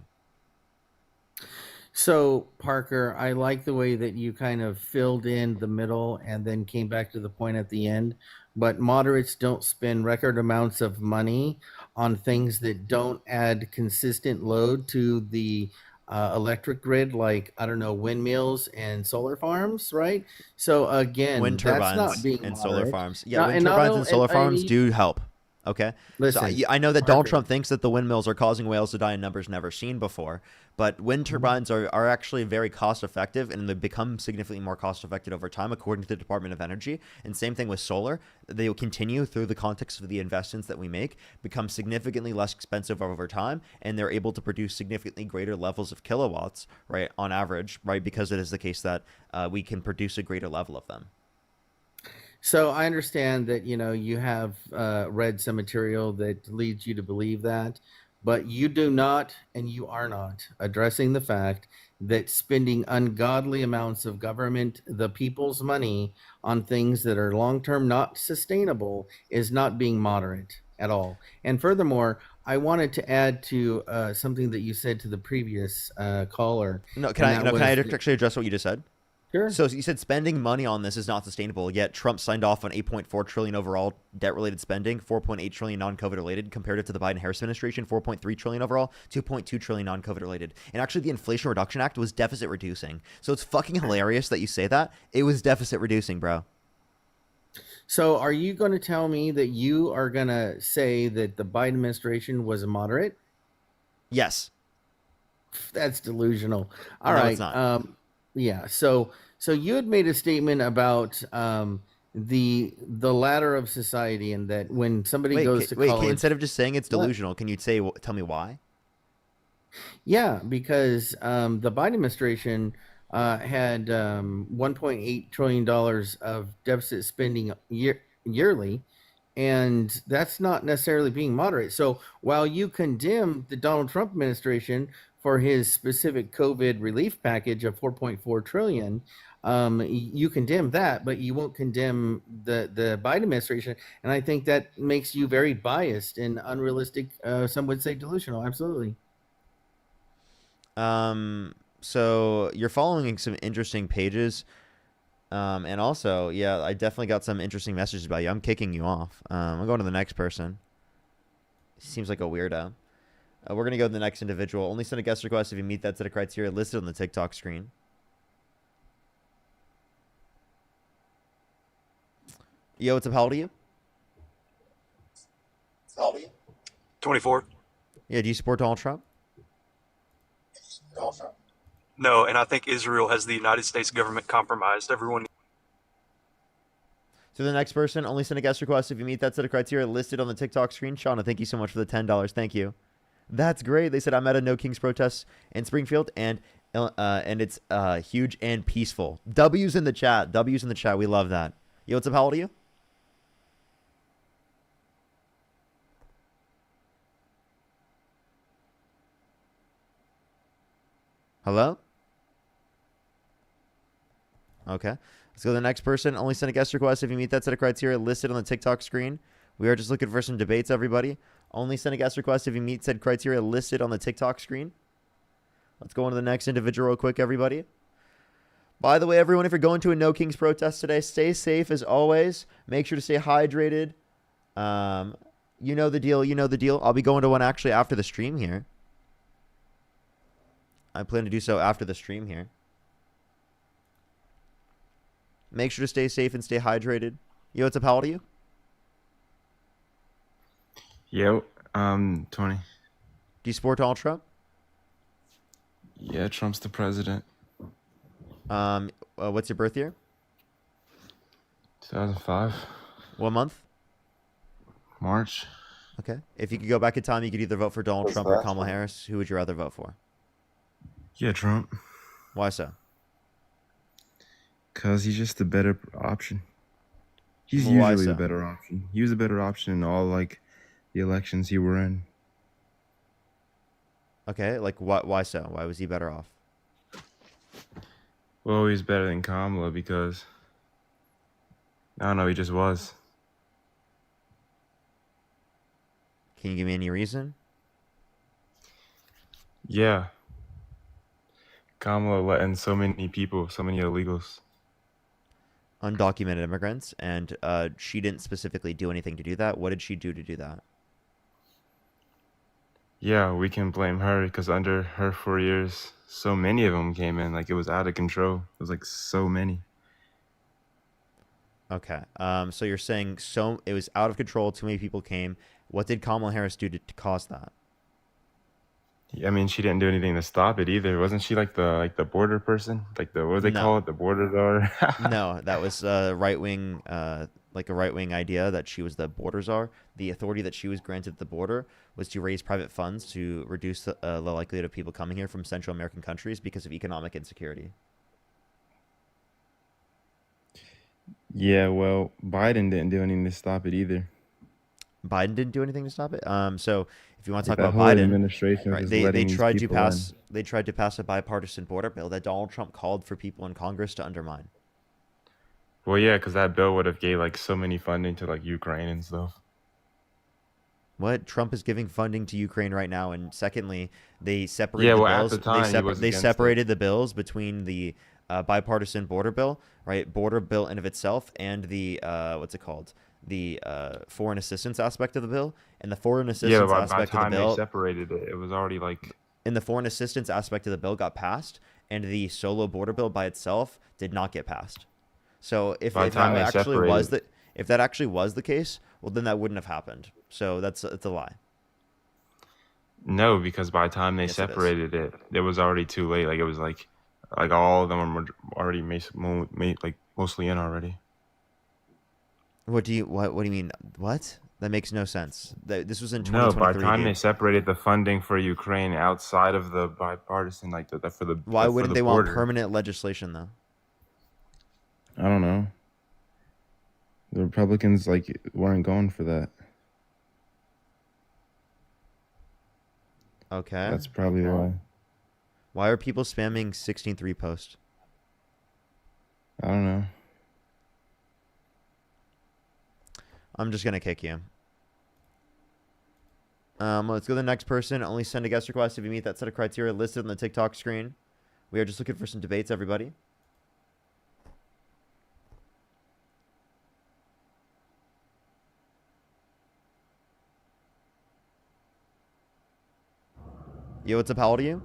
So, Parker, I like the way that you kind of filled in the middle and then came back to the point at the end. But moderates don't spend record amounts of money on things that don't add consistent load to the electric grid, like, I don't know, windmills and solar farms, right? So, again, Wind that's turbines not being and moderate. solar farms. Yeah, wind turbines and solar farms do help. Okay. Listen, so I know that Donald Parker, Trump thinks that the windmills are causing whales to die in numbers never seen before, but wind turbines are actually very cost effective, and they become significantly more cost effective over time, according to the Department of Energy. And same thing with solar. They will continue through the context of the investments that we make, become significantly less expensive over time, and they're able to produce significantly greater levels of kilowatts, right, on average, right, because it is the case that we can produce a greater level of them. So I understand that, you know, you have read some material that leads you to believe that, but you do not, and you are not addressing the fact that spending ungodly amounts of government, the people's money, on things that are long-term not sustainable is not being moderate at all. And furthermore, I wanted to add to something that you said to the previous caller. Can I actually address what you just said? Sure. So you said spending money on this is not sustainable, yet Trump signed off on 8.4 trillion overall debt-related spending, 4.8 trillion non-COVID related, compared it to the Biden-Harris administration, 4.3 trillion overall, 2.2 trillion non-COVID related. And actually the Inflation Reduction Act was deficit reducing. So it's fucking hilarious that you say that. It was deficit reducing, bro. So are you going to tell me that you are going to say that the Biden administration was moderate? Yes. That's delusional. All No, right. it's not. Yeah. So you had made a statement about the ladder of society, and that when somebody goes to college, instead of just saying it's delusional, can you tell me why? Yeah, because the Biden administration had $1.8 trillion of deficit spending yearly, and that's not necessarily being moderate. So while you condemn the Donald Trump administration for his specific COVID relief package of 4.4 trillion, you condemn that, but you won't condemn the Biden administration. And I think that makes you very biased and unrealistic. Some would say delusional. Absolutely. So you're following some interesting pages. And also, yeah, I definitely got some interesting messages about you. I'm kicking you off. I'm going to the next person. Seems like a weirdo. We're going to go to the next individual. Only send a guest request if you meet that set of criteria listed on the TikTok screen. Yo, what's up? How old are you? 24. Yeah, do you support Donald Trump? No, and I think Israel has the United States government compromised. Everyone. To the next person, only send a guest request if you meet that set of criteria listed on the TikTok screen. Shauna, thank you so much for the $10. Thank you. That's great. They said I'm at a No Kings protest in Springfield, and it's huge and peaceful. W's in the chat. W's in the chat. We love that. Yo, what's up? How old are you? Hello? Okay. Let's go to the next person. Only send a guest request if you meet that set of criteria listed on the TikTok screen. We are just looking for some debates, everybody. Only send a guest request if you meet said criteria listed on the TikTok screen. Let's go on to the next individual real quick, everybody. By the way, everyone, if you're going to a No Kings protest today, stay safe as always. Make sure to stay hydrated. You know the deal. You know the deal. I'll be going to one actually after the stream here. I plan to do so after the stream here. Make sure to stay safe and stay hydrated. Yo, what's up? How old are you? Yo, 20. Do you support Donald Trump? Yeah, Trump's the president. What's your birth year? 2005. What month? March. Okay. If you could go back in time, you could either vote for Donald Trump or Kamala Harris. Who would you rather vote for? Yeah, Trump. Why so? Because he's just the better option. He's Well, why usually so? the better option. He was a better option in all, like, the elections he were in. Okay, like what? Why so? Why was he better off? Well, he's better than Kamala because, I don't know, he just was. Can you give me any reason? Yeah. Kamala let in so many people, so many illegals. Undocumented immigrants, and she didn't specifically do anything to do that. What did she do to do that? Yeah, we can blame her because under her 4 years, so many of them came in. Like, it was out of control. It was like so many. Okay. So you're saying it was out of control. Too many people came. What did Kamala Harris do to cause that? I mean, she didn't do anything to stop it either. Wasn't she like the border person? Like what do they No. call it? The border czar? No, that was right wing, like a right wing idea that she was the border czar. The authority that she was granted at the border was to raise private funds to reduce the likelihood of people coming here from Central American countries because of economic insecurity. Yeah, well, Biden didn't do anything to stop it either. Biden didn't do anything to stop it. So if you want to Like, talk that about whole Biden, administration right, was they letting these tried to people pass in. they tried to pass a bipartisan border bill that Donald Trump called for people in Congress to undermine. Well, yeah, because that bill would have gave like so many funding to like Ukraine and stuff. What? Trump is giving funding to Ukraine right now, and secondly, they separated Yeah, the well, at bills. the time, he was they against it. separated the bills between the bipartisan border bill, right? Border bill in of itself, and the what's it called? The foreign assistance aspect of the bill. And the foreign Yeah, assistance but by the aspect of time the they bill, separated it, it was already like and the foreign assistance aspect of the bill got passed, and the solo border bill by itself did not get passed. So if By the that time they actually was separated. if that actually was the case, well, then that wouldn't have happened. So it's a lie. no, because by the time they Yes, it is. separated it, it was already too late. Like it was like all of them were already like mostly in already. What do you mean? What? That makes no sense. This was in No, 2023. by the time dude. they separated the funding for Ukraine outside of the bipartisan, like the for the Why for wouldn't the they want border. permanent legislation though? I don't know. The Republicans like weren't going for that. Okay. That's probably why. Why are people spamming 16.3 post? I don't know. I'm just gonna kick you. Let's go to the next person. Only send a guest request if you meet that set of criteria listed on the TikTok screen. We are just looking for some debates, everybody. Yo, what's up? How old are you?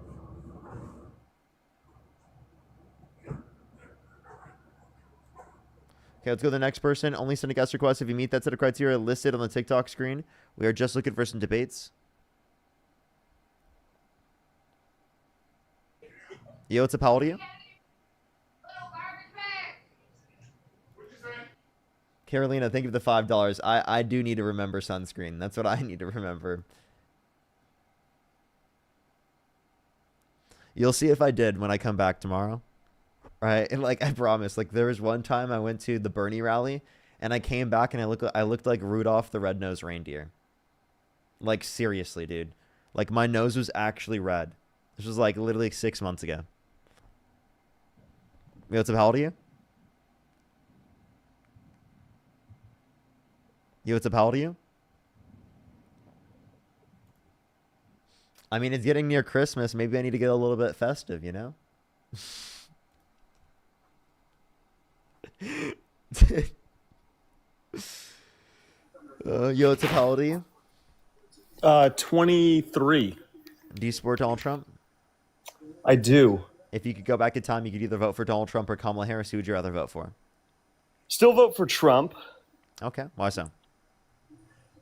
Okay, let's go to the next person. Only send a guest request if you meet that set of criteria listed on the TikTok screen. We are just looking for some debates. Yo, what's up? How old are you? Carolina, thank you for the $5. I do need to remember sunscreen. That's what I need to remember. You'll see if I did when I come back tomorrow. Right? And like I promise, like there was one time I went to the Bernie rally and I came back and I looked like Rudolph the Red-Nosed Reindeer. Like seriously, dude. Like my nose was actually red. This was like literally 6 months ago. Yo, what's up? How old are you? Yo, what's up? How old are you? I mean, it's getting near Christmas. Maybe I need to get a little bit festive, you know? Yo, what's up? How old are you? 23. Do you support Donald Trump? I do. If you could go back in time, you could either vote for Donald Trump or Kamala Harris. Who would you rather vote for? Still vote for Trump. Okay. Why so?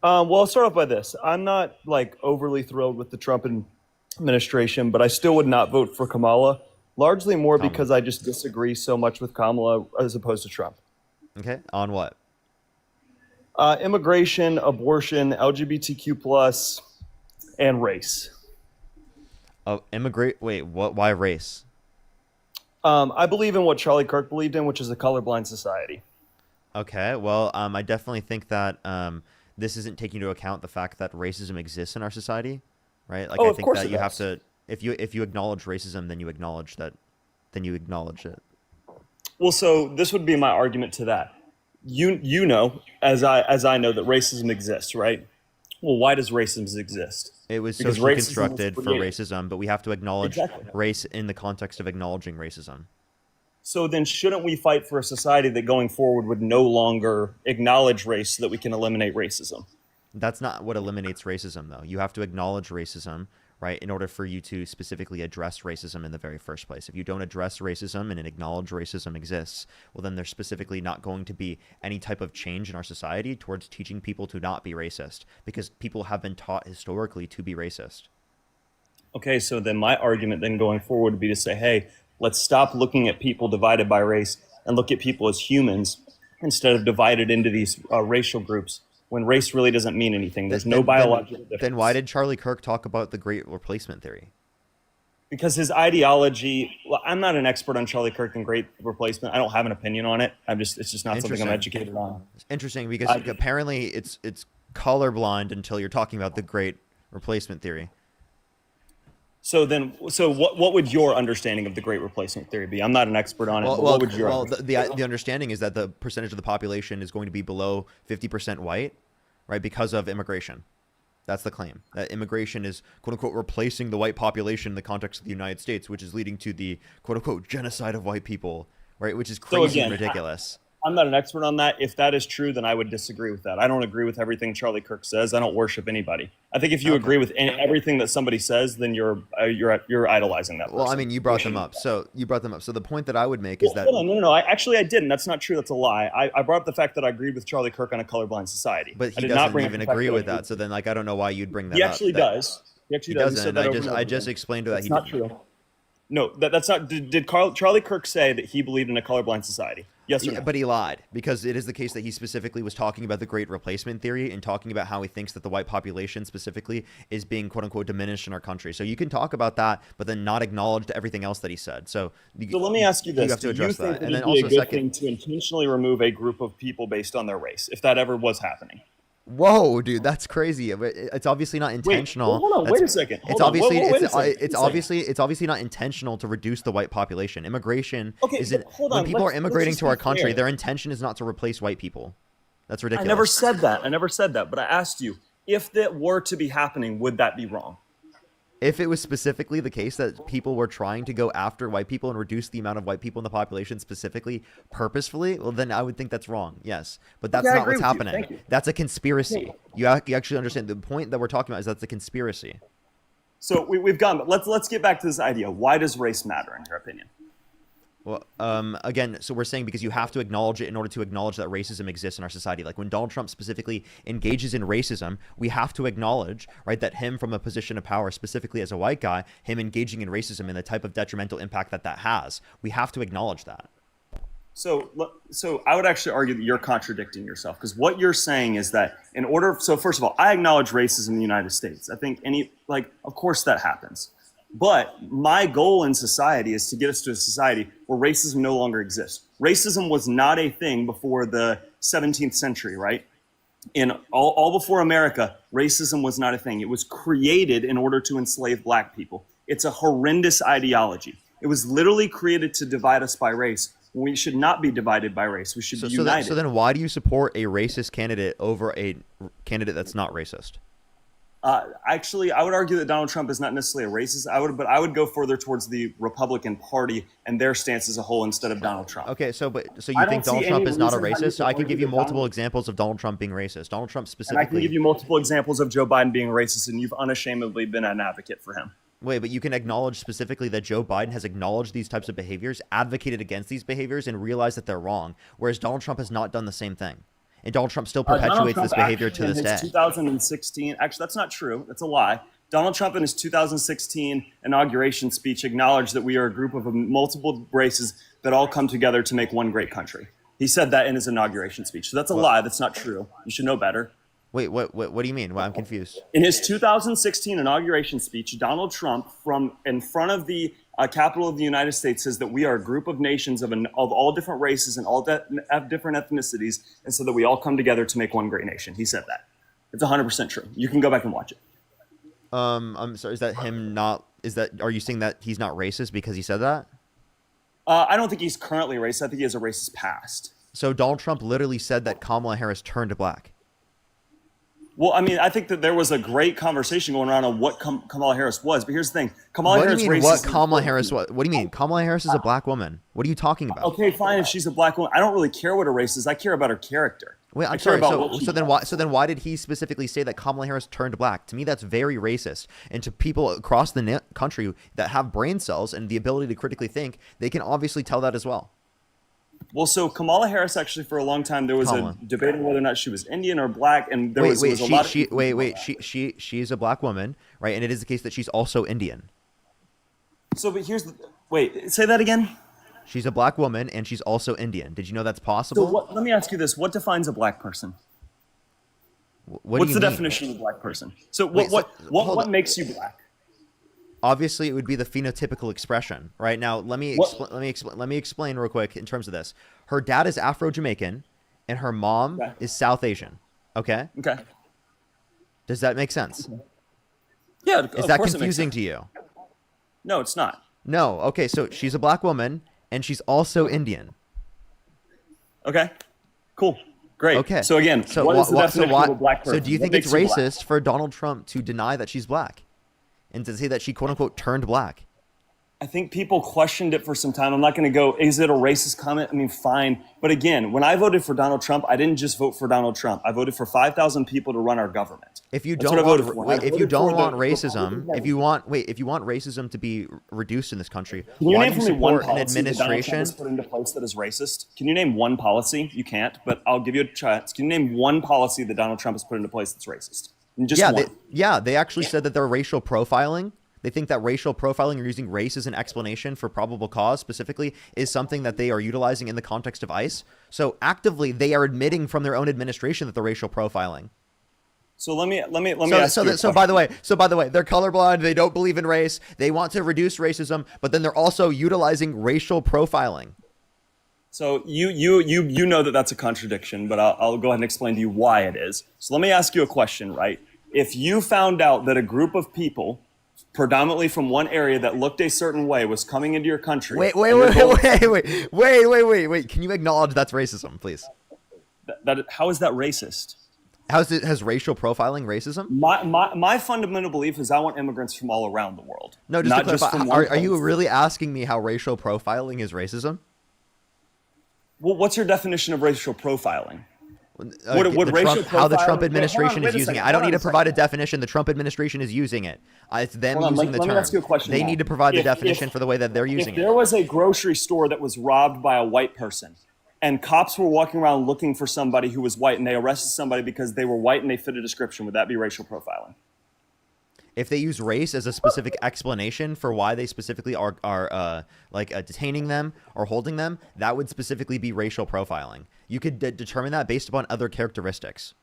Well, I'll start off by this. I'm not like overly thrilled with the Trump administration, but I still would not vote for Kamala, largely more because I just disagree so much with Kamala as opposed to Trump. Okay. On what? Immigration, abortion, LGBTQ+, and race. Oh, wait, what? Why race? I believe in what Charlie Kirk believed in, which is a colorblind society. Okay. Well, I definitely think that this isn't taking into account the fact that racism exists in our society, right? Like, I think that you have to, if you acknowledge racism, then you acknowledge that, then you acknowledge it. Well, so this would be my argument to that. You know, as I know, that racism exists, right? Well, why does racism exist? It was Because socially racism was constructed for created. racism, but we have to acknowledge Exactly. race in the context of acknowledging racism. So then shouldn't we fight for a society that going forward would no longer acknowledge race so that we can eliminate racism? That's not what eliminates racism, though. You have to acknowledge racism, right, in order for you to specifically address racism in the very first place. If you don't address racism and acknowledge racism exists, well, then there's specifically not going to be any type of change in our society towards teaching people to not be racist, because people have been taught historically to be racist. Okay, so then my argument then going forward would be to say, hey, let's stop looking at people divided by race and look at people as humans instead of divided into these racial groups when race really doesn't mean anything. There's no biological difference. Then why did Charlie Kirk talk about the Great Replacement Theory? Because his ideology, well, I'm not an expert on Charlie Kirk and Great Replacement. I don't have an opinion on it. It's just not something I'm educated on. It's interesting because apparently it's colorblind until you're talking about the Great Replacement Theory. So what would your understanding of the Great Replacement Theory be? I'm not an expert on it, but what would your the understanding is that the percentage of the population is going to be below 50% white, right, because of immigration. That's the claim. That immigration is, quote-unquote, replacing the white population in the context of the United States, which is leading to the, quote-unquote, genocide of white people, right, which is crazy and ridiculous. I'm not an expert on that. If that is true, then I would disagree with that. I don't agree with everything Charlie Kirk says. I don't worship anybody. I think if you agree with everything that somebody says, then you're idolizing that person. Well, I mean, you brought them up. So the point that I would make is that hold on, no. I didn't. That's not true. That's a lie. I brought up the fact that I agreed with Charlie Kirk on a colorblind society. But he doesn't even agree with that. So then, like, I don't know why you'd bring that up. He actually does. He actually does. He doesn't. I just explained that he didn't. That's not true. No, that's not. Did Charlie Kirk say that he believed in a colorblind society? Yes or no? But he lied, because it is the case that he specifically was talking about the Great Replacement Theory and talking about how he thinks that the white population specifically is being, quote unquote, diminished in our country. So you can talk about that, but then not acknowledge everything else that he said. So let me ask you this: you have to address do you think that. And then it'd be also a good thing to intentionally remove a group of people based on their race, if that ever was happening? Whoa, dude, that's crazy. It's obviously not intentional. Hold on, wait a second. It's obviously not intentional to reduce the white population. Immigration isn't. When people are immigrating to our country, their intention is not to replace white people. That's ridiculous. I never said that. But I asked you, if that were to be happening, would that be wrong? If it was specifically the case that people were trying to go after white people and reduce the amount of white people in the population specifically, purposefully, well, then I would think that's wrong. Yes. But that's not what's happening. That's a conspiracy. You actually understand the point that we're talking about is that's a conspiracy. So we've gone, but let's get back to this idea. Why does race matter, in your opinion? Well, again, so we're saying because you have to acknowledge it in order to acknowledge that racism exists in our society. Like when Donald Trump specifically engages in racism, we have to acknowledge, right, that him from a position of power, specifically as a white guy, him engaging in racism and the type of detrimental impact that has. We have to acknowledge that. So I would actually argue that you're contradicting yourself, because what you're saying is that so first of all, I acknowledge racism in the United States. I think of course that happens. But my goal in society is to get us to a society where racism no longer exists. Racism was not a thing before the 17th century, right? In all before America, racism was not a thing. It was created in order to enslave black people. It's a horrendous ideology. It was literally created to divide us by race. We should not be divided by race. We should be united. So then why do you support a racist candidate over a candidate that's not racist? Actually, I would argue that Donald Trump is not necessarily a racist. I would go further towards the Republican Party and their stance as a whole instead of Donald Trump. Okay, so you think Donald Trump is not a racist? So I can give you multiple examples of Donald Trump being racist. Donald Trump specifically. And I can give you multiple examples of Joe Biden being racist, and you've unashamedly been an advocate for him. Wait, but you can acknowledge specifically that Joe Biden has acknowledged these types of behaviors, advocated against these behaviors, and realized that they're wrong, whereas Donald Trump has not done the same thing. And Donald Trump still perpetuates this behavior to this day. 2016, actually, that's not true. That's a lie. Donald Trump in his 2016 inauguration speech acknowledged that we are a group of multiple races that all come together to make one great country. He said that in his inauguration speech. So that's a lie. That's not true. You should know better. Wait, what do you mean? Well, I'm confused. In his 2016 inauguration speech, Donald Trump, from in front of the Capitol of the United States, says that we are a group of nations of all different races and all different ethnicities, and so that we all come together to make one great nation. He said that. It's 100% true. You can go back and watch it. I'm sorry. Is that him not? Are you saying that he's not racist because he said that? I don't think he's currently racist. I think he has a racist past. So Donald Trump literally said that Kamala Harris turned black. Well, I mean, I think that there was a great conversation going around on what Kamala Harris was. But here's the thing. Kamala Harris racist. What Kamala Harris was? What do you mean? Kamala Harris is a black woman. What are you talking about? Okay, fine. If she's a black woman, I don't really care what her race is. I care about her character. Wait, I'm sorry. So then why did he specifically say that Kamala Harris turned black? To me, that's very racist. And to people across the country that have brain cells and the ability to critically think, they can obviously tell that as well. Well, so Kamala Harris, actually, for a long time, there was a debate on whether or not she was Indian or black, and there was a lot of... She's a black woman, right? And it is the case that she's also Indian. So, but here's the... Wait, say that again? She's a black woman, and she's also Indian. Did you know that's possible? So let me ask you this. What defines a black person? What's the definition of a black person? So what makes you black? Obviously, it would be the phenotypical expression. Right now, let me explain real quick in terms of this. Her dad is Afro-Jamaican, and her mom is South Asian. Okay. Okay. Does that make sense? Yeah. Is that confusing to you? No, it's not. No. Okay. So she's a black woman, and she's also Indian. Okay. Cool. Great. Okay. So again, what is the definition of a black person? So do you think it's racist for Donald Trump to deny that she's black? And to say that she, quote unquote, turned black? I think people questioned it for some time. I'm not going to go, is it a racist comment? I mean, fine. But again, when I voted for Donald Trump, I didn't just vote for Donald Trump. I voted for 5,000 people to run our government. If you don't want racism, if you want racism to be reduced in this country, can you name do you for me one support an policy that Donald Trump administration? has put into place that is racist? Can you name one policy? You can't, but I'll give you a chance. Can you name one policy that Donald Trump has put into place that's racist? Just one. They actually said that they're racial profiling. They think that racial profiling or using race as an explanation for probable cause specifically is something that they are utilizing in the context of ICE. So actively, they are admitting from their own administration that they're racial profiling. So let me ask you. So by the way, they're colorblind. They don't believe in race. They want to reduce racism, but then they're also utilizing racial profiling. So you know that that's a contradiction, but I'll go ahead and explain to you why it is. So let me ask you a question, right? If you found out that a group of people predominantly from one area that looked a certain way was coming into your country. Wait. Can you acknowledge that's racism, please? How is that racist? Has racial profiling racism? My fundamental belief is I want immigrants from all around the world. No, just to clarify, are you really asking me how racial profiling is racism? Well, what's your definition of racial profiling? How the Trump administration is using it. I don't need to provide a definition. The Trump administration is using it. It's them using the term. Let me ask you a question. They need to provide the definition for the way that they're using it. If there was a grocery store that was robbed by a white person, and cops were walking around looking for somebody who was white, and they arrested somebody because they were white and they fit a description, would that be racial profiling? if they use race as a specific explanation for why they specifically are detaining them or holding them, that would specifically be racial profiling. You could determine that based upon other characteristics.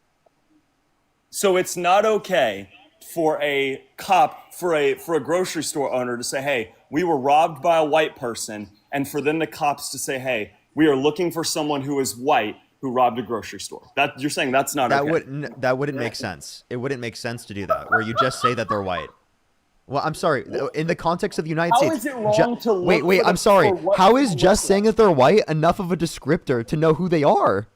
So it's not okay for a cop, for a grocery store owner to say, hey, we were robbed by a white person, and for then the cops to say, hey, we are looking for someone who is white who robbed a grocery store. That you're saying that's not okay. That wouldn't make sense. It wouldn't make sense to do that, where you just say that they're white. Well, I'm sorry. In the context of the United States, How is it wrong to look wait. for I'm sorry. for what How people is just look saying that they're white enough of a descriptor to know who they are?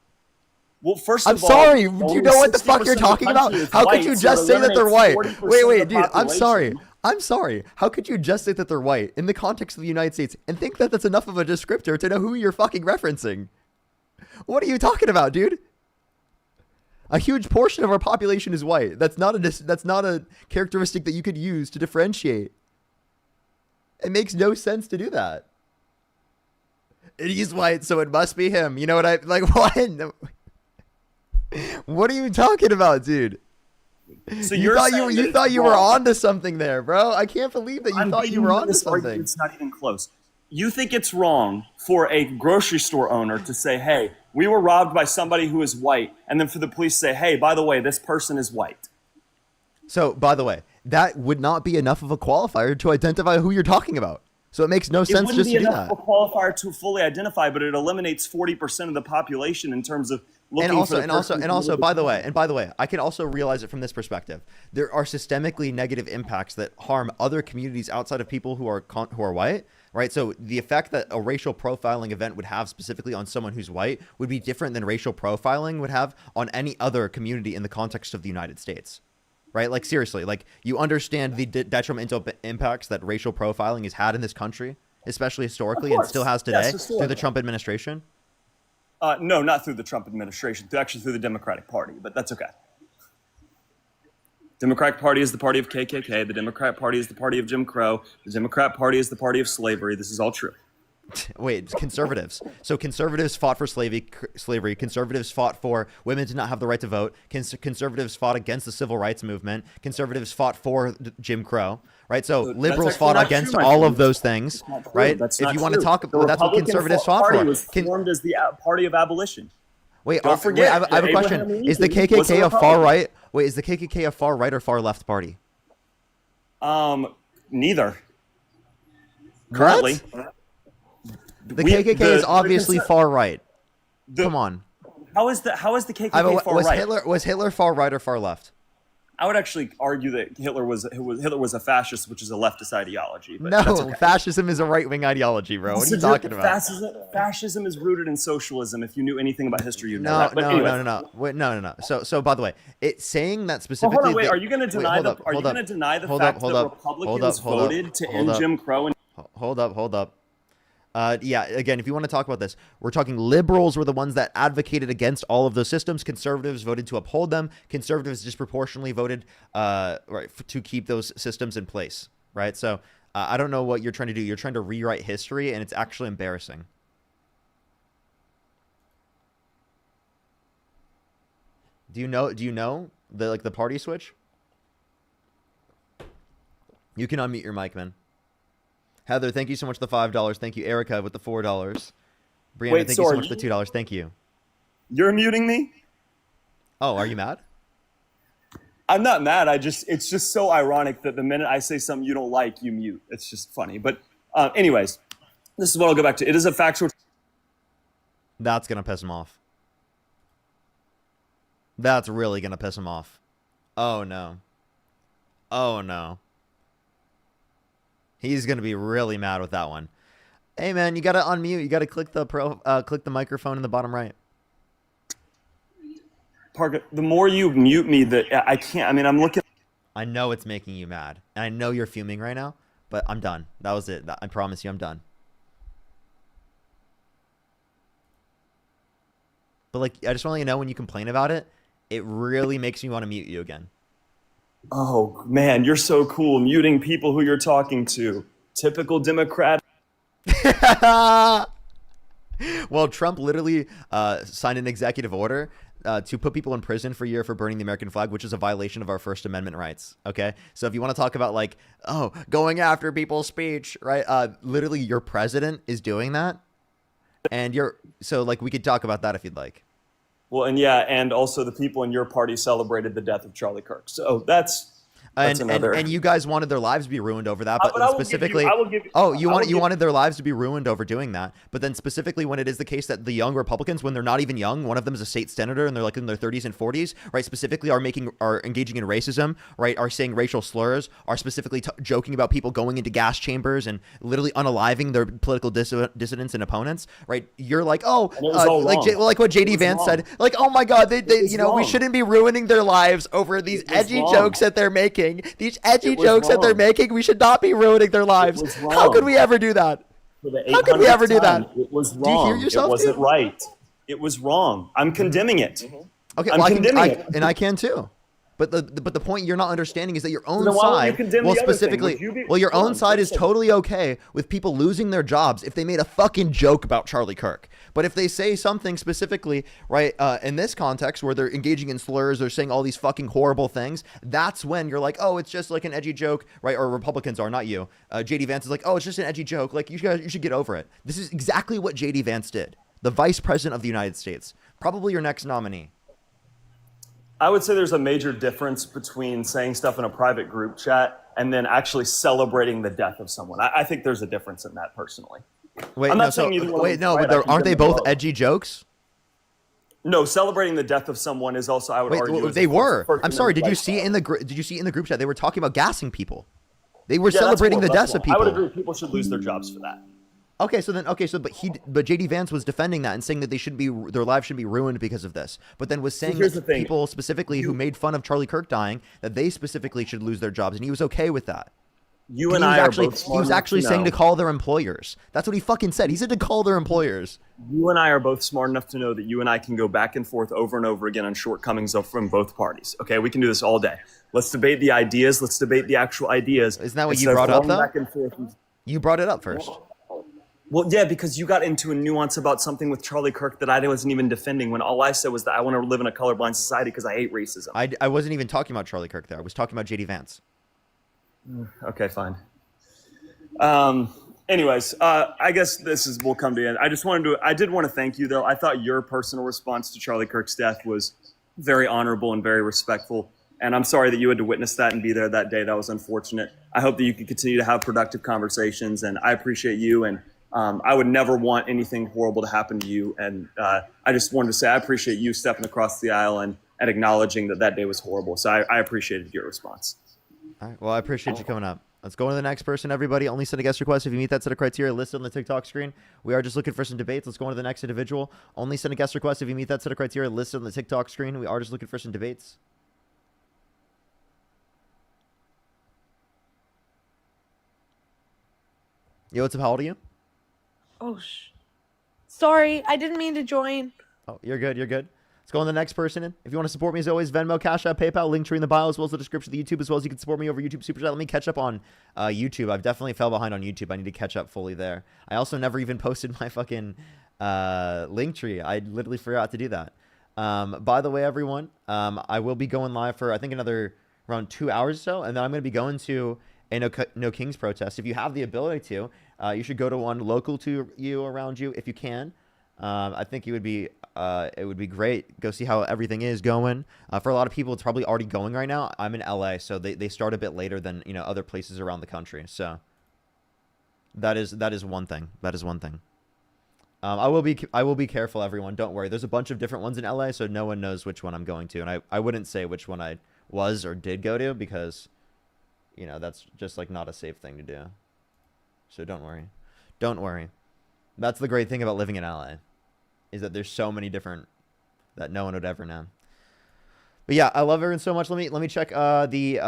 Well, first I'm of all, sorry. Do only you know what the fuck 60% you're of the talking about? country is How white, could you so just it say that they're white? eliminates 40% Wait, of the dude. I'm sorry. population. I'm sorry. How could you just say that they're white in the context of the United States and think that that's enough of a descriptor to know who you're fucking referencing? What are you talking about, dude? A huge portion of our population is white. That's not a characteristic that you could use to differentiate. It makes no sense to do that. He's white, so it must be him. You know what I like? What? What are you talking about, dude? So you you're thought saying you that thought it's you were wrong. onto something there, bro. I can't believe that you thought you were onto something. It's not even close. You think it's wrong for a grocery store owner to say, hey, we were robbed by somebody who is white, and then for the police to say, hey, by the way, this person is white. So, by the way, that would not be enough of a qualifier to identify who you're talking about. So it makes no sense It wouldn't just be to do enough that. of a qualifier to fully identify, but it eliminates 40% of the population in terms of looking And for the person and who also, really- by the way, I can also realize it from this perspective. There are systemically negative impacts that harm other communities outside of people who are white, right? So the effect that a racial profiling event would have specifically on someone who's white would be different than racial profiling would have on any other community in the context of the United States, right? Like seriously, like you understand the detrimental impacts that racial profiling has had in this country, especially historically, and still has today through the Trump administration. No, not through the Trump administration, actually through the Democratic Party, but that's okay. Democratic Party is the party of KKK. The Democrat Party is the party of Jim Crow. The Democrat Party is the party of slavery. This is all true. Wait, conservatives. So conservatives fought for slavery. Conservatives fought for women to not have the right to vote. Conservatives fought against the civil rights movement. Conservatives fought for Jim Crow, right? So liberals fought against all of those things, right? That's If not you want to true. talk, The that's what Republican conservatives fought Party for. was formed as the party of abolition. Wait, Don't forget, I have a Abraham question. Is the Lincoln was a KKK a far Republican. right? Wait, is the KKK a far right or far left party? Neither. Currently. The KKK is obviously far right. Come on. How is the KKK far was right? Was Hitler far right or far left? I would actually argue that Hitler was a fascist, which is a leftist ideology. But that's No, okay. fascism is a right-wing ideology, bro. What are you talking about? Fascism is rooted in socialism. If you knew anything about history, you'd know No, that. But anyways. no. Wait, no. So by the way, it's saying that Well, specifically. hold on, wait. that- Are you going to deny wait, the? hold up, Are you hold going to up, deny the hold fact up, hold that up, Republicans hold up, voted to hold end up. Jim Crow? And Hold up. Yeah, again, if you want to talk about this, we're talking liberals were the ones that advocated against all of those systems. Conservatives voted to uphold them. Conservatives disproportionately voted to keep those systems in place, right? So I don't know what you're trying to do. You're trying to rewrite history, and it's actually embarrassing. Do you know the party switch? You can unmute your mic, man. Heather, thank you so much for the $5. Thank you, Erica, with the $4. Brianna, Wait, thank so you so are much for the $2. Thank you. You're muting me? Oh, are you mad? I'm not mad. It's just so ironic that the minute I say something you don't like, you mute. It's just funny. But anyways, this is what I'll go back to. It is a factual. That's gonna piss him off. That's really gonna piss him off. Oh no. Oh no. He's gonna be really mad with that one. Hey man, you gotta unmute. You gotta click the microphone in the bottom right. Parker, the more you mute me, that I can't. I mean, I'm looking. I know it's making you mad, and I know you're fuming right now. But I'm done. That was it. I promise you, I'm done. But like, I just want to let you know, when you complain about it, it really makes me want to mute you again. Oh man, you're so cool, muting people who you're talking to. Typical Democrat. Well, Trump literally signed an executive order to put people in prison for a year for burning the American flag, which is a violation of our First Amendment rights. Okay, so if you want to talk about like, oh, going after people's speech, right? Literally, your president is doing that, and so like we could talk about that if you'd like. Well, and yeah, and also the people in your party celebrated the death of Charlie Kirk. So that's another. And you guys wanted their lives to be ruined over that, but I will specifically, give you, you wanted their lives to be ruined over doing that. But then specifically when it is the case that the young Republicans, when they're not even young, one of them is a state senator and they're like in their 30s and 40s, right? Specifically are engaging in racism, right? Are saying racial slurs, are specifically joking about people going into gas chambers and literally unaliving their political dissidents and opponents, right? You're like, oh, like what JD Vance said, like, oh my God, they we shouldn't be ruining their lives over these edgy jokes that they're making. These edgy jokes that they're making, we should not be ruining their lives. How could we ever do that? How could we ever do that? It was wrong. Do you hear yourself? It wasn't right. It was wrong. I'm condemning it. Okay, I'm condemning it. And I can too. But the point you're not understanding is that your own then why side, would you condemn well, the other thing? specifically, Would you be- well, your Hold own on, side is listen. totally okay with people losing their jobs if they made a fucking joke about Charlie Kirk. But if they say something specifically, right, in this context where they're engaging in slurs, they're saying all these fucking horrible things, that's when you're like, oh, it's just like an edgy joke, right? Or Republicans are, not you. JD Vance is like, oh, it's just an edgy joke. Like, you should get over it. This is exactly what JD Vance did. The Vice President of the United States. Probably your next nominee. I would say there's a major difference between saying stuff in a private group chat and then actually celebrating the death of someone. I think there's a difference in that personally. Wait, I'm no, not saying either one of wait, them's no, right. but I think aren't they they're both edgy jokes? No, celebrating the death of someone is also, I would argue. Wait, is they a were. First I'm sorry. Did you Amendment see it in the group chat? They were talking about gassing people. They were Yeah, that's celebrating cool, the that's deaths of cool. people. I would agree. People should lose their jobs for that. But JD Vance was defending that and saying that their lives should be ruined because of this. But then was saying here's that the thing. people specifically who made fun of Charlie Kirk dying, that they specifically should lose their jobs, and he was okay with that. You and I are both he smart was enough actually to saying know. to call their employers. That's what he fucking said. He said to call their employers. You and I are both smart enough to know that you and I can go back and forth over and over again on shortcomings from both parties. Okay, we can do this all day. Let's debate the ideas. Let's debate the actual ideas. Isn't that what instead you of brought up, going though? back and forth. You brought it up first. Well, yeah, because you got into a nuance about something with Charlie Kirk that I wasn't even defending when all I said was that I want to live in a colorblind society because I hate racism. I wasn't even talking about Charlie Kirk there. I was talking about JD Vance. Okay, fine. Anyways, I guess we'll come to the end. I did want to thank you though. I thought your personal response to Charlie Kirk's death was very honorable and very respectful. And I'm sorry that you had to witness that and be there that day. That was unfortunate. I hope that you can continue to have productive conversations, and I appreciate you. And I would never want anything horrible to happen to you. And I just wanted to say I appreciate you stepping across the aisle and acknowledging that day was horrible. So I appreciated your response. All right. Well, I appreciate you coming up. Let's go to the next person, everybody. Only send a guest request if you meet that set of criteria listed on the TikTok screen. We are just looking for some debates. Let's go on to the next individual. Only send a guest request if you meet that set of criteria listed on the TikTok screen. We are just looking for some debates. Yo, what's up? How old are you? Oh, sorry. I didn't mean to join. Oh, you're good. You're good. Let's go on to the next person. If you want to support me, as always, Venmo, Cash App, PayPal, link tree in the bio, as well as the description of the YouTube, as well as you can support me over YouTube Super Chat. Let me catch up on YouTube. I've definitely fell behind on YouTube. I need to catch up fully there. I also never even posted my fucking link tree. I literally forgot to do that. By the way, everyone, I will be going live for, I think, another around 2 hours or so, and then I'm going to be going to a No Kings protest. If you have the ability to, you should go to one local to you, around you, if you can. I think it would be great. Go see how everything is going. For a lot of people, it's probably already going right now. I'm in LA, so they start a bit later than other places around the country. So that is one thing. That is one thing. I will be careful, everyone. Don't worry. There's a bunch of different ones in LA, so no one knows which one I'm going to, and I wouldn't say which one I was or did go to because that's just like not a safe thing to do. So don't worry. Don't worry. That's the great thing about living in LA, is that there's so many different that no one would ever know. But yeah, I love everyone so much. Let me check the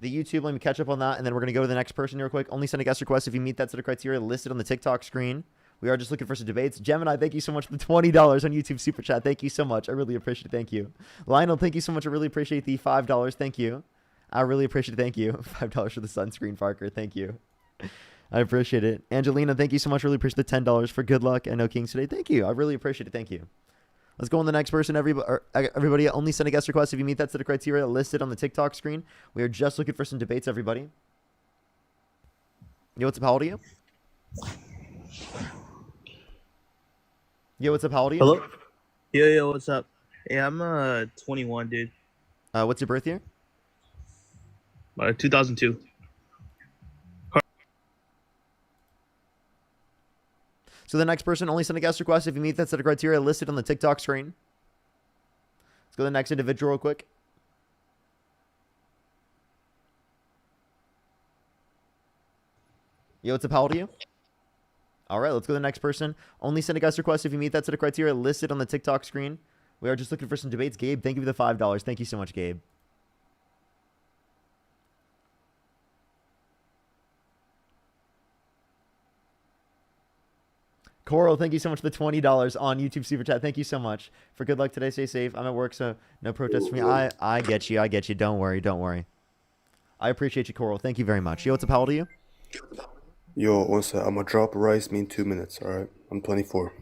YouTube. Let me catch up on that, and then we're gonna go to the next person real quick. Only send a guest request if you meet that set of criteria listed on the TikTok screen. We are just looking for some debates. Gemini, thank you so much for the $20 on YouTube Super Chat. Thank you so much. I really appreciate it. Thank you. Lionel, thank you so much. I really appreciate the $5. Thank you. I really appreciate it. Thank you. $5 for the sunscreen, Parker. Thank you. I appreciate it. Angelina, thank you so much. Really appreciate the $10 for good luck. I know Kings today. Thank you. I really appreciate it. Thank you. Let's go on the next person. Everybody, only send a guest request if you meet that set of criteria listed on the TikTok screen. We are just looking for some debates, everybody. Yo, what's up? How old are you? Yo, what's up? How old are you? Hello? Yo, what's up? Hey, I'm 21, dude. What's your birth year? 2002. So the next person, only send a guest request if you meet that set of criteria listed on the TikTok screen. Let's go to the next individual real quick. Yo, what's up? How old are you? All right, let's go to the next person. Only send a guest request if you meet that set of criteria listed on the TikTok screen. We are just looking for some debates. Gabe, thank you for the $5. Thank you so much, Gabe. Coral, thank you so much for the $20 on YouTube Super Chat. Thank you so much. For good luck today. Stay safe. I'm at work, so no protest for me. I get you. I get you. Don't worry. Don't worry. I appreciate you, Coral. Thank you very much. Yo, what's up? How old are you? Yo, one sec. I'm gonna drop rice me in 2 minutes, alright? I'm 24.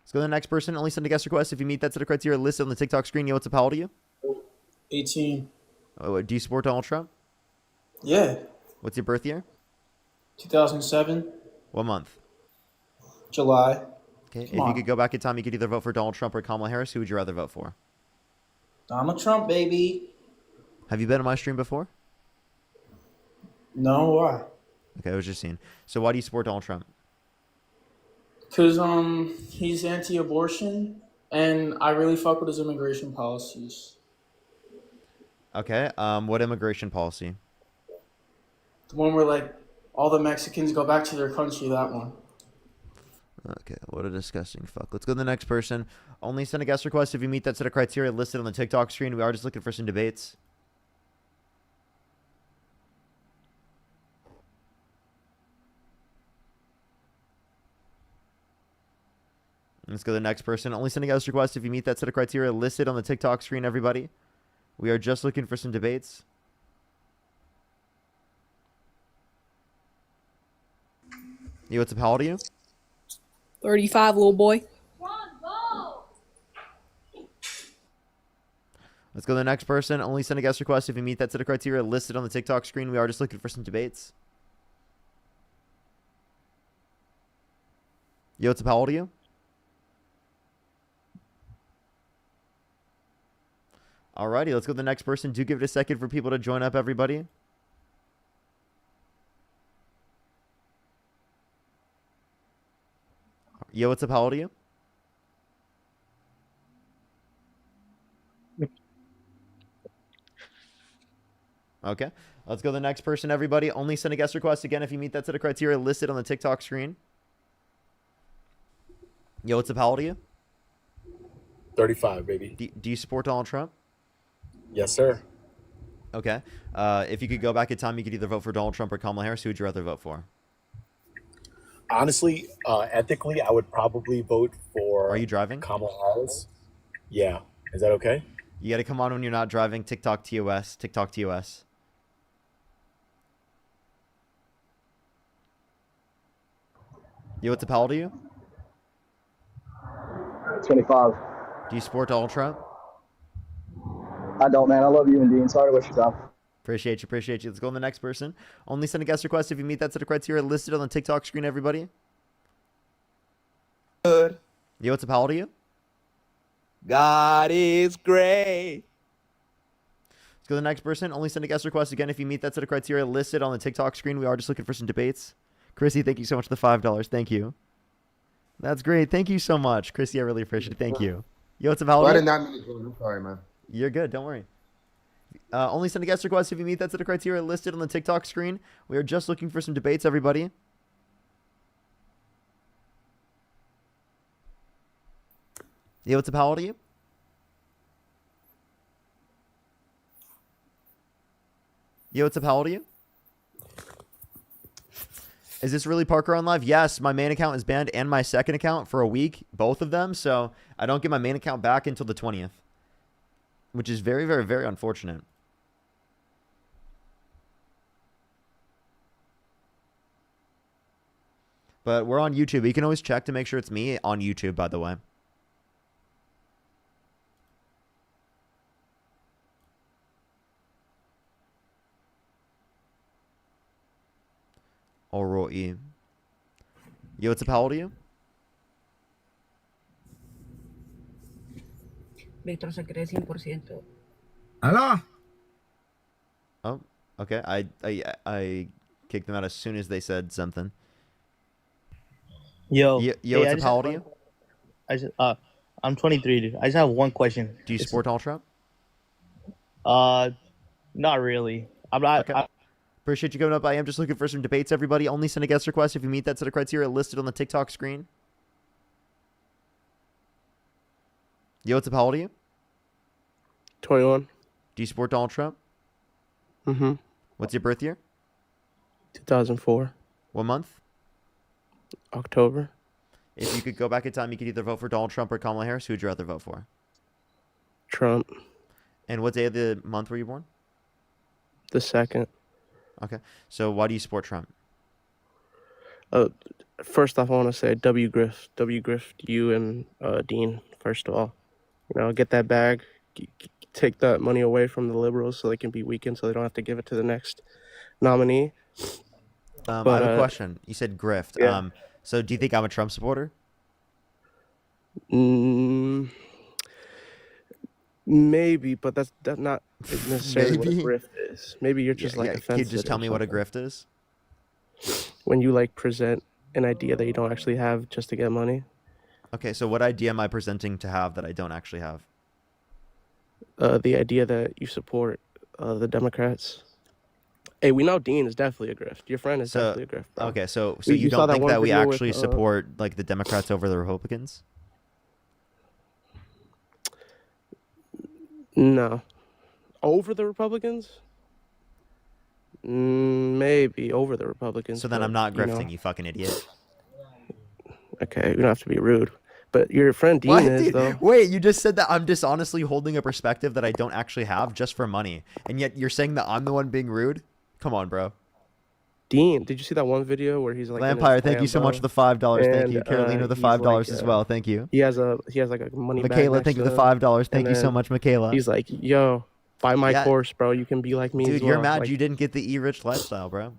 Let's go to the next person. Only send a guest request if you meet that set of criteria listed on the TikTok screen. Yo, what's up? How old are you? 18. Oh, do you support Donald Trump? Yeah. What's your birth year? 2007. What month? July. Okay. If Come you on. could go back in time, you could either vote for Donald Trump or Kamala Harris. Who would you rather vote for? Donald Trump, baby. Have you been on my stream before? No, why? Okay, I was just seeing. So why do you support Donald Trump? Because he's anti-abortion, and I really fuck with his immigration policies. Okay. What immigration policy? The one where like all the Mexicans go back to their country. That one. Okay, what a disgusting fuck. Let's go to the next person. Only send a guest request if you meet that set of criteria listed on the TikTok screen. We are just looking for some debates. Let's go to the next person. Only send a guest request if you meet that set of criteria listed on the TikTok screen, everybody. We are just looking for some debates. Yo, what's up? How old are you? 35, little boy. Let's go to the next person. Only send a guest request if you meet that set of criteria listed on the TikTok screen. We are just looking for some debates. Yo, what's up? How old are you? Alrighty, let's go to the next person. Do give it a second for people to join up, everybody. Yo, what's up? How old are you? Okay. Let's go to the next person, everybody. Only send a guest request again if you meet that set of criteria listed on the TikTok screen. Yo, what's up? How old are you? 35, baby. Do you support Donald Trump? Yes, sir. Okay. If you could go back in time, you could either vote for Donald Trump or Kamala Harris. Who would you rather vote for? Honestly, ethically, I would probably vote for. Are you driving? Kamala Harris. Yeah. Is that okay? You got to come on when you're not driving. TikTok TOS. TikTok TOS. Yo, what's up? How old are you? 25. Do you support Donald Trump? I don't, man. I love you and Dean. Sorry to waste your time. Appreciate you. Appreciate you. Let's go on the next person. Only send a guest request if you meet that set of criteria listed on the TikTok screen, everybody. Good. Yo, what's up? How old are you? God is great. Let's go to the next person. Only send a guest request again if you meet that set of criteria listed on the TikTok screen. We are just looking for some debates. Chrissy, thank you so much for the $5. Thank you. That's great. Thank you so much. Chrissy, I really appreciate it. Thank you. Yo, what's up? How old are you? I'm sorry, man. You're good. Don't worry. Only send a guest request if you meet that set of criteria listed on the TikTok screen. We are just looking for some debates, everybody. Yo, what's up? How old are you? Yo, what's up? How old are you? Is this really Parker on live? Yes, my main account is banned and my second account for a week, both of them. So I don't get my main account back until the 20th, which is very, very, very unfortunate. But we're on YouTube. You can always check to make sure it's me on YouTube, by the way. Alrighty. Yo, what's up? How old are you? Víctor se cree 100%. Hello? Oh, okay. I kicked them out as soon as they said something. Yo, Yo, hey, what's I up? just How have old are one- you? I just, I'm 23, dude. I just have one question. Do you support Donald Trump? Not really. I'm not. Okay. Appreciate you coming up. I am just looking for some debates, everybody. Only send a guest request if you meet that set of criteria listed on the TikTok screen. Yo, what's up? How old are you? 21. Do you support Donald Trump? Mm-hmm. What's your birth year? 2004. What month? October. If you could go back in time, you could either vote for Donald Trump or Kamala Harris. Who would you rather vote for? Trump. And what day of the month were you born? The 2nd. Okay. So why do you support Trump? First off, I want to say W Grift, you and Dean, first of all. You know, get that bag. Take that money away from the liberals so they can be weakened so they don't have to give it to the next nominee. I have a question. You said grift. Yeah. So do you think I'm a Trump supporter? Maybe, but that's not necessarily what a Maybe? grift is. Maybe you're just like Can offensive. you just tell me what a grift is? When you like present an idea that you don't actually have just to get money. Okay, so what idea am I presenting to have that I don't actually have? The idea that you support the Democrats. Hey, we know Dean is definitely a grift. Your friend is definitely a grift, bro. Okay, so We- you saw don't think one that we video with, actually support like the Democrats over the Republicans? No. Over the Republicans? Maybe over the Republicans. So then but, I'm not you know. grifting, you fucking idiot. Okay, we don't have to be rude. But your friend Dean What? is, Dude, though. wait, you just said that I'm dishonestly holding a perspective that I don't actually have just for money. And yet you're saying that I'm the one being rude? Come on, bro. Dean, did you see that one video where he's like in his Lampire, thank you so Lambo? much for the $5. Thank And, you. Carolina, the he's $5 like, as well. Thank you. He has like a money bag. Michaela, next thank you to the him, $5. and Thank you so then much, Michaela. He's like, yo, buy my Yeah. course, bro. You can be like me Dude, as well. you're mad Like, you didn't get the E-Rich lifestyle, bro.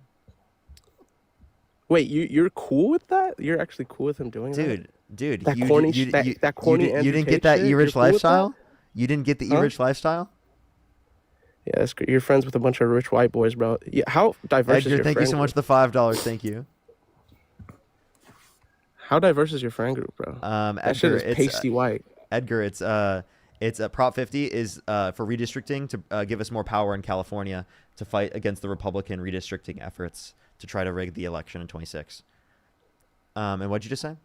Wait, you're cool with that? You're actually cool with him doing that? Dude, that you, corny, you, that, you, that corny you, Andrew didn't Tate get that shit? E-Rich You're cool with that? lifestyle? You didn't get the Huh? E-Rich lifestyle? Yeah, that's great. You're friends with a bunch of rich white boys, bro. Yeah, how diverse is Edgar, your thank you friend so much group? for the $5. Thank you. How diverse is your friend group, bro? That shit Edgar, is pasty white. Edgar, it's Prop 50 is for redistricting to give us more power in California to fight against the Republican redistricting efforts to try to rig the election in 26. And what'd you just say?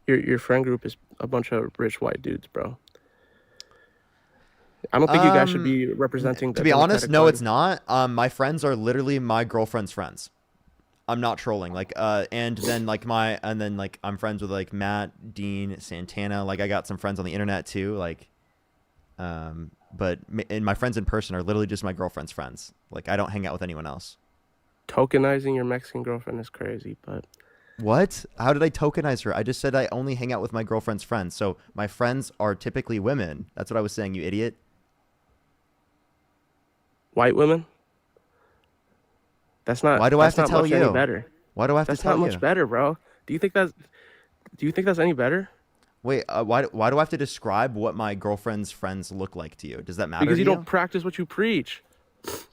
Your friend group is a bunch of rich white dudes, bro. I don't think you guys should be representing. To be honest, no, it's not. My friends are literally my girlfriend's friends. I'm not trolling. Like, and then I'm friends with like Matt, Dean, Santana. Like, I got some friends on the internet too. Like, but and my friends in person are literally just my girlfriend's friends. Like, I don't hang out with anyone else. Tokenizing your Mexican girlfriend is crazy, but What? How did I tokenize her? I just said I only hang out with my girlfriend's friends. So my friends are typically women. That's what I was saying, you idiot. white women. That's not. Why do I have that's to not tell much you? Any better. Why do I have That's to tell not you? much better, bro. Do you think that's any better? Wait, why do I have to describe what my girlfriend's friends look like to you? Does that matter Because to you don't practice what you preach.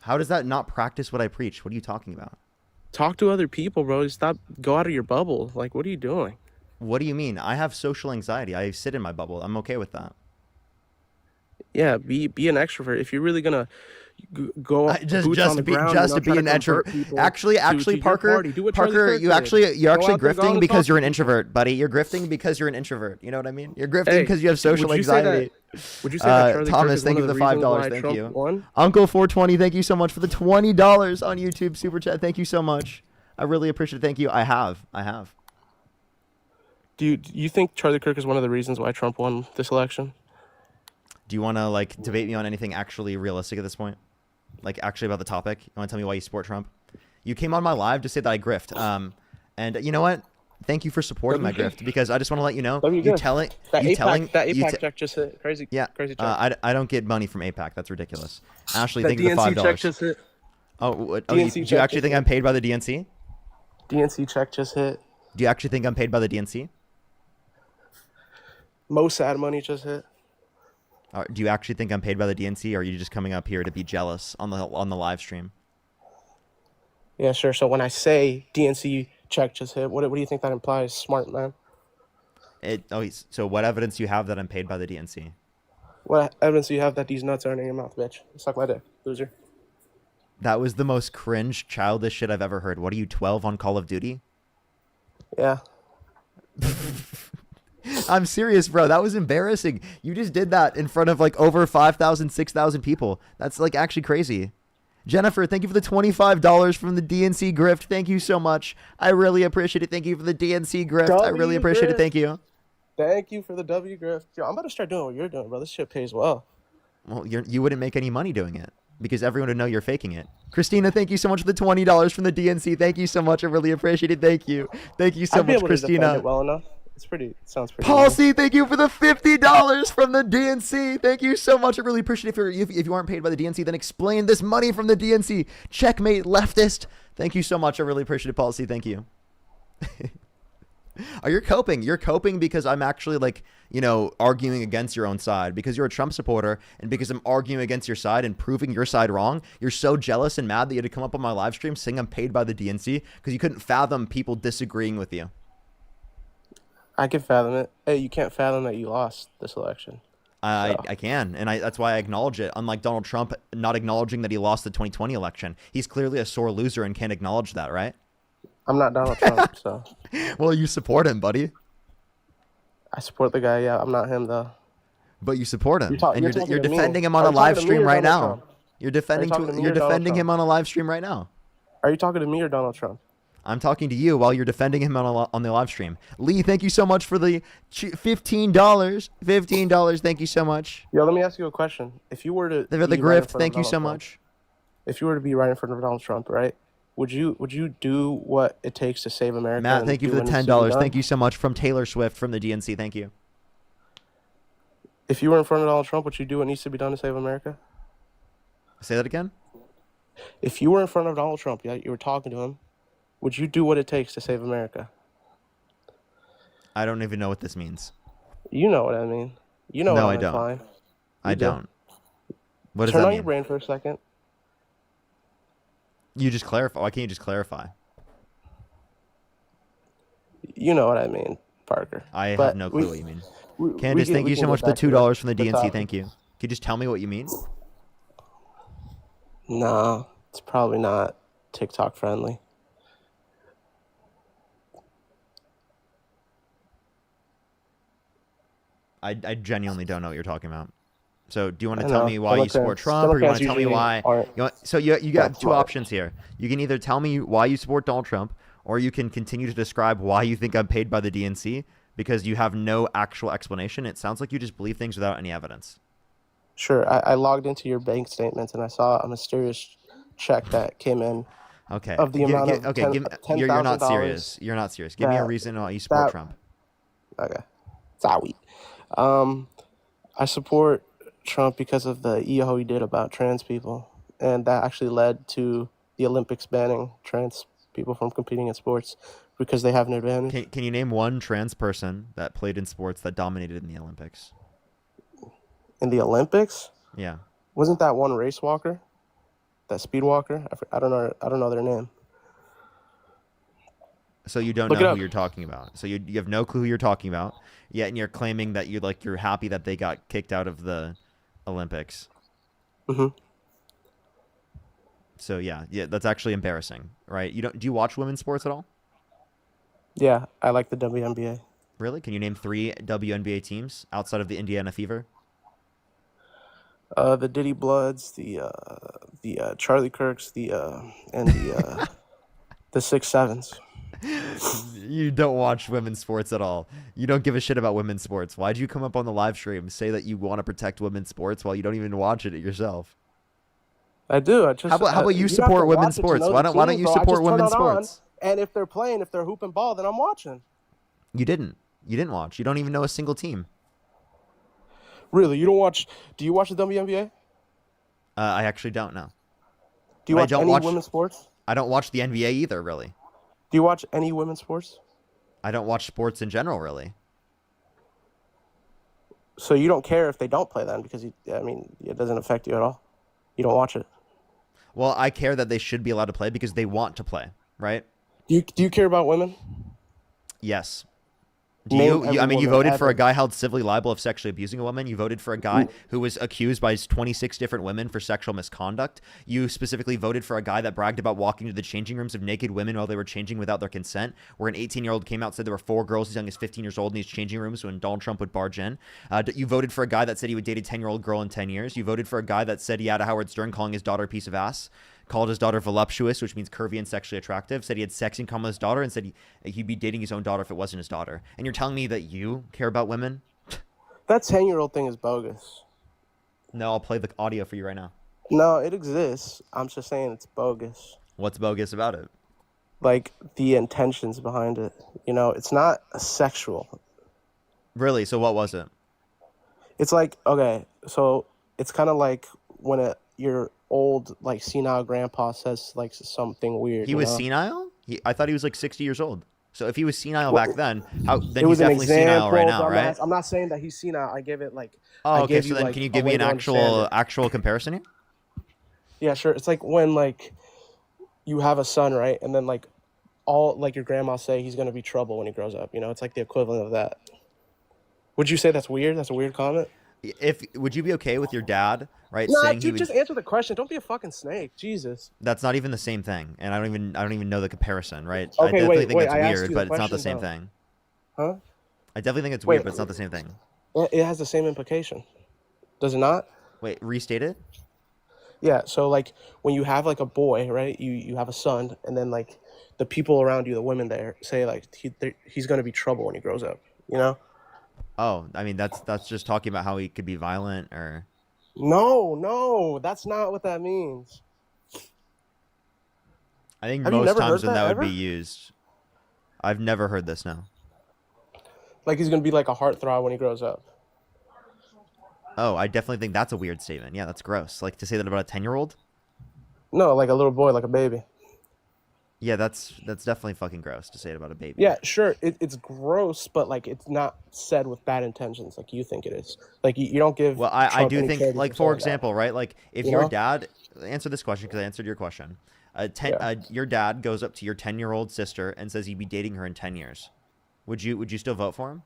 How does that not practice what I preach? What are you talking about? Talk to other people, bro. Stop. Go out of your bubble. Like, what are you doing? What do you mean? I have social anxiety. I sit in my bubble. I'm okay with that. Yeah, be an extrovert. If you're really gonna go boots on the ground, just to try be an convert introvert. people Actually, to your Parker, party. Do what Charlie Parker, Kirk you're did. actually Go out there, go grifting and because talk you're to an people. introvert, buddy. You're grifting because you're an introvert. You know what I mean? You're grifting Hey, because you have social would you say that- anxiety. would you say that Charlie Kirk Thomas, is thank one you of for the the reasons $5. why Thank Trump you. won? Uncle 420, thank you so much for the $20 on YouTube super chat. Thank you so much. I really appreciate it. Thank you. I have. Do you think Charlie Kirk is one of the reasons why Trump won this election? Do you want to like debate me on anything actually realistic at this point? Like actually about the topic? You want to tell me why you support Trump? You came on my live to say that I grift. And you know what? Thank you for supporting my grift because I just want to let you know W you grift. telling That you APAC, telling that you APAC check just hit. Crazy. yeah. Crazy check. I don't get money from APAC. That's ridiculous. Ashley, That thank you for DNC $5. check just hit. Oh, do DNC you check actually just think I'm hit. paid by the DNC? DNC check just hit. Do you actually think I'm paid by the DNC? Mo Sad money just hit. Do you actually think I'm paid by the DNC, or are you just coming up here to be jealous on the live stream? Yeah, sure. So when I say DNC check just hit, what do you think that implies, smart man? So what evidence do you have that I'm paid by the DNC? What evidence do you have that these nuts aren't in your mouth, bitch? Suck my dick, loser. That was the most cringe, childish shit I've ever heard. What are you, 12 on Call of Duty? Yeah. I'm serious, bro. That was embarrassing. You just did that in front of like over 5,000, 6,000 people. That's like actually crazy. Jennifer, thank you for the $25 from the DNC grift. Thank you so much. I really appreciate it. Thank you for the DNC grift. I really appreciate it. Thank you. Thank you for the W grift. Yo, I'm about to start doing what you're doing, bro. This shit pays well. Well, you wouldn't make any money doing it because everyone would know you're faking it. Christina, thank you so much for the $20 from the DNC. Thank you so much. I really appreciate it. Thank you. Thank you so I'd be much, able to defend Christina. it well enough. It sounds pretty. Paul C, thank you for the $50 from the DNC. Thank you so much. I really appreciate it. If you aren't paid by the DNC, then explain this money from the DNC. Checkmate leftist. Thank you so much. I really appreciate it, Paul C. Thank you. Oh, you're coping. You're coping because I'm actually like, arguing against your own side because you're a Trump supporter and because I'm arguing against your side and proving your side wrong. You're so jealous and mad that you had to come up on my live stream saying I'm paid by the DNC because you couldn't fathom people disagreeing with you. I can fathom it. Hey, you can't fathom that you lost this election. I can, and that's why I acknowledge it. Unlike Donald Trump not acknowledging that he lost the 2020 election, he's clearly a sore loser and can't acknowledge that, right? I'm not Donald Trump, so. Well, you support him, buddy. I support the guy. Yeah, I'm not him though. But you support him, You're and you're talking to me. defending him Are on a you live talking to me stream or right Donald now. Trump? You're defending talking to me you're or Donald defending him Trump? on a live stream right now. Are you talking to me or Donald Trump? I'm talking to you while you're defending him on the live stream. Lee, thank you so much for the $15. $15. Thank you so much. Yo, let me ask you a question. If you were to For the be right in grift, front of thank you Donald so Trump, much. If you were to be right in front of Donald Trump, right? Would you do what it takes to save America? Matt, and thank you do for the what needs to be $10. done? Thank you so much from Taylor Swift from the DNC. Thank you. If you were in front of Donald Trump, would you do what needs to be done to save America? Say that again? If you were in front of Donald Trump, yeah, you were talking to him, would you do what it takes to save America? I don't even know what this means. You know what I mean. You know No, what I I'm don't. implying. I You do. don't. What does Turn that on mean? your brain for a second. You just clarify. Why can't you just clarify? You know what I mean, Parker. I But have no clue we- what you mean. we Candace, can- thank we you can so get much for the back to $2 from the the DNC. topic. Thank you. Can you just tell me what you mean? No, it's probably not TikTok friendly. I genuinely don't know what you're talking about. So do you want to I tell know. me why you support Democrats- Trump, or you want to Democrats tell me usually why? aren't So you got that two smart. options here. You can either tell me why you support Donald Trump, or you can continue to describe why you think I'm paid by the DNC because you have no actual explanation. It sounds like you just believe things without any evidence. Sure, I logged into your bank statements and I saw a mysterious check that came in. Okay. Of the amount of okay, you're not $10,000 serious. You're not serious. Give me a that- reason why you support that- Trump. Okay, sorry. I support Trump because of the EO he did about trans people, and that actually led to the Olympics banning trans people from competing in sports because they have an advantage. Can you name one trans person that played in sports that dominated in the Olympics? In the Olympics, Yeah. wasn't that one race walker, that speed walker? I don't know their name. So you don't Look it know who up. you're talking about. So you have no clue who you're talking about. Yet, and you're claiming that you're happy that they got kicked out of the Olympics. Mhm. So yeah, that's actually embarrassing, right? Do you watch women's sports at all? Yeah, I like the WNBA. Really? Can you name 3 WNBA teams outside of the Indiana Fever? The Diddy Bloods, the Charlie Kirks, and the 6'7s. You don't watch women's sports at all. You don't give a shit about women's sports. Why'd you come up on the live stream say that you want to protect women's sports while you don't even watch it yourself? I do. I just. How about you don't have support to women's watch it to sports? know Why the don't team, you so I just support turn women's it on, sports? And if they're playing, if they're hooping ball, then I'm watching. You didn't. You didn't watch. You don't even know a single team. Really? You don't watch? Do you watch the WNBA? I actually don't know. Do you But watch any women's sports? I don't watch the NBA either, really. Do you watch any women's sports? I don't watch sports in general, really. So you don't care if they don't play then because it doesn't affect you at all. You don't watch it. Well, I care that they should be allowed to play because they want to play, right? Do you care about women? Yes. Do Name you? every I mean, you woman voted for ever. a guy held civilly liable of sexually abusing a woman. You voted for a guy who was accused by 26 different women for sexual misconduct. You specifically voted for a guy that bragged about walking to the changing rooms of naked women while they were changing without their consent, where an 18-year-old came out and said there were 4 girls as young as 15 years old in these changing rooms when Donald Trump would barge in. You voted for a guy that said he would date a 10-year-old girl in 10 years. You voted for a guy that said he had a Howard Stern calling his daughter a piece of ass, called his daughter voluptuous, which means curvy and sexually attractive, said he had sex in common with his daughter, and said he'd be dating his own daughter if it wasn't his daughter. And you're telling me that you care about women? That 10-year-old thing is bogus. No, I'll play the audio for you right now. No, it exists. I'm just saying it's bogus. What's bogus about it? Like the intentions behind it. It's not sexual. Really? So what was it? It's like, okay, so it's kind of like when your old, like, senile grandpa says, like, something weird. He was senile? I thought he was like 60 years old. So if he was senile back then, he's definitely senile right now, right? I'm not saying that he's senile. I give it, like... Oh, okay, so then can you give me an actual comparison here? Yeah, sure. It's like when, like, you have a son, right? And then, like, your grandma say he's going to be trouble when he grows up. It's like the equivalent of that. Would you say that's weird? That's a weird comment? Would you be okay with your dad, right? Nah, saying dude, just answer the question. Don't be a fucking snake. Jesus. That's not even the same thing, and I don't even know the comparison, right? Okay, I definitely think wait, it's I asked weird, you but the it's not the question, same though. thing. Huh? I definitely think it's Wait, weird, but it's not the same thing. It has the same implication. Does it not? Wait, restate it? Yeah, so, like, when you have, like, a boy, right? You have a son, and then, like, the people around you, the women there, say, like, he's going to be trouble when he grows up, Oh, I mean that's just talking about how he could be violent or. No, that's not what that means. I think Have you most never times heard when that that would be ever? used. I've never heard this now. Like, he's going to be, like, a heartthrob when he grows up. Oh, I definitely think that's a weird statement. Yeah, that's gross. Like to say that about a 10-year-old? No, like a little boy, like a baby. Yeah, that's definitely fucking gross to say it about a baby. Yeah, sure. It's gross, but, like, it's not said with bad intentions like you think it is. Like, you don't give. Well, I Trump do any think, credit like, for for saying that. example, right? Like, if You your know? dad, answer this question because I answered your question. Your dad goes up to your 10-year-old sister and says he'd be dating her in 10 years. Would you still vote for him?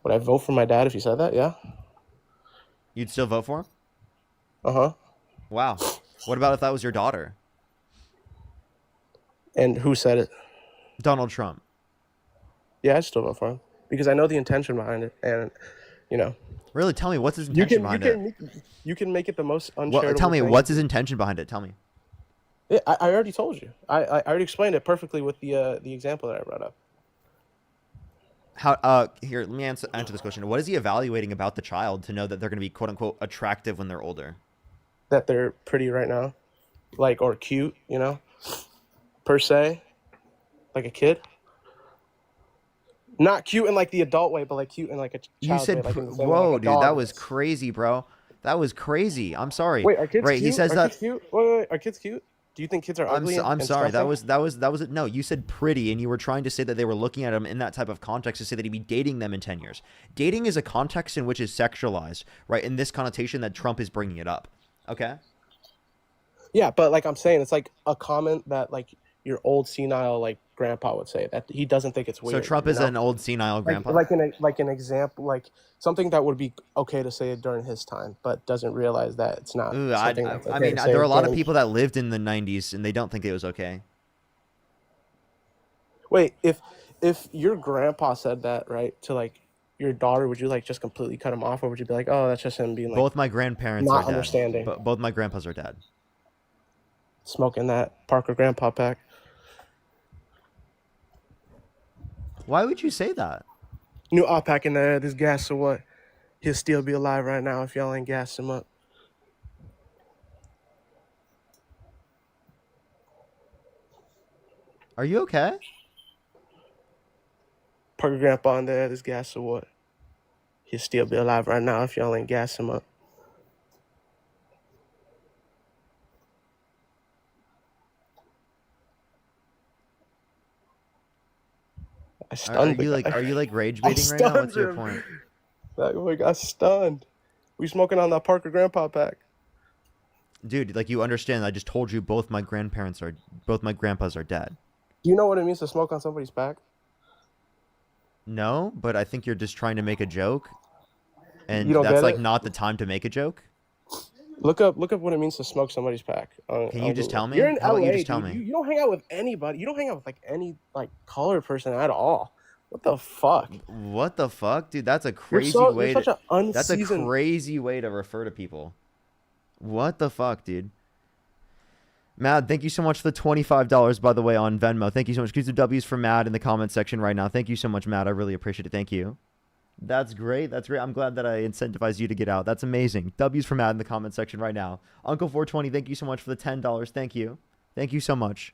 Would I vote for my dad if he said that? Yeah. You'd still vote for him? Uh-huh. Wow. What about if that was your daughter? And who said it? Donald Trump. Yeah, I'd still vote for him because I know the intention behind it, and Really, tell me what's his intention behind it. You can make it the most uncharitable. Tell me thing. what's his intention behind it. Tell me. Yeah, I already told you. I already explained it perfectly with the example that I brought up. How? Here, let me answer this question. What is he evaluating about the child to know that they're going to be quote unquote attractive when they're older? That they're pretty right now, like, or cute, per se, like a kid. Not cute in like the adult way, but like cute in like a You child said, way. Like in the same way, whoa, like a dude, dog that is. was crazy, bro. That was crazy. I'm sorry. Wait, are kids right? cute? He says are that. Kids cute? Wait, are kids cute? Do you think kids are ugly? I'm and sorry. That disgusting? was it. No, you said pretty, and you were trying to say that they were looking at him in that type of context to say that he'd be dating them in 10 years. Dating is a context in which is sexualized, right? In this connotation that Trump is bringing it up. Okay. Yeah, but like I'm saying, it's like a comment that like your old senile like grandpa would say that he doesn't think it's weird. So Trump is an old senile grandpa. Like an example, like something that would be okay to say during his time, but doesn't realize that it's not. Ooh, something that's I okay mean, to say there are a lot of during- people that lived in the 90s and they don't think it was okay. Wait, if your grandpa said that right to like your daughter, would you like just completely cut him off, or would you be like, oh, that's just him being like Both my grandparents not are dead. understanding, Both my grandpas are dead. smoking that Parker grandpa pack? Why would you say that? New op pack in there. There's gas, so what? He'll still be alive right now if y'all ain't gas him up. Are you okay? Parker Grandpa in there, this gas or what? He'll still be alive right now if y'all ain't gas him up. I stunned the guy. Are you like rage I baiting right now? What's stunned your him. point? That boy got stunned. We smoking on that Parker Grandpa pack. Dude, like you understand, I just told you both my grandpas are dead. Do you know what it means to smoke on somebody's pack? No, but I think you're just trying to make a joke. And You don't that's get like it? not the time to make a joke. Look up what it means to smoke somebody's pack. Can you just tell me? You're in How LA, about you just tell dude. me? You don't hang out with anybody. You don't hang out with like any like colored person at all. What the fuck? What the fuck, dude? That's a You're crazy so way you're such to. an That's a unseasoned. crazy way to refer to people. What the fuck, dude? Mad, thank you so much for the $25, by the way, on Venmo. Thank you so much. Use the W's for Mad in the comment section right now. Thank you so much, Mad. I really appreciate it. Thank you. That's great. That's great. I'm glad that I incentivized you to get out. That's amazing. W's for Mad in the comment section right now. Uncle 420, thank you so much for the $10. Thank you. Thank you so much.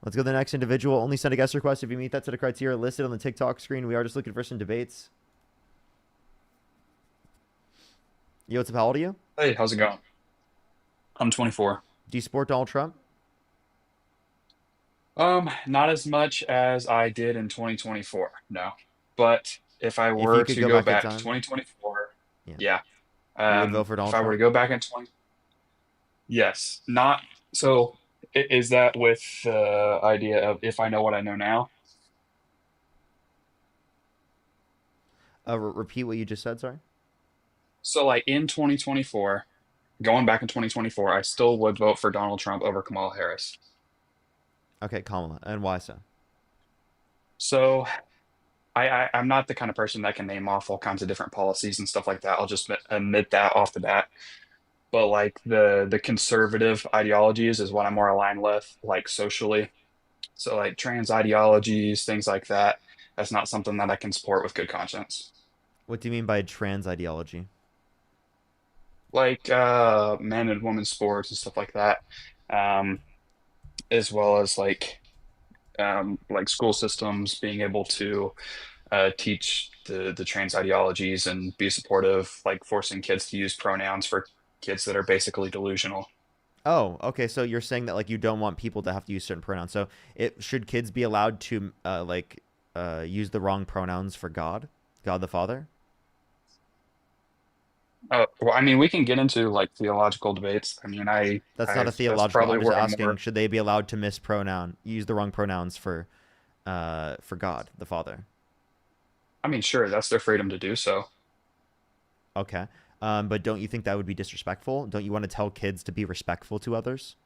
Let's go to the next individual. Only send a guest request if you meet that set of criteria listed on the TikTok screen. We are just looking for some debates. Yo, what's up? How old are you? Hey, how's it going? I'm 24. Do you support Donald Trump? Not as much as I did in 2024, no. But if I If you were could to go go back in back to time? 2024, Yeah. yeah. You would vote for Donald If I were to Trump? go back in 20, yes. Not so. Is that with the idea of if I know what I know now? Repeat what you just said, sorry? So, like in 2024, going back in 2024, I still would vote for Donald Trump over Kamala Harris. Okay, Kamala. And why so? So, I'm not the kind of person that can name off all kinds of different policies and stuff like that. I'll just admit that off the bat. But like the conservative ideologies is what I'm more aligned with, like socially. So like trans ideologies, things like that. That's not something that I can support with good conscience. What do you mean by trans ideology? Like men and women's sports and stuff like that. As well as like school systems being able to teach the trans ideologies and be supportive, like forcing kids to use pronouns for kids that are basically delusional. Oh, okay. So you're saying that like you don't want people to have to use certain pronouns. So should kids be allowed to use the wrong pronouns for God the Father? Well, I mean, we can get into like theological debates. I mean, That's not a that's theological. probably I'm just where I'm asking, more. should they be allowed to use the wrong pronouns for God the Father? I mean, sure, that's their freedom to do so. Okay. But don't you think that would be disrespectful? Don't you want to tell kids to be respectful to others?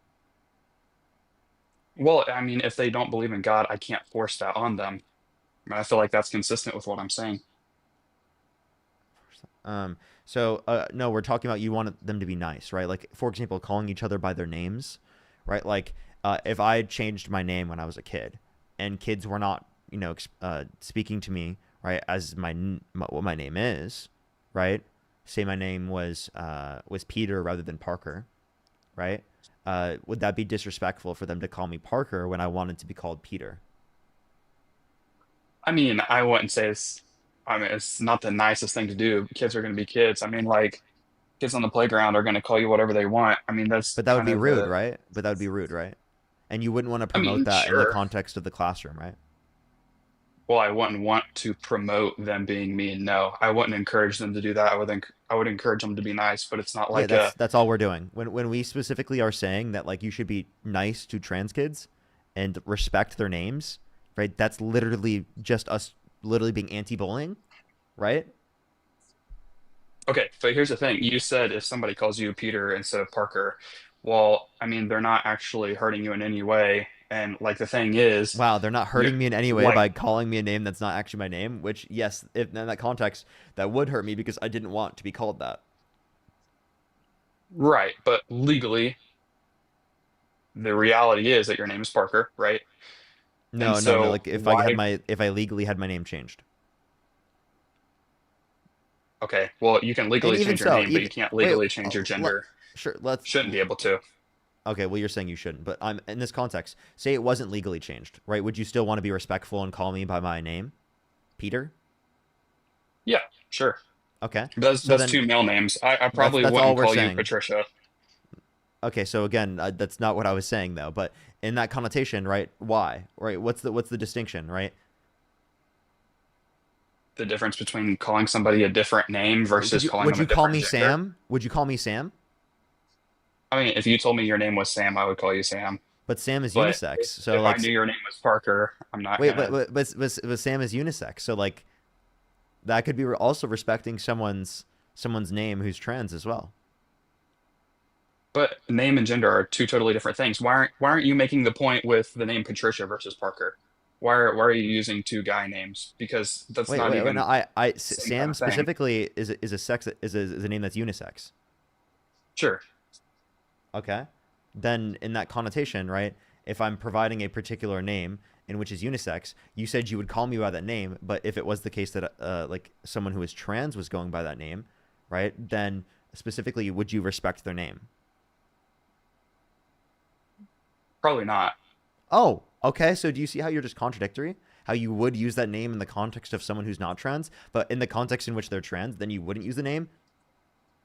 Well, I mean, if they don't believe in God, I can't force that on them. I mean, I feel like that's consistent with what I'm saying. No, we're talking about you want them to be nice, right? Like, for example, calling each other by their names, right? Like, if I changed my name when I was a kid and kids were not, speaking to me, right, as what my name is, right? Say my name was Peter rather than Parker, right? Would that be disrespectful for them to call me Parker when I wanted to be called Peter? I mean, I wouldn't say it's not the nicest thing to do. Kids are going to be kids. I mean, like, kids on the playground are going to call you whatever they want. I mean, that's But that would kind be of rude, right? And you wouldn't want to promote that in the sure. context of the classroom, right? Well, I wouldn't want to promote them being mean. No, I wouldn't encourage them to do that. I would encourage them to be nice, but it's not like Yeah, that's all we're doing. When we specifically are saying that like you should be nice to trans kids and respect their names, right? That's literally just us literally being anti-bullying, right? Okay, but here's the thing. You said if somebody calls you Peter instead of Parker, well, I mean, they're not actually hurting you in any way. And like the thing is, Wow, they're not hurting you're me in any way like, by calling me a name that's not actually my name, which yes, if in that context, that would hurt me because I didn't want to be called that. right, but legally, the reality is that your name is Parker, right? No, And no, so like if why? I legally had my name changed. Okay, well, you can And legally even change your so, name, but you can't wait, legally change your gender. sure, let's Shouldn't be able to. Okay, well, you're saying you shouldn't, but I'm in this context. Say it wasn't legally changed, right? Would you still want to be respectful and call me by my name, Peter? Yeah, sure. Okay. That's So that's then two male names. I probably that's all wouldn't we're call you saying. Patricia. Okay, so again, that's not what I was saying though. But in that connotation, right? Why? Right? What's the distinction, right? The difference between calling somebody a different name versus calling Would them a you call different me gender. Sam? Would you call me Sam? I mean, if you told me your name was Sam, I would call you Sam. But Sam is But unisex. So if I like, knew your name was Parker, I'm not wait, gonna. but Sam is unisex. So like, that could be also respecting someone's name who's trans as well. But name and gender are two totally different things. Why aren't you making the point with the name Patricia versus Parker? Why are you using two guy names? Because that's Wait, not wait, even no, the same Sam kind of thing. specifically is a sex is a name that's unisex. Sure. Okay. Then in that connotation, right? If I'm providing a particular name in which is unisex, you said you would call me by that name, but if it was the case that like someone who is trans was going by that name, right? Then specifically, would you respect their name? Probably not. Oh, okay. So do you see how you're just contradictory? How you would use that name in the context of someone who's not trans, but in the context in which they're trans, then you wouldn't use the name?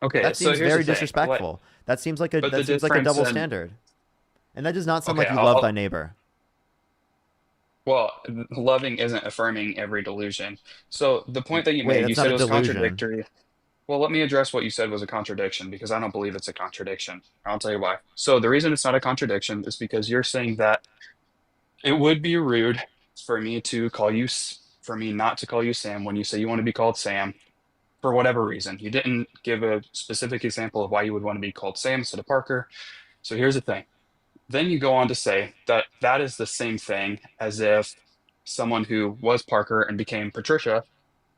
Okay, That so seems here's very the thing. disrespectful. That seems like a But the double difference in standard. And that does not sound okay, like you love thy neighbor. well, loving isn't affirming every delusion. So the point that you Wait, made, you that's not said a it was delusion. contradictory. Well, let me address what you said was a contradiction because I don't believe it's a contradiction. I'll tell you why. So the reason it's not a contradiction is because you're saying that it would be rude for me to call you, for me not to call you Sam when you say you want to be called Sam for whatever reason. You didn't give a specific example of why you would want to be called Sam instead of Parker. So here's the thing. Then you go on to say that that is the same thing as if someone who was Parker and became Patricia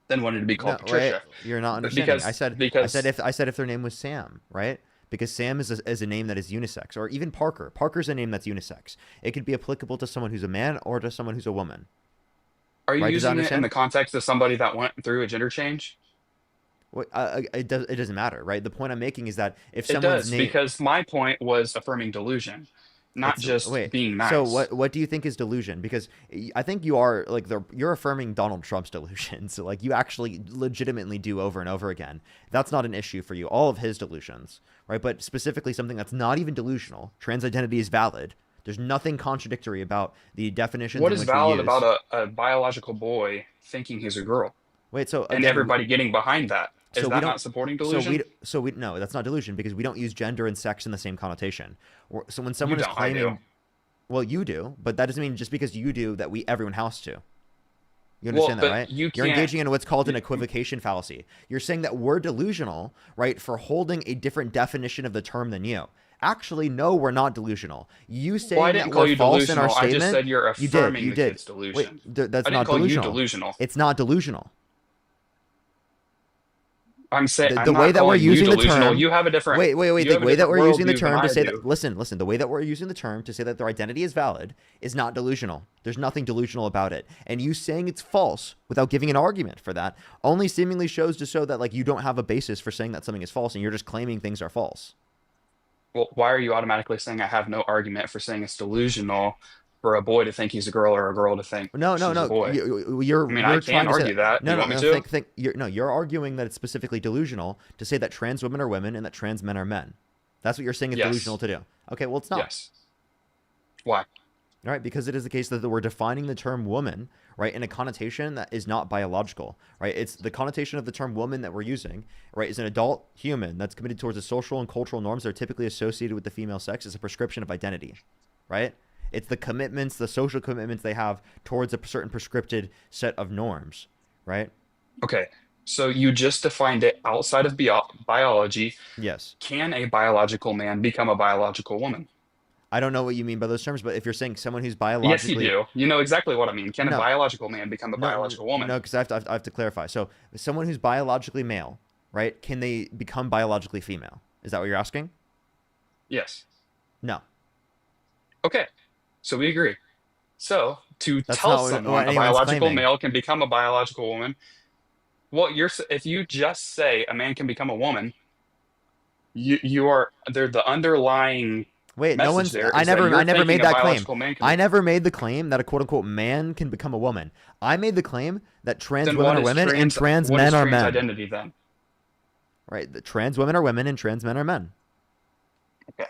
then wanted to be called No, wait, Patricia. you're not But understanding. because I said if their name was Sam, right? Because Sam is a name that is unisex, or even Parker. Parker's a name that's unisex. It could be applicable to someone who's a man or to someone who's a woman. are you Right? Does that using it in understand? the context of somebody that went through a gender change? It doesn't matter, right? The point I'm making is that if It someone's does name, because my point was affirming delusion, not it's just wait. being So nice. what do you think is delusion? Because I think you are like you're affirming Donald Trump's delusion. So like you actually legitimately do over and over again. That's not an issue for you. All of his delusions, right? But specifically something that's not even delusional. Trans identity is valid. There's nothing contradictory about the definitions What in is which we valid use. about a biological boy thinking he's a girl Wait, so and again, everybody getting behind that? Is so we that don't. not supporting delusion? So we no, that's not delusion because we don't use gender and sex in the same connotation. So when You someone is don't, I do. claiming, well, you do, but that doesn't mean just because you do that everyone has to. You Well, understand that, but right? you You're can't. engaging in what's called an equivocation fallacy. You're saying that we're delusional, right, for holding a different definition of the term than you. Actually, no, we're not delusional. You saying Well, I that didn't call we're you false in our delusional. I just statement, said you're you did, affirming you the did. kid's delusion. Wait, that's I didn't not call you delusional. delusional. It's not delusional. I'm saying The I'm way not that we're calling you using the delusional. term. You have a different. Wait. You The have a way that different we're using the worldview than term to I say do. that. Listen. The way that we're using the term to say that their identity is valid is not delusional. There's nothing delusional about it. And you saying it's false without giving an argument for that only seemingly shows to show that like you don't have a basis for saying that something is false and you're just claiming things are false. Well, why are you automatically saying I have no argument for saying it's delusional for a boy to think he's a girl or a girl to think No. she's a boy? You're I mean, I trying can to say argue that. No, You no, want me no. to? You're arguing that it's specifically delusional to say that trans women are women and that trans men are men. That's what you're saying is Yes. delusional to do. Okay, well it's not. Yes. Why? All right, because it is the case that we're defining the term woman, right, in a connotation that is not biological, right? It's the connotation of the term woman that we're using, right, is an adult human that's committed towards the social and cultural norms that are typically associated with the female sex as a prescription of identity, right? It's the commitments, the social commitments they have towards a certain prescripted set of norms, right? Okay. So you just defined it outside of biology. Yes. Can a biological man become a biological woman? I don't know what you mean by those terms, but if you're saying someone who's Yes, biologically... you do. You know exactly what I mean. Can a No. biological man become a biological woman? No, because I have to clarify. So someone who's biologically male, right, can they become biologically female? Is that what you're asking? Yes. No. Okay. So we agree. So to That's tell not what someone a anyone's biological claiming. male can become a biological woman, well, if you just say a man can become a woman, you are the underlying Wait, no message one's. there I is that never. you're I never thinking made a that claim. biological man can. I never made the claim that a quote unquote man can become a woman. I made the claim that trans Then women what are is women and trans what men is are trans men. identity then? Right. The trans women are women and trans men are men. Okay.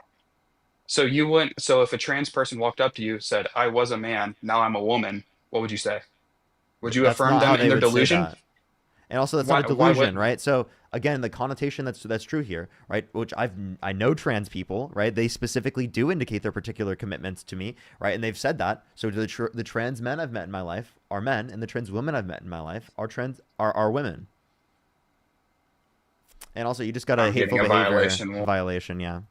So you wouldn't. So if a trans person walked up to you, said, "I was a man, now I'm a woman," what would you say? Would you That's affirm not them how in they their would say delusion? that. And also, that's Why? not a Why delusion, wouldn't? right? So again, the connotation that's true here, right? Which I know trans people, right? They specifically do indicate their particular commitments to me, right? And they've said that. So the trans men I've met in my life are men, and the trans women I've met in my life are women. And also, you just got a I'm hateful getting a behavior violation, yeah.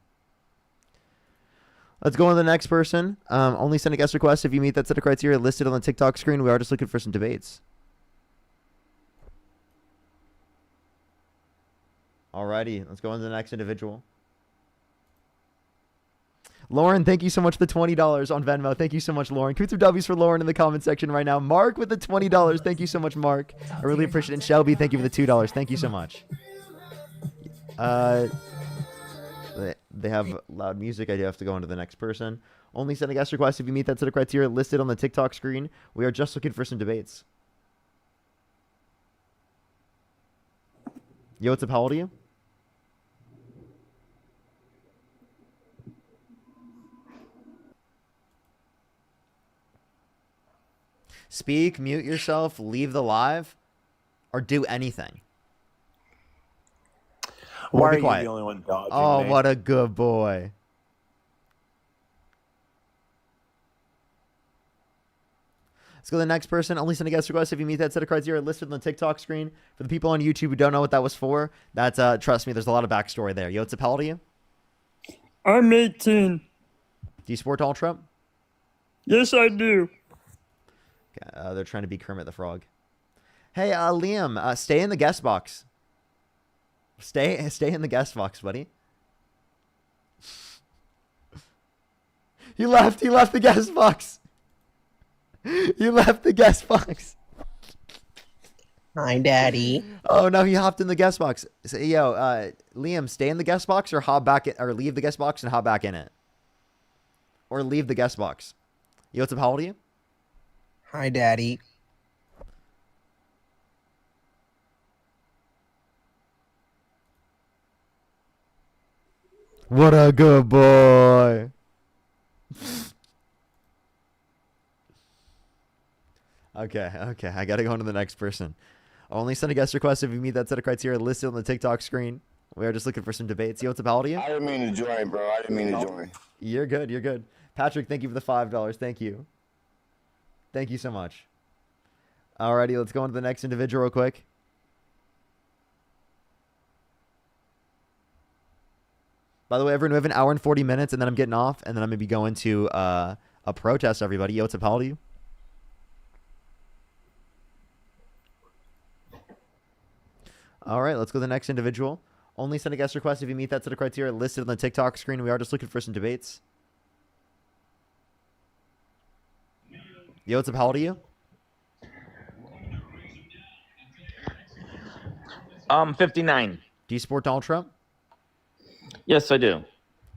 Let's go on to the next person. Only send a guest request if you meet that set of criteria listed on the TikTok screen. We are just looking for some debates. Alrighty, let's go on to the next individual. Lauren, thank you so much for the $20 on Venmo. Thank you so much, Lauren. Can we some W's for Lauren in the comment section right now? Mark with the $20. Thank you so much, Mark. I really appreciate it. And Shelby, thank you for the $2. Thank you so much. They have loud music. I do have to go on to the next person. Only send a guest request if you meet that set of criteria listed on the TikTok screen. We are just looking for some debates. Yo, what's up? How old are you? Speak, mute yourself, leave the live, or do anything. Why Or are be you quiet. the only one dodging Oh, me? what a good boy. Let's go to the next person. Only send a guest request if you meet that set of criteria listed on the TikTok screen. For the people on YouTube who don't know what that was for, that's trust me, there's a lot of backstory there. Yo, what's up? How old are you? I'm 18. Do you support Donald Trump? Yes, I do. Okay, they're trying to be Kermit the Frog. Hey, Liam, stay in the guest box. Stay in the guest box, buddy. He left the guest box. You left the guest box. Hi, Daddy. Oh no, he hopped in the guest box. So, yo, Liam, stay in the guest box or hop back or leave the guest box and hop back in it. Or leave the guest box. Yo, what's up? How old are you? Hi, Daddy. What a good boy. Okay. I gotta go on to the next person. Only send a guest request if you meet that set of criteria listed on the TikTok screen. We are just looking for some debates. Yo, what's up? How old are you? I didn't mean to join, bro. I didn't mean to join. You're good. Patrick, thank you for the $5. Thank you. Thank you so much. Alrighty, let's go on to the next individual real quick. By the way, everyone, we have an hour and 40 minutes, and then I'm getting off, and then I'm going to be going to a protest, everybody. Yo, what's up? How old are you? All right, let's go to the next individual. Only send a guest request if you meet that set of criteria listed on the TikTok screen. We are just looking for some debates. Yo, what's up? How old are you? I'm 59. Do you support Donald Trump? Yes, I do.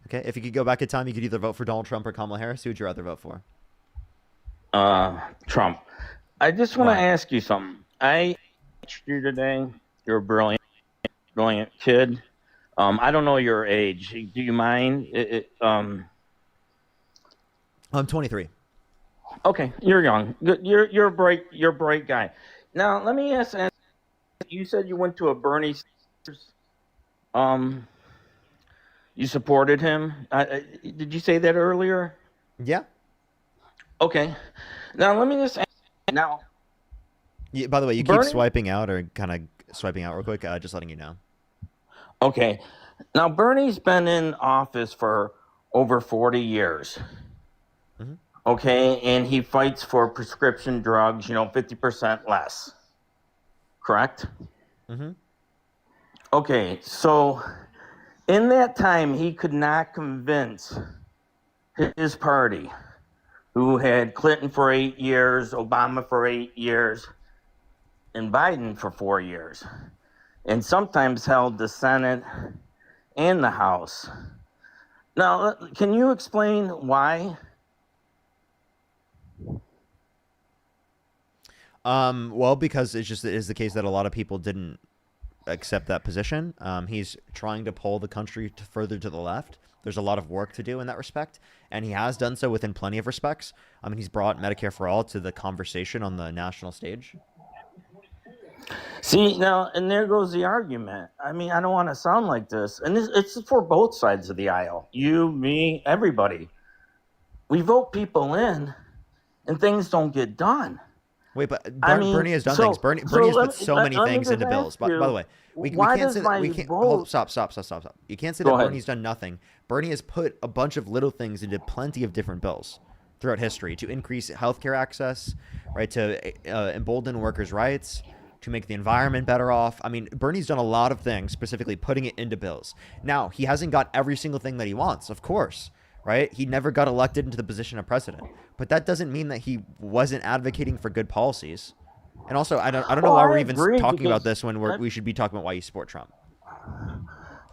Okay, if you could go back in time, you could either vote for Donald Trump or Kamala Harris. Who would you rather vote for? Trump. I just want to ask you something. I watched you today. You're a brilliant kid. I don't know your age. Do you mind? I'm 23. Okay, you're young. You're a bright guy. Now let me ask. You said you went to a Bernie Sanders. You supported him. Did you say that earlier? Yeah. Okay. Now let me just ask. Now. Yeah, by the way, you keep swiping out or kind of swiping out real quick. Just letting you know. Okay. Now Bernie's been in office for over 40 years. Mm-hmm. Okay, and he fights for prescription drugs, 50% less. Correct? Mm-hmm. Okay, so in that time, he could not convince his party, who had Clinton for 8 years, Obama for 8 years, and Biden for 4 years, and sometimes held the Senate and the House. Now, can you explain why? Well, because it is the case that a lot of people didn't accept that position. He's trying to pull the country further to the left. There's a lot of work to do in that respect, and he has done so within plenty of respects. I mean, he's brought Medicare for All to the conversation on the national stage. See, now, and there goes the argument. I mean, I don't want to sound like this, and it's for both sides of the aisle. You, me, everybody. We vote people in, and things don't get done. Wait, but Bernie has done things. Bernie has put so many things into bills. By the way, we can't say that. We can't. Hold, stop. You can't say that Bernie's done nothing. Bernie has put a bunch of little things into plenty of different bills throughout history to increase healthcare access, right? To embolden workers' rights, to make the environment better off. I mean, Bernie's done a lot of things, specifically putting it into bills. Now, he hasn't got every single thing that he wants, of course, right? He never got elected into the position of president. But that doesn't mean that he wasn't advocating for good policies. And also, I don't know why we're even talking about this when we should be talking about why you support Trump.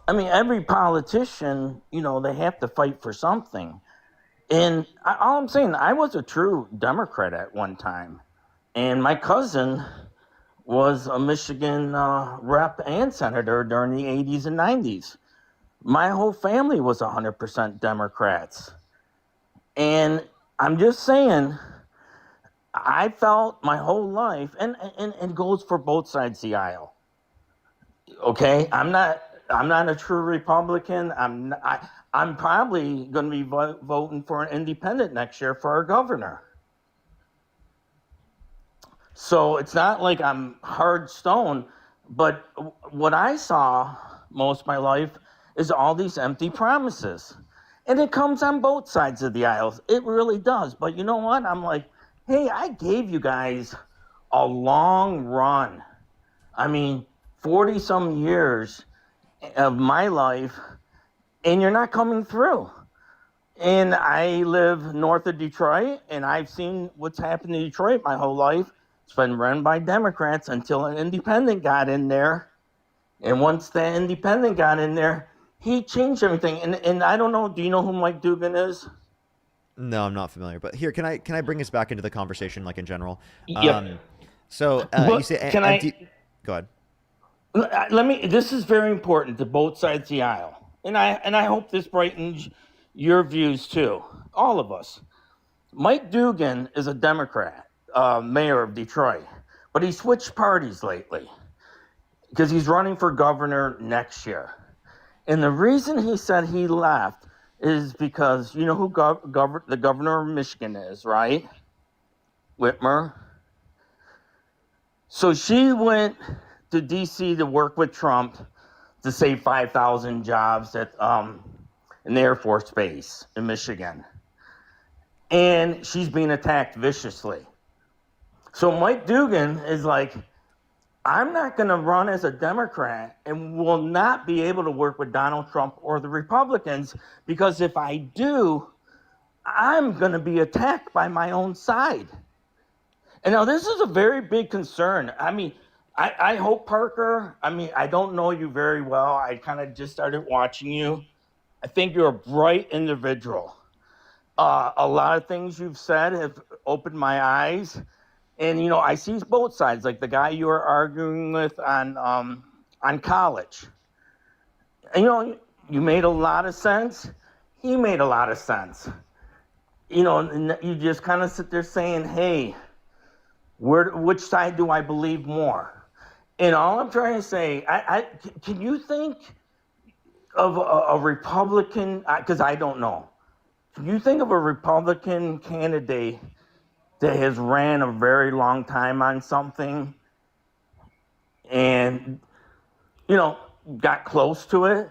I mean, every politician, they have to fight for something. And all I'm saying, I was a true Democrat at one time. And my cousin was a Michigan rep and senator during the 80s and 90s. My whole family was 100% Democrats. And I'm just saying, I felt my whole life, and it goes for both sides of the aisle. Okay? I'm not a true Republican. I'm probably going to be voting for an independent next year for our governor. So it's not like I'm hard stone, but what I saw most of my life is all these empty promises. And it comes on both sides of the aisles. It really does. But you know what? I'm like, hey, I gave you guys a long run. I mean, 40-some years of my life, and you're not coming through. And I live north of Detroit, and I've seen what's happened in Detroit my whole life. It's been run by Democrats until an independent got in there. And once that independent got in there, he changed everything. And I don't know, do you know who Mike Dugan is? No, I'm not familiar. But here, can I bring us back into the conversation, like in general? Yep. You say go ahead. This is very important to both sides of the aisle. And I hope this brightens your views too. All of us. Mike Dugan is a Democrat, mayor of Detroit, but he switched parties lately because he's running for governor next year. And the reason he said he left is because you know who the governor of Michigan is, right? Whitmer. So she went to D.C. to work with Trump to save 5,000 jobs at in the Air Force Base in Michigan. And she's being attacked viciously. So Mike Dugan is like, I'm not going to run as a Democrat and will not be able to work with Donald Trump or the Republicans because if I do, I'm going to be attacked by my own side. And now this is a very big concern. I mean, I hope, Parker, I don't know you very well. I kind of just started watching you. I think you're a bright individual. A lot of things you've said have opened my eyes. And, I see both sides, like the guy you were arguing with on college. And, you made a lot of sense. He made a lot of sense. And you just kind of sit there saying, hey, which side do I believe more? And all I'm trying to say, can you think of a Republican, because I don't know. Can you think of a Republican candidate that has ran a very long time on something and, got close to it?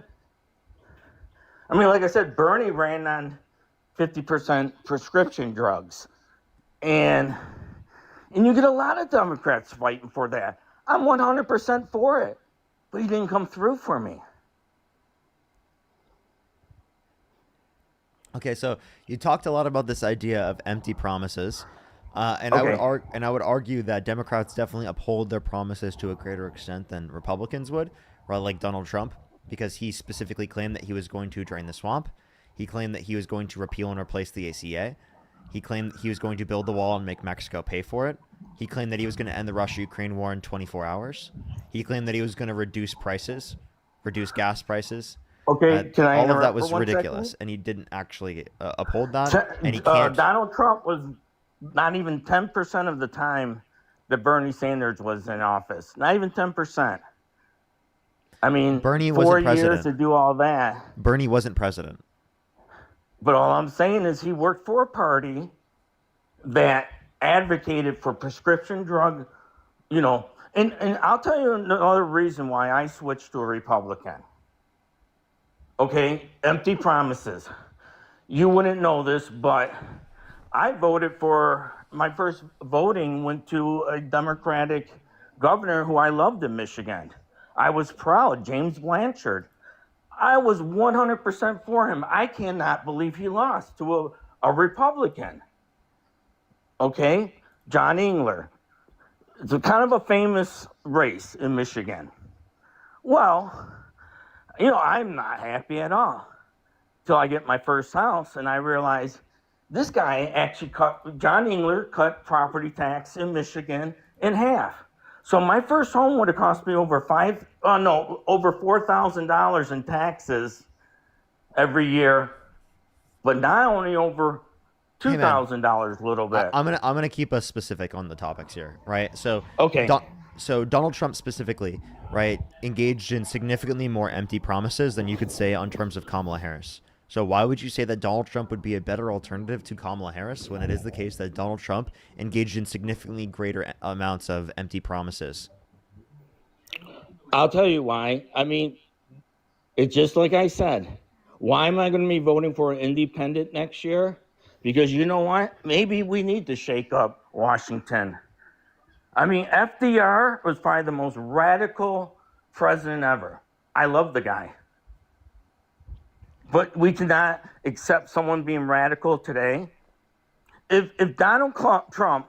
I mean, like I said, Bernie ran on 50% prescription drugs. And you get a lot of Democrats fighting for that. I'm 100% for it, but he didn't come through for me. Okay, so you talked a lot about this idea of empty promises. And Okay. I would argue that Democrats definitely uphold their promises to a greater extent than Republicans would, or like Donald Trump, because he specifically claimed that he was going to drain the swamp. He claimed that he was going to repeal and replace the ACA. He claimed he was going to build the wall and make Mexico pay for it. He claimed that he was going to end the Russia-Ukraine war in 24 hours. He claimed that he was going to reduce gas prices. Okay, can I all of that interrupt was for 1 ridiculous, second? and he didn't actually uphold that, and he can't. Donald Trump was not even 10% of the time that Bernie Sanders was in office. Not even 10%. I mean, Bernie 4 wasn't years president. to do all that. Bernie wasn't president. But all I'm saying is he worked for a party that advocated for prescription drug, and I'll tell you another reason why I switched to a Republican. Okay, empty promises. You wouldn't know this, but I voted for, my first voting went to a Democratic governor who I loved in Michigan. I was proud, James Blanchard. I was 100% for him. I cannot believe he lost to a Republican. Okay, John Engler. It's kind of a famous race in Michigan. Well, I'm not happy at all till I get my first house and I realize this guy actually John Engler cut property tax in Michigan in half. So my first home would have cost me over $4,000 in taxes every year, but now only over $2,000 a little bit. I'm gonna keep us specific on the topics here, right? So okay. So Donald Trump specifically, right, engaged in significantly more empty promises than you could say on terms of Kamala Harris. So why would you say that Donald Trump would be a better alternative to Kamala Harris when it is the case that Donald Trump engaged in significantly greater amounts of empty promises? I'll tell you why. I mean, it's just like I said. Why am I going to be voting for an independent next year? Because you know what? Maybe we need to shake up Washington. I mean, FDR was probably the most radical president ever. I love the guy. But we cannot accept someone being radical today. If Donald Trump,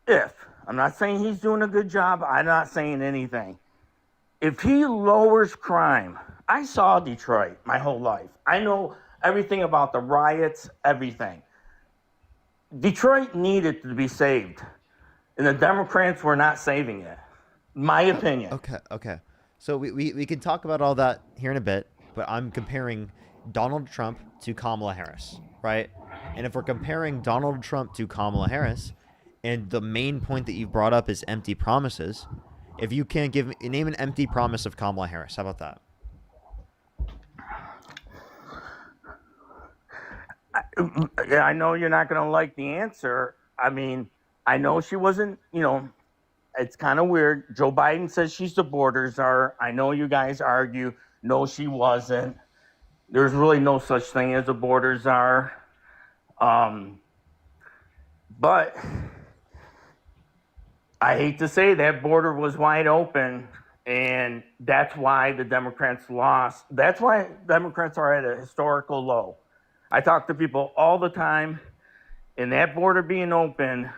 I'm not saying he's doing a good job, I'm not saying anything. If he lowers crime, I saw Detroit my whole life. I know everything about the riots, everything. Detroit needed to be saved, and the Democrats were not saving it. My opinion. Okay. So we can talk about all that here in a bit, but I'm comparing Donald Trump to Kamala Harris, right? And if we're comparing Donald Trump to Kamala Harris, and the main point that you've brought up is empty promises, if you can name an empty promise of Kamala Harris, how about that? I know you're not going to like the answer. I mean, I know she wasn't, it's kind of weird. Joe Biden says she's the border czar. I know you guys argue. No, she wasn't. There's really no such thing as a border czar. But I hate to say that border was wide open, and that's why the Democrats lost. That's why Democrats are at a historical low. I talk to people all the time, and that border being open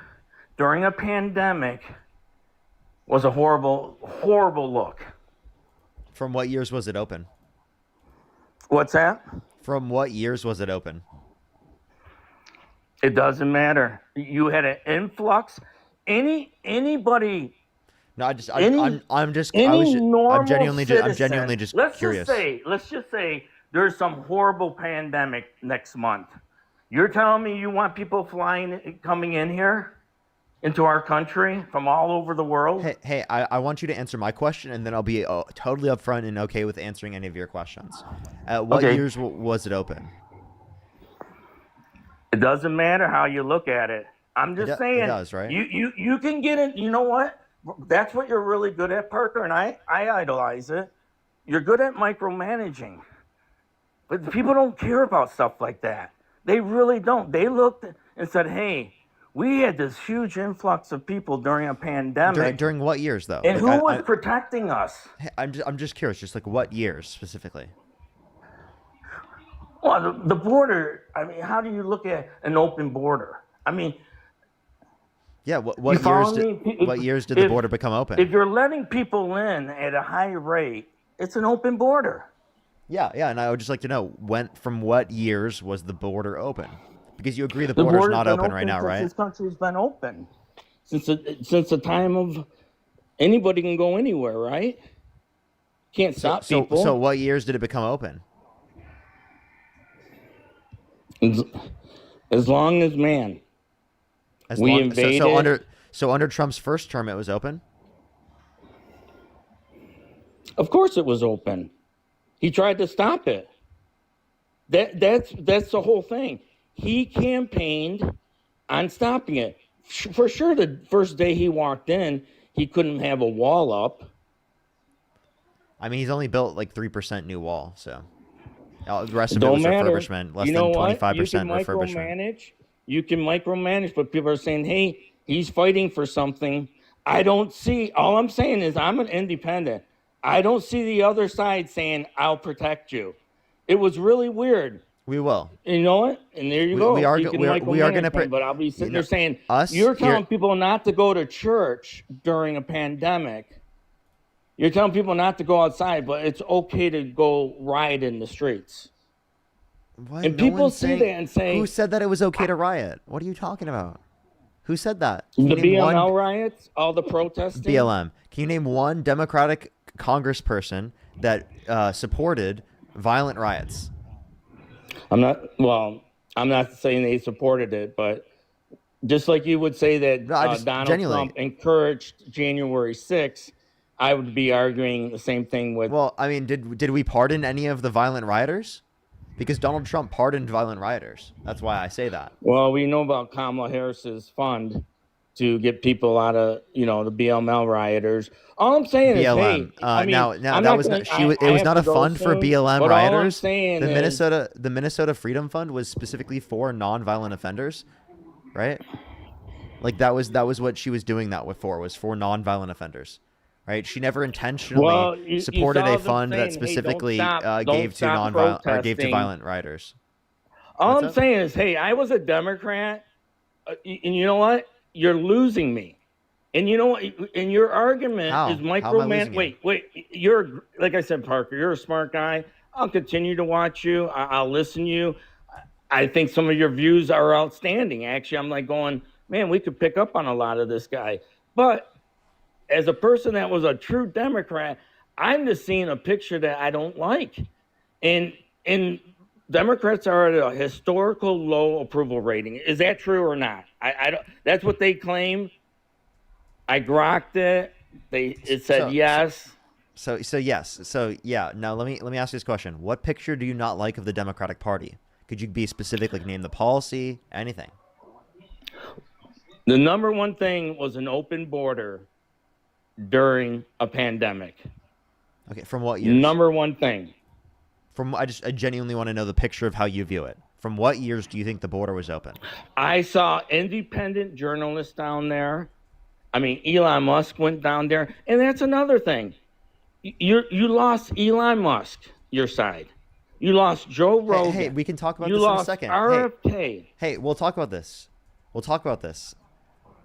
during a pandemic was a horrible, horrible look. From what years was it open? What's that? From what years was it open? It doesn't matter. You had an influx. Anybody. No, I'm genuinely just curious. Let's just say there's some horrible pandemic next month. You're telling me you want people coming in here into our country from all over the world? Hey, I want you to answer my question, and then I'll be totally upfront and okay with answering any of your questions. What years was it open? It doesn't matter how you look at it. I'm just saying. It does, right? You can get it. You know what? That's what you're really good at, Parker, and I idolize it. You're good at micromanaging. But people don't care about stuff like that. They really don't. They looked and said, hey, we had this huge influx of people during a pandemic. During what years, though? And who was protecting us? I'm just curious, just like what years specifically? Well, the border, I mean, how do you look at an open border? I mean... Yeah, what years did the border become open? If you're letting people in at a high rate, it's an open border. Yeah, yeah, and I would just like to know from what years was the border open? Because you agree the The border's border's not been open right now, since right? this country's been open. Since the time of anybody can go anywhere, right? Can't stop people. So what years did it become open? As long as we invaded. So under Trump's first term, it was open. Of course, it was open. He tried to stop it. That's the whole thing. He campaigned on stopping it. For sure, the first day he walked in, he couldn't have a wall up. I mean, he's only built like 3% new wall, so the rest of it Don't was matter. refurbishment, less You know than what? 25% You can refurbishment. You can micromanage, but people are saying, hey, he's fighting for something. All I'm saying is I'm an independent. I don't see the other side saying, I'll protect you. It was really weird. We will. You know what? And there you go. We are You can we are going to. micromanage me, but I'll be sitting there saying, you're telling people not to go to church during a pandemic. You're telling people not to go outside, but it's okay to go riot in the streets. What? And No people one's see saying- that and say, who said that it was okay to riot? What are you talking about? Who said that? the Can you name BLM one- riots, all the protesting. BLM. Can you name one Democratic congressperson that supported violent riots? I'm not saying they supported it, but just like you would say that Donald genuinely- Trump encouraged January 6th, I would be arguing the same thing with. Well, I mean, did we pardon any of the violent rioters? Because Donald Trump pardoned violent rioters. That's why I say that. Well, we know about Kamala Harris's fund to get people out of, the BLM rioters. All I'm saying is, hey, I mean, now I'm that not was gonna- not, she was, I it was have not to a go fund for soon, BLM but all I'm rioters. saying The is- Minnesota Freedom Fund was specifically for non-violent offenders, right? Like that was what she was doing that was for non-violent offenders. Right? She never intentionally you supported saw a them fund that saying, hey, specifically don't gave to stop gave to protesting. violent rioters. All What's I'm up? saying is, hey, I was a Democrat, and you know what? You're losing me. And you know what? And your argument How? is How am I microman. losing you? Wait. You're, like I said, Parker. You're a smart guy. I'll continue to watch you. I'll listen to you. I think some of your views are outstanding. Actually, I'm like going, man, we could pick up on a lot of this guy. But as a person that was a true Democrat, I'm just seeing a picture that I don't like. And Democrats are at a historical low approval rating. Is that true or not? I don't. That's what they claim. I grokked it. It said yes. So yes. So yeah. Now let me ask you this question: what picture do you not like of the Democratic Party? Could you be specific, like name the policy, anything? The number one thing was an open border during a pandemic. Okay, from what years? Number one thing. I genuinely want to know the picture of how you view it. From what years do you think the border was open? I saw independent journalists down there. I mean, Elon Musk went down there, and that's another thing. You lost Elon Musk, your side. You lost Joe Rogan. Hey, we can talk about you this in a lost second. RFK. Hey, we'll talk about this.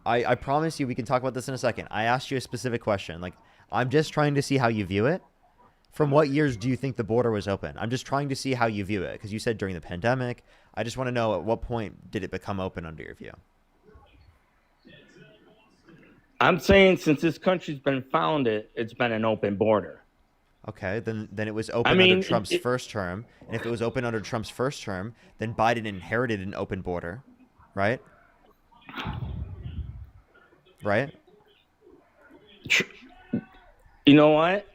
I promise you we can talk about this in a second. I asked you a specific question. Like, I'm just trying to see how you view it. From what years do you think the border was open? I'm just trying to see how you view it, because you said during the pandemic. I just want to know at what point did it become open under your view? I'm saying since this country's been founded, it's been an open border. Okay, then it was open under Trump's first term. And if it was open under Trump's first term, then Biden inherited an open border, right? Right? You know what?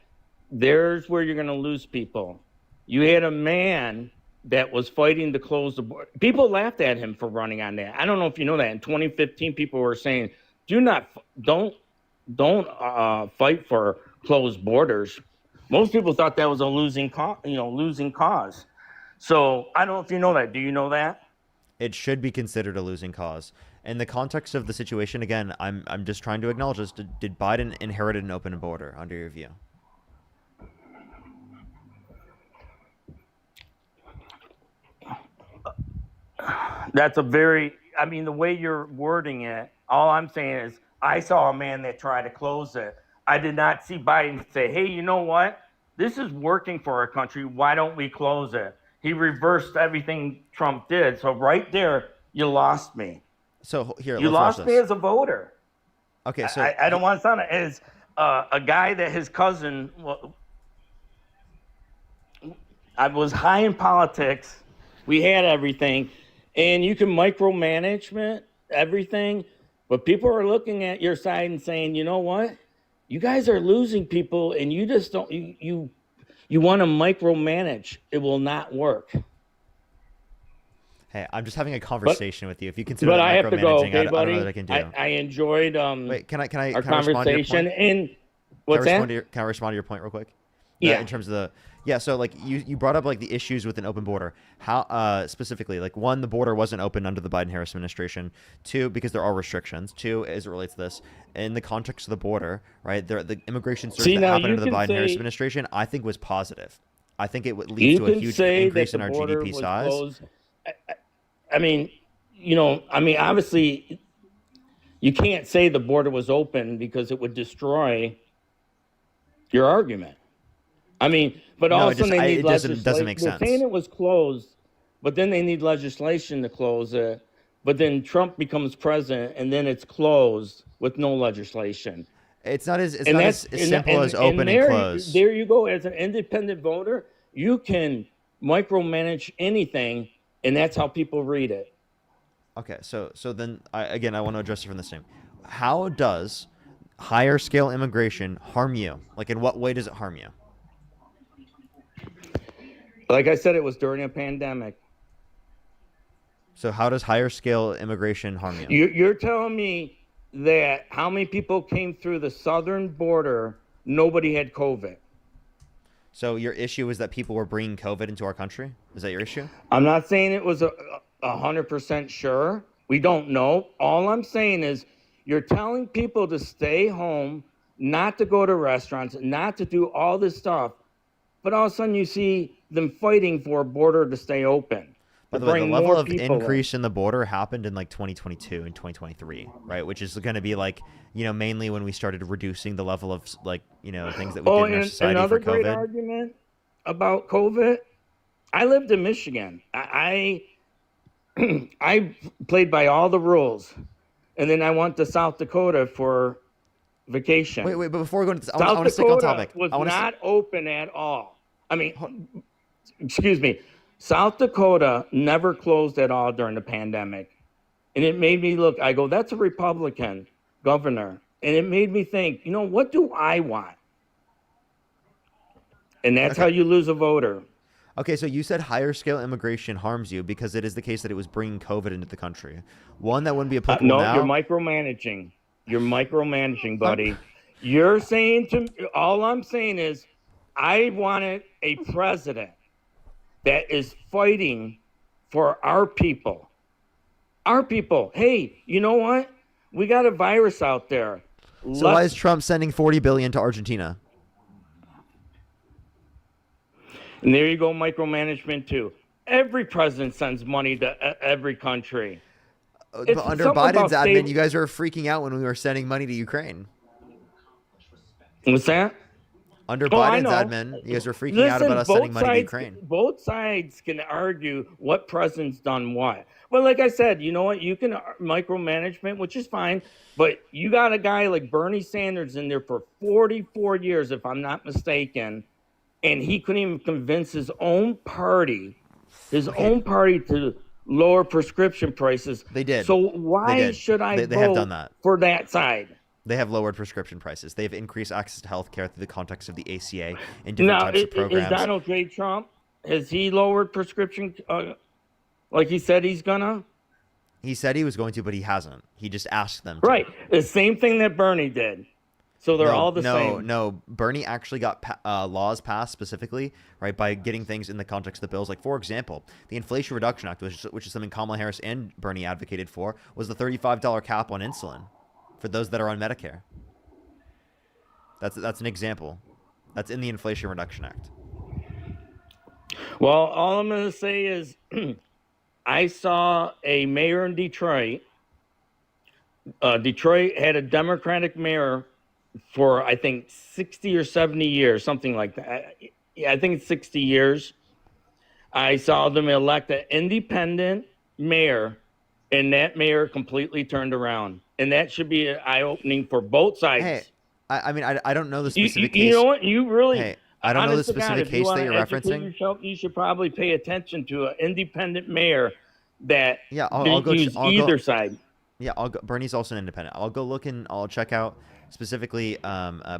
There's where you're going to lose people. You had a man that was fighting to close the border. People laughed at him for running on that. I don't know if you know that. In 2015, people were saying, don't fight for closed borders. Most people thought that was a losing cause. So I don't know if you know that. Do you know that? It should be considered a losing cause. In the context of the situation, again, I'm just trying to acknowledge this. Did Biden inherit an open border under your view? That's the way you're wording it, all I'm saying is I saw a man that tried to close it. I did not see Biden say, hey, you know what? this is working for our country. Why don't we close it? He reversed everything Trump did. So right there, you lost me. So here, You let's watch lost me this. as a voter. Okay, so I don't want to sound as a guy that his cousin. Well, I was high in politics. We had everything, and you can micromanagement everything, but people are looking at your side and saying, you know what? You guys are losing people, and you just don't. You want to micromanage. It will not work. hey, I'm just having a conversation with you. If you consider But that I have to go, micromanaging, okay, I don't know buddy? what I can do. I enjoyed Wait, can I our can I respond to your conversation. point? And Can what's I respond that? to your, can I respond to your point real quick? Yeah. In terms of the so like you brought up like the issues with an open border. How specifically, like, one, the border wasn't open under the Biden-Harris administration. Two, because there are restrictions. Two, as it relates to this, in the context of the border, right? The immigration surge See, that now happened you under the can Biden-Harris say administration, I think, was positive. I think it would lead you to a can huge say that increase the in our border GDP was size. closed. I mean, obviously, you can't say the border was open because it would destroy your argument. I mean, but No, all it of a sudden just- they need it doesn't legislation. make They're sense. saying it was closed, but then they need legislation to close it. But then Trump becomes president, and then it's closed with no legislation. It's not as And that's simple as open and there, close. There you go. As an independent voter, you can micromanage anything, and that's how people read it. Okay, so then I want to address it from the same. How does higher scale immigration harm you? Like, in what way does it harm you? Like I said, it was during a pandemic. So how does higher scale immigration harm you? You're telling me that how many people came through the southern border, nobody had COVID? So your issue is that people were bringing COVID into our country? Is that your issue? I'm not saying it was 100% sure. We don't know. All I'm saying is you're telling people to stay home, not to go to restaurants, not to do all this stuff. But all of a sudden you see them fighting for a border to stay open. By the way, the level of increase in the border happened in like 2022 and 2023, right? Which is going to be like, mainly when we started reducing the level of things that we did in our society another for great COVID. argument about COVID. I lived in Michigan. I played by all the rules, and then I went to South Dakota for vacation. Wait, but before we go into this, I South want to stick on Dakota topic. was I wanna not open at all. I mean, excuse me. South Dakota never closed at all during the pandemic. And it made me look, I go, that's a Republican governor. And it made me think, what do I want? And that's how you lose a voter. Okay, so you said higher scale immigration harms you because it is the case that it was bringing COVID into the country. One, that wouldn't be applicable No, now. you're micromanaging. You're micromanaging, buddy. You're saying all I'm saying is I wanted a president that is fighting for our people. Our people. Hey, you know what? We got a virus out there. So why is Trump sending $40 billion to Argentina? And there you go, micromanagement too. Every president sends money to every country. But under Biden's admin, you guys were freaking out when we were sending money to Ukraine. What's that? Under I Biden's know. admin, you guys were freaking out about us both sending money to sides- Ukraine. Both sides can argue what president's done what. Well, like I said, you know what? You can micromanagement, which is fine, but you got a guy like Bernie Sanders in there for 44 years, if I'm not mistaken, and he couldn't even convince his own party to lower prescription prices. They did. So They why did. should I They vote have done that. for that side? They have lowered prescription prices. They've increased access to health care through the context of the ACA and different Now, types of programs. is Donald J. Trump, has he lowered prescription like he said he's gonna? He said he was going to, but he hasn't. He just asked them to. Right. The same thing that Bernie did. So they're all the same. No, Bernie actually got laws passed specifically, right, by getting things in the context of the bills. Like, for example, the Inflation Reduction Act, which is something Kamala Harris and Bernie advocated for, was the $35 cap on insulin for those that are on Medicare. That's an example. That's in the Inflation Reduction Act. Well, all I'm going to say is I saw a mayor in Detroit. Detroit had a Democratic mayor for I think 60 or 70 years, something like that. Yeah, I think it's 60 years. I saw them elect an independent mayor, and that mayor completely turned around. And that should be eye-opening for both sides. Hey, I mean, I don't know the You, specific you case. know what? You really, Hey, I don't know the honest to God, specific if you case that wanna you're educate referencing. yourself, you should probably pay attention to an independent mayor that Yeah, I'll didn't go. use either side. Yeah, I'll go. Bernie's also an independent. I'll go look and I'll check out specifically.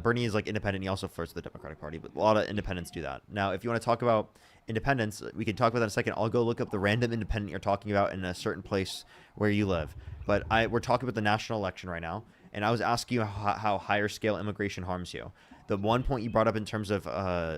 Bernie is like independent. He also floats the Democratic Party, but a lot of independents do that. Now, if you want to talk about independents, we can talk about that in a second. I'll go look up the random independent you're talking about in a certain place where you live. But we're talking about the national election right now, and I was asking you how higher scale immigration harms you. The one point you brought up in terms of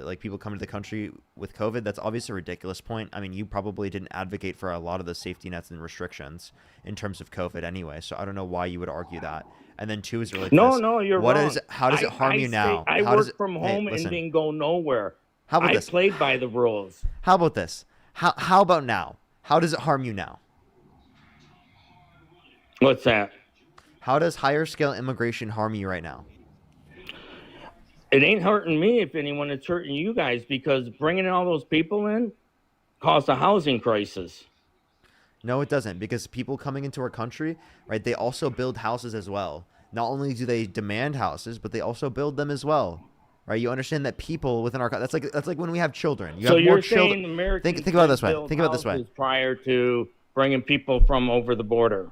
like people coming to the country with COVID, that's obviously a ridiculous point. I mean, you probably didn't advocate for a lot of the safety nets and restrictions in terms of COVID anyway, so I don't know why you would argue that. And then two is really No, you're wrong. How does it harm you now? I How does worked from home and listen. didn't go nowhere. How about I this? played by the rules. How about this? How about now? How does it harm you now? What's that? How does higher scale immigration harm you right now? It ain't hurting me if anyone. It's hurting you guys because bringing all those people in caused a housing crisis. No, it doesn't, because people coming into our country, right, they also build houses as well. Not only do they demand houses, but they also build them as well. Right? You understand that people within our that's like when we have children. You So have more you're saying children. Americans Think about it this didn't way. build Think about it this way. houses prior to bringing people from over the border.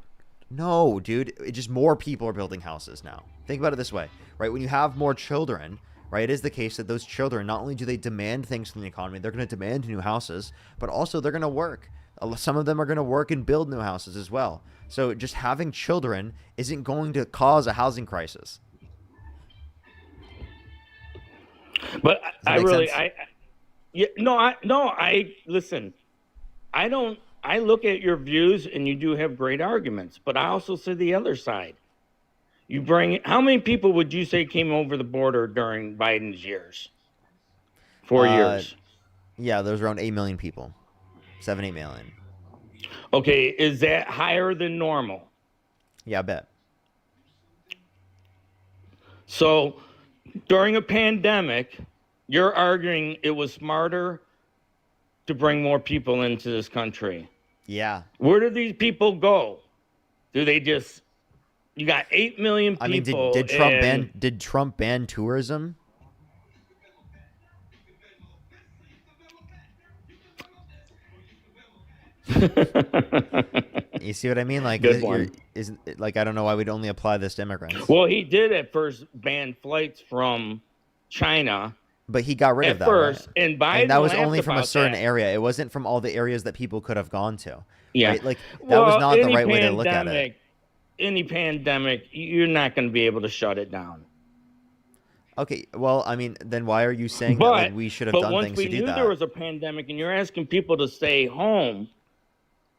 No, dude. It just more people are building houses now. Think about it this way, right? When you have more children, right, it is the case that those children, not only do they demand things from the economy, they're going to demand new houses, but also they're going to work. Some of them are going to work and build new houses as well. So just having children isn't going to cause a housing crisis. But I make really, sense? I listen. I look at your views and you do have great arguments, but I also see the other side. You bring how many people would you say came over the border during Biden's years? 4 years. Yeah, there's around 8 million people. 7-8 million. Okay, is that higher than normal? Yeah, I bet. So during a pandemic, you're arguing it was smarter to bring more people into this country. Yeah. Where do these people go? Do they just? You got 8 million people. I mean, did Trump ban tourism? You see what I mean? Like, Good one. Like, I don't know why we'd only apply this to immigrants. Well, he did at first ban flights from China. But he got rid of that. First, right? and Biden that was laughed only from a about certain that. area. It wasn't from all the areas that people could have gone to. Yeah. Right? Like, that was not the right way to look at it. Pandemic, any pandemic, you're not going to be able to shut it down. Okay, well, I mean, then why are you saying that like, we should have done once things we to do knew that? there was a pandemic and you're asking people to stay home,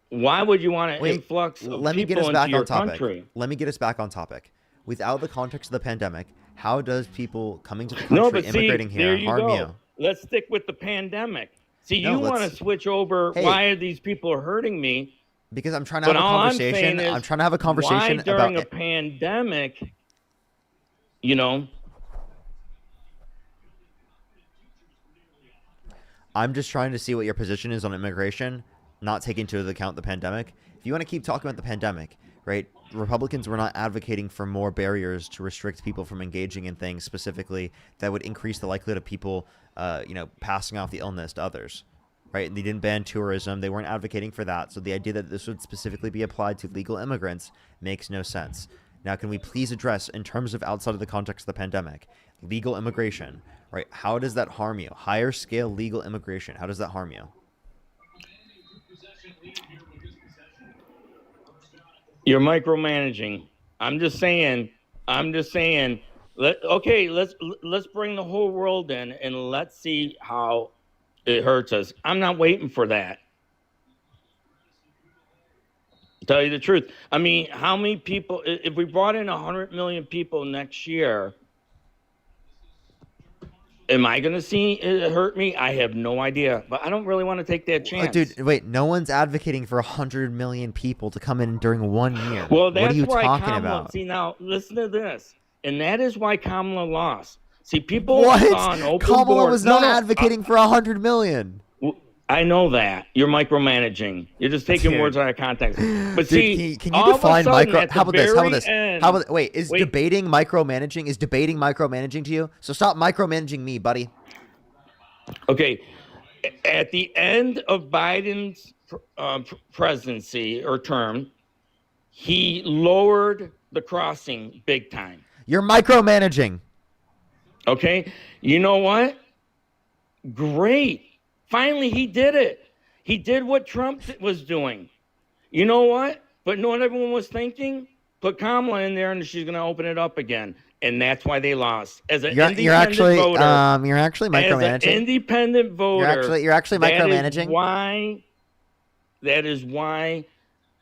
why would you want an influx of Let me get people us back into your on topic. country? Let me get us back on topic. Without the context of the pandemic, how does people coming to the No, country, but see, immigrating there here, you harm go. you? Let's stick with the pandemic. See, No, you want to let's- switch over. Hey. Why are these people hurting me? Because I'm trying to have But a all I'm conversation. saying is, I'm trying to have a conversation why during about a pandemic, you know, I'm just trying to see what your position is on immigration, not taking into account the pandemic. If you want to keep talking about the pandemic, right? Republicans were not advocating for more barriers to restrict people from engaging in things specifically that would increase the likelihood of people, passing off the illness to others, right? They didn't ban tourism. They weren't advocating for that. So the idea that this would specifically be applied to legal immigrants makes no sense. Now, can we please address, in terms of outside of the context of the pandemic, legal immigration, right? How does that harm you? Higher scale legal immigration, how does that harm you? you're micromanaging. I'm just saying. Let's bring the whole world in and let's see how it hurts us. I'm not waiting for that. To tell you the truth. I mean, how many people? If we brought in 100 million people next year, am I going to see it hurt me? I have no idea, but I don't really want to take that chance. Dude, wait, no one's advocating for 100 million people to come in during 1 year. Well, what that's are you why talking Kamala, about? see now, listen to this. and that is why Kamala lost. See, people What? saw an open Kamala border. was not advocating for 100 million. I know that. You're micromanaging. You're just taking Dude. words out of context. But Dude, see, can you all of a define sudden, micro? at the How about this? How about very this? end- How about wait? Is Wait. debating micromanaging? Is debating micromanaging to you? So stop micromanaging me, buddy. Okay, at the end of Biden's presidency or term, he lowered the crossing big time. You're micromanaging. Okay, you know what? Great. Finally, he did it. He did what Trump was doing. You know what? But know what everyone was thinking? Put Kamala in there and she's going to open it up again. And that's why they lost. As an independent You're actually voter, you're actually micromanaging. As an independent voter, You're actually micromanaging. That is why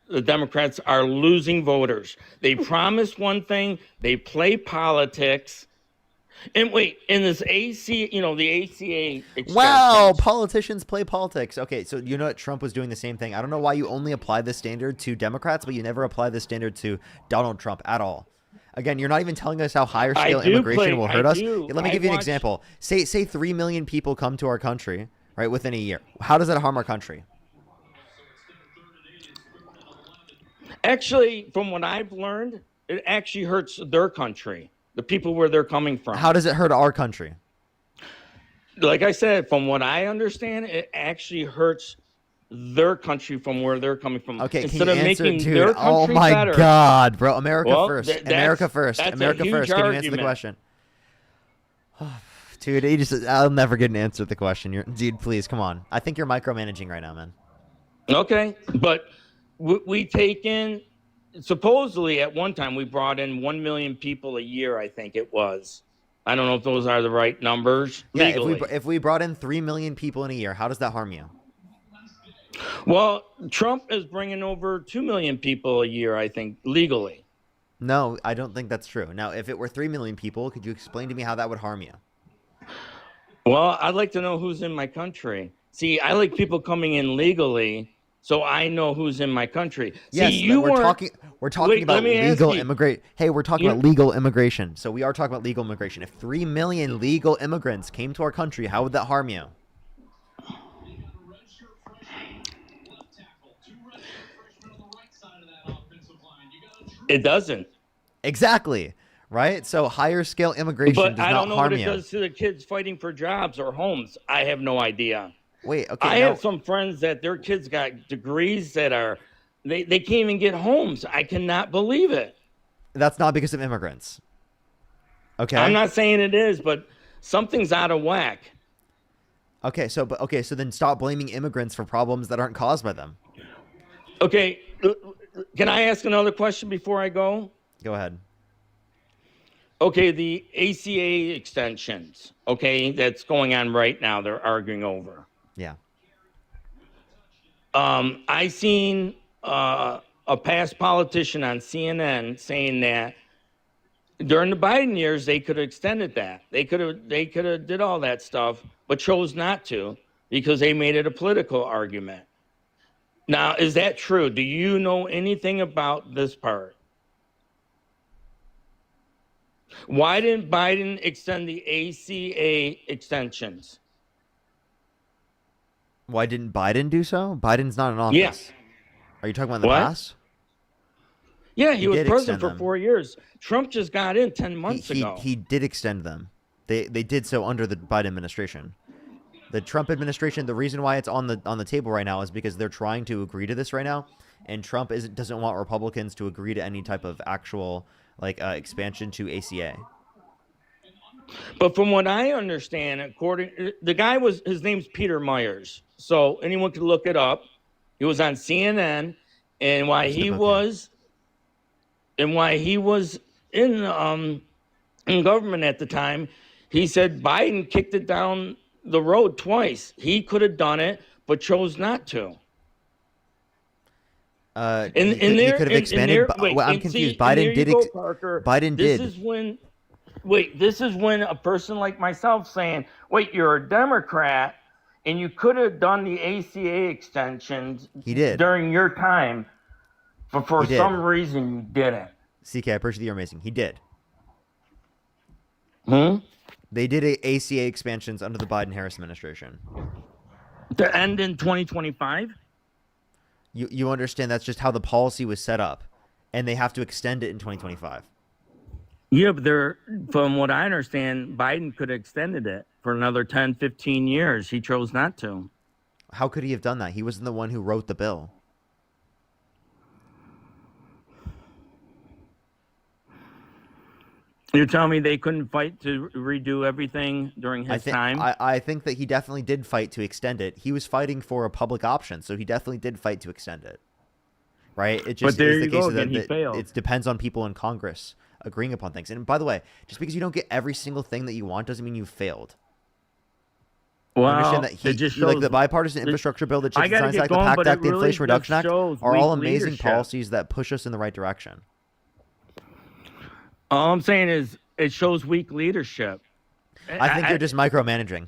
the Democrats are losing voters. They promise one thing, they play politics. And wait, in this the ACA extensions. Wow, politicians play politics. Okay, so you know what? Trump was doing the same thing. I don't know why you only apply this standard to Democrats, but you never apply this standard to Donald Trump at all. Again, you're not even telling us how higher scale immigration will hurt us. Let me give you an example. Say 3 million people come to our country, right, within a year. How does that harm our country? Actually, from what I've learned, it actually hurts their country, the people where they're coming from. How does it hurt our country? Like I said, from what I understand, it actually hurts their country from where they're coming from. Okay, instead can you of answer, making dude? their country Oh my better. God, bro! America Well, first. that's- America first. that's a America huge first. Can you answer the argument. question? Dude, I'll never get an answer to the question. Dude, please, come on. I think you're micromanaging right now, man. Okay, but we take in, supposedly at one time we brought in 1 million people a year, I think it was. I don't know if those are the right numbers Yeah, legally. if we brought in 3 million people in a year, how does that harm you? Well, Trump is bringing over 2 million people a year, I think, legally. No, I don't think that's true. Now, if it were 3 million people, could you explain to me how that would harm you? Well, I'd like to know who's in my country. See, I like people coming in legally, so I know who's in my country. Yes, See, we're talking Wait, about let me ask legal you. immigration. Hey, we're talking Yeah. about legal immigration. So we are talking about legal immigration. If 3 million legal immigrants came to our country, how would that harm you? It doesn't. Exactly. Right? So higher scale immigration But does I not don't know harm what it you. does to the kids fighting for jobs or homes. I have no idea. Wait, okay. I now- have some friends that their kids got degrees that are, they can't even get homes. I cannot believe it. That's not because of immigrants. Okay. I'm not saying it is, but something's out of whack. Okay, so then stop blaming immigrants for problems that aren't caused by them. Okay, can I ask another question before I go? Go ahead. Okay, the ACA extensions, okay, that's going on right now, they're arguing over. Yeah. I seen a past politician on CNN saying that during the Biden years they could have extended that. They could have did all that stuff, but chose not to because they made it a political argument. Now, is that true? Do you know anything about this part? Why didn't Biden extend the ACA extensions? Why didn't Biden do so? Biden's not in office. Yeah. Are you talking about in the What? past? Yeah, he was did president extend for them. 4 years. Trump just got in 10 months ago. He did extend them. They did so under the Biden administration. The Trump administration, the reason why it's on the table right now is because they're trying to agree to this right now, and Trump doesn't want Republicans to agree to any type of actual expansion to ACA. But from what I understand, his name's Peter Myers. So anyone could look it up. He was on CNN, and why he was in government at the time, he said Biden kicked it down the road twice. He could have done it, but chose not to. He could have expanded. I'm confused. Biden did. Biden did. This is when a person like myself saying, wait, you're a Democrat and you could have done the ACA extensions He did. during your time, but for He did. some reason you didn't. CK, I appreciate that you're amazing. He did. They did ACA expansions under the Biden-Harris administration. To end in 2025? You understand that's just how the policy was set up, and they have to extend it in 2025. Yeah, but from what I understand, Biden could have extended it for another 10, 15 years. He chose not to. How could he have done that? He wasn't the one who wrote the bill. You're telling me they couldn't fight to redo everything during his time? I think that he definitely did fight to extend it. He was fighting for a public option, so he definitely did fight to extend it. Right? It just But there is the you case go that again, he failed. it depends on people in Congress agreeing upon things. And by the way, just because you don't get every single thing that you want doesn't mean you failed. Well, Understand that it just like shows the bipartisan infrastructure bill, the I CHIPS and gotta Science get Act, the going, PACT but Act, it the really Inflation Reduction just Act shows are all weak amazing leadership. policies that push us in the right direction. All I'm saying is it shows weak leadership. I think you're just micromanaging.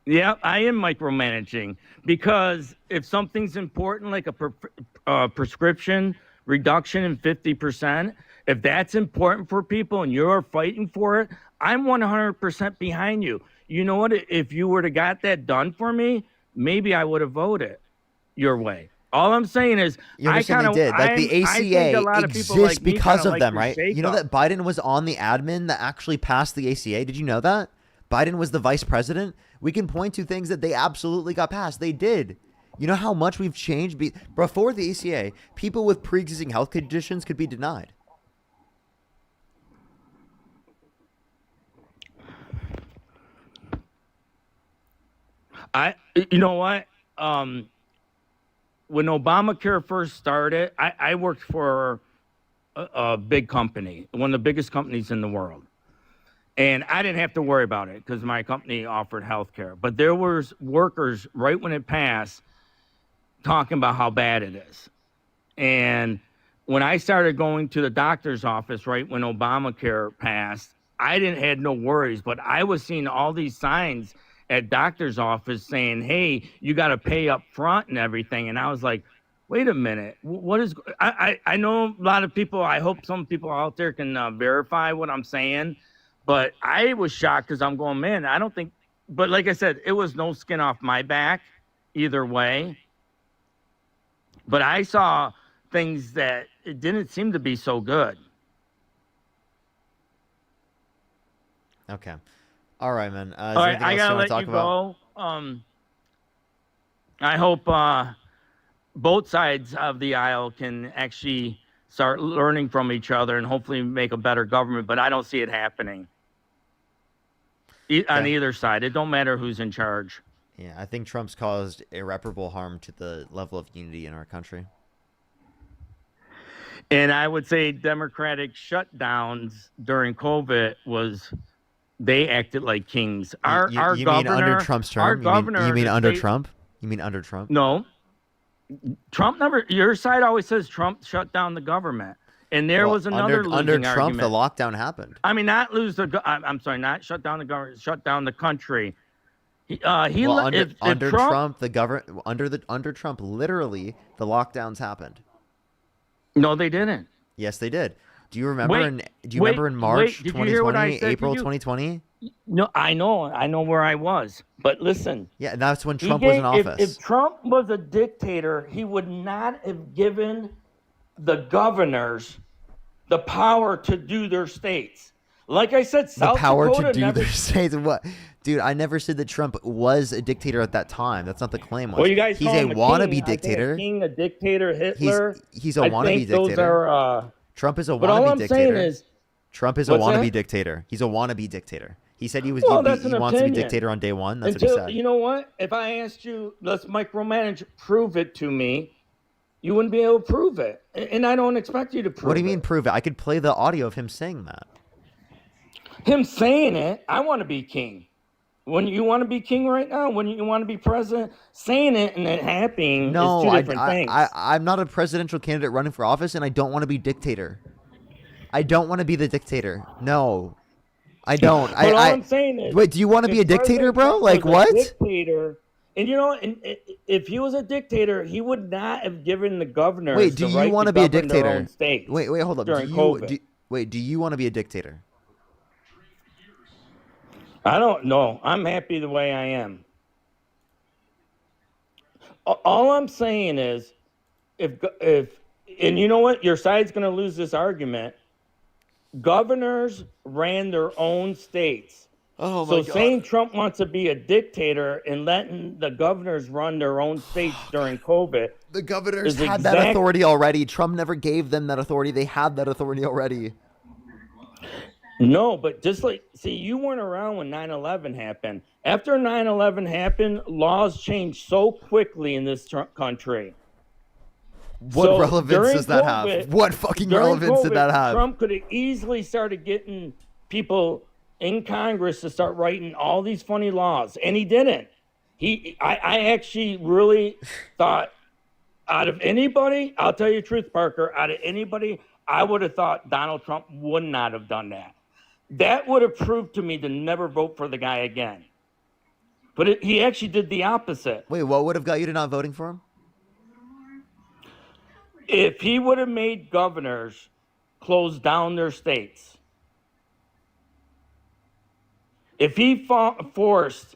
Yeah, I am micromanaging because if something's important, like a prescription reduction in 50%, if that's important for people and you're fighting for it, I'm 100% behind you. You know what? If you were to got that done for me, maybe I would have voted your way. All I'm saying is, You understand they did. Like the ACA exists because of them, right? You know that Biden was on the admin that actually passed the ACA. Did you know that? Biden was the vice president. We can point to things that they absolutely got passed. They did. You know how much we've changed? Before the ACA, people with pre-existing health conditions could be denied. You know what? When Obamacare first started, I worked for a big company, one of the biggest companies in the world. And I didn't have to worry about it because my company offered health care. But there was workers right when it passed talking about how bad it is. And when I started going to the doctor's office right when Obamacare passed, I had no worries. But I was seeing all these signs at doctor's office saying, hey, you got to pay up front and everything. And I was like, wait a minute, what is, I know a lot of people, I hope some people out there can verify what I'm saying, but I was shocked because I'm going, man, I don't think, but like I said, it was no skin off my back either way. But I saw things that it didn't seem to be so good. Okay. All right, man. Is All there right, anything I else gotta you want let to talk you about? go. I hope both sides of the aisle can actually start learning from each other and hopefully make a better government. But I don't see it happening on either side. It don't matter who's in charge. Yeah, I think Trump's caused irreparable harm to the level of unity in our country. And I would say Democratic shutdowns during COVID they acted like kings. Our You governor, mean under Trump's term? Our governor, You mean the under state- Trump? You mean under Trump? No. Trump never. Your side always says Trump shut down the government, and there was another under losing Trump, argument. the lockdown happened. I mean, not lose the. I'm sorry, not shut down the government. Shut down the country. Under Trump, the government under Trump, literally the lockdowns happened. No, they didn't. Yes, they did. Do you remember? Wait, remember in March did you hear what I 2020, said to April you? 2020? No, I know where I was. But listen. Yeah, and that's when Trump was in office. If Trump was a dictator, he would not have given the governors the power to do their states. Like I said, South The power Dakota to do never. their states. What, dude? I never said that Trump was a dictator at that time. That's not the claim. Well, you guys He's call a him wannabe king. dictator. A king, a dictator, Hitler. He's a I wannabe think dictator. Those are. Trump is a But all wannabe I'm dictator. saying is, Trump is a what's wannabe that? dictator. He's a wannabe dictator. He said he was. Well, he that's an wants to be opinion. dictator on day one. That's Until, what he said. you know what? If I asked you, let's micromanage, prove it to me, you wouldn't be able to prove it. And I don't expect you to prove it. What do you mean prove it? I could play the audio of him saying that. Him saying it, I want to be king. When you want to be king right now, when you want to be president, saying it and it happening No, is two different things. I'm not a presidential candidate running for office, and I don't want to be dictator. I don't want to be the dictator. No, I don't. But all I'm saying is, wait. Do you want to be a if dictator, President bro? Trump Like was a what? Dictator, and you know, if he was a dictator, he would not have given the governors. Wait, do the you right want to to be a govern their dictator? own states Wait, hold up. during COVID. Do you want to be a dictator? I don't know. I'm happy the way I am. All I'm saying is, if and you know what, your side's going to lose this argument. Governors ran their own states. Oh my So God. saying Trump wants to be a dictator and letting the governors run their own states during COVID, The governors is had that authority already. Trump never gave them that authority. They had that authority already. No, but just like, see, you weren't around when 9/11 happened. After 9/11 happened, laws changed so quickly in this country. What So relevance during does that COVID- have? What fucking during relevance did that COVID, have? Trump could have easily started getting people in Congress to start writing all these funny laws, and he didn't. I actually really thought, out of anybody, I'll tell you the truth, Parker, out of anybody, I would have thought Donald Trump would not have done that. That would have proved to me to never vote for the guy again. But he actually did the opposite. Wait, what would have got you to not voting for him? If he would have made governors close down their states, if he forced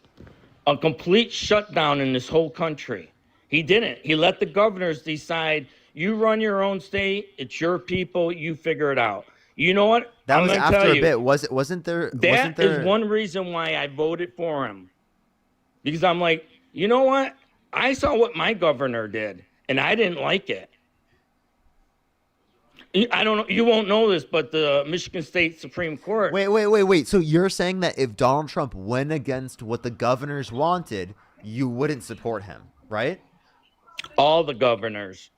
a complete shutdown in this whole country, he didn't. He let the governors decide, you run your own state, it's your people, you figure it out. You know what? That I'm was gonna after tell a you, bit. Wasn't there? That is one reason why I voted for him. Because I'm like, you know what? I saw what my governor did, and I didn't like it. I don't know. You won't know this, but the Michigan State Supreme Court. Wait. So you're saying that if Donald Trump went against what the governors wanted, you wouldn't support him, right? All the governors.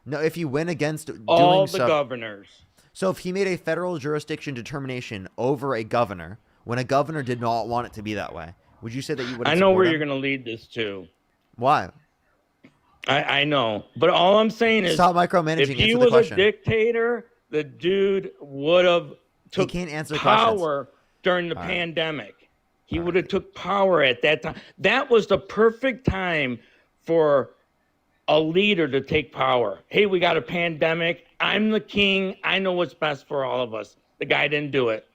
No, if he went against All doing the stuff. governors. So if he made a federal jurisdiction determination over a governor, when a governor did not want it to be that way, would you say that you would? I know where you're going to lead this to. Why? I know, but all I'm saying is, Stop micromanaging. if he Answer the was question. a dictator, the dude would have took can't answer power during the pandemic. He would have took power at that time. That was the perfect time for a leader to take power. Hey, we got a pandemic. I'm the king. I know what's best for all of us. The guy didn't do it.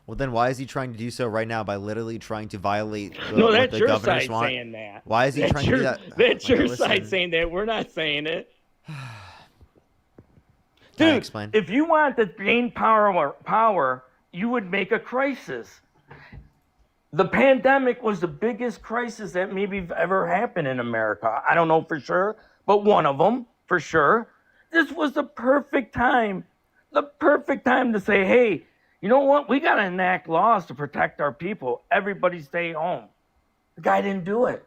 Well, then why is he trying to do so right now by literally trying to violate No, what that's the your governors side want? saying that. Why is he trying to do that? That's Okay, your listen. side saying that. We're not saying it. Can I Dude, explain? if you want to gain power, you would make a crisis. The pandemic was the biggest crisis that maybe ever happened in America. I don't know for sure, but one of them for sure. This was the perfect time to say, hey, you know what? We got to enact laws to protect our people. Everybody stay home. The guy didn't do it.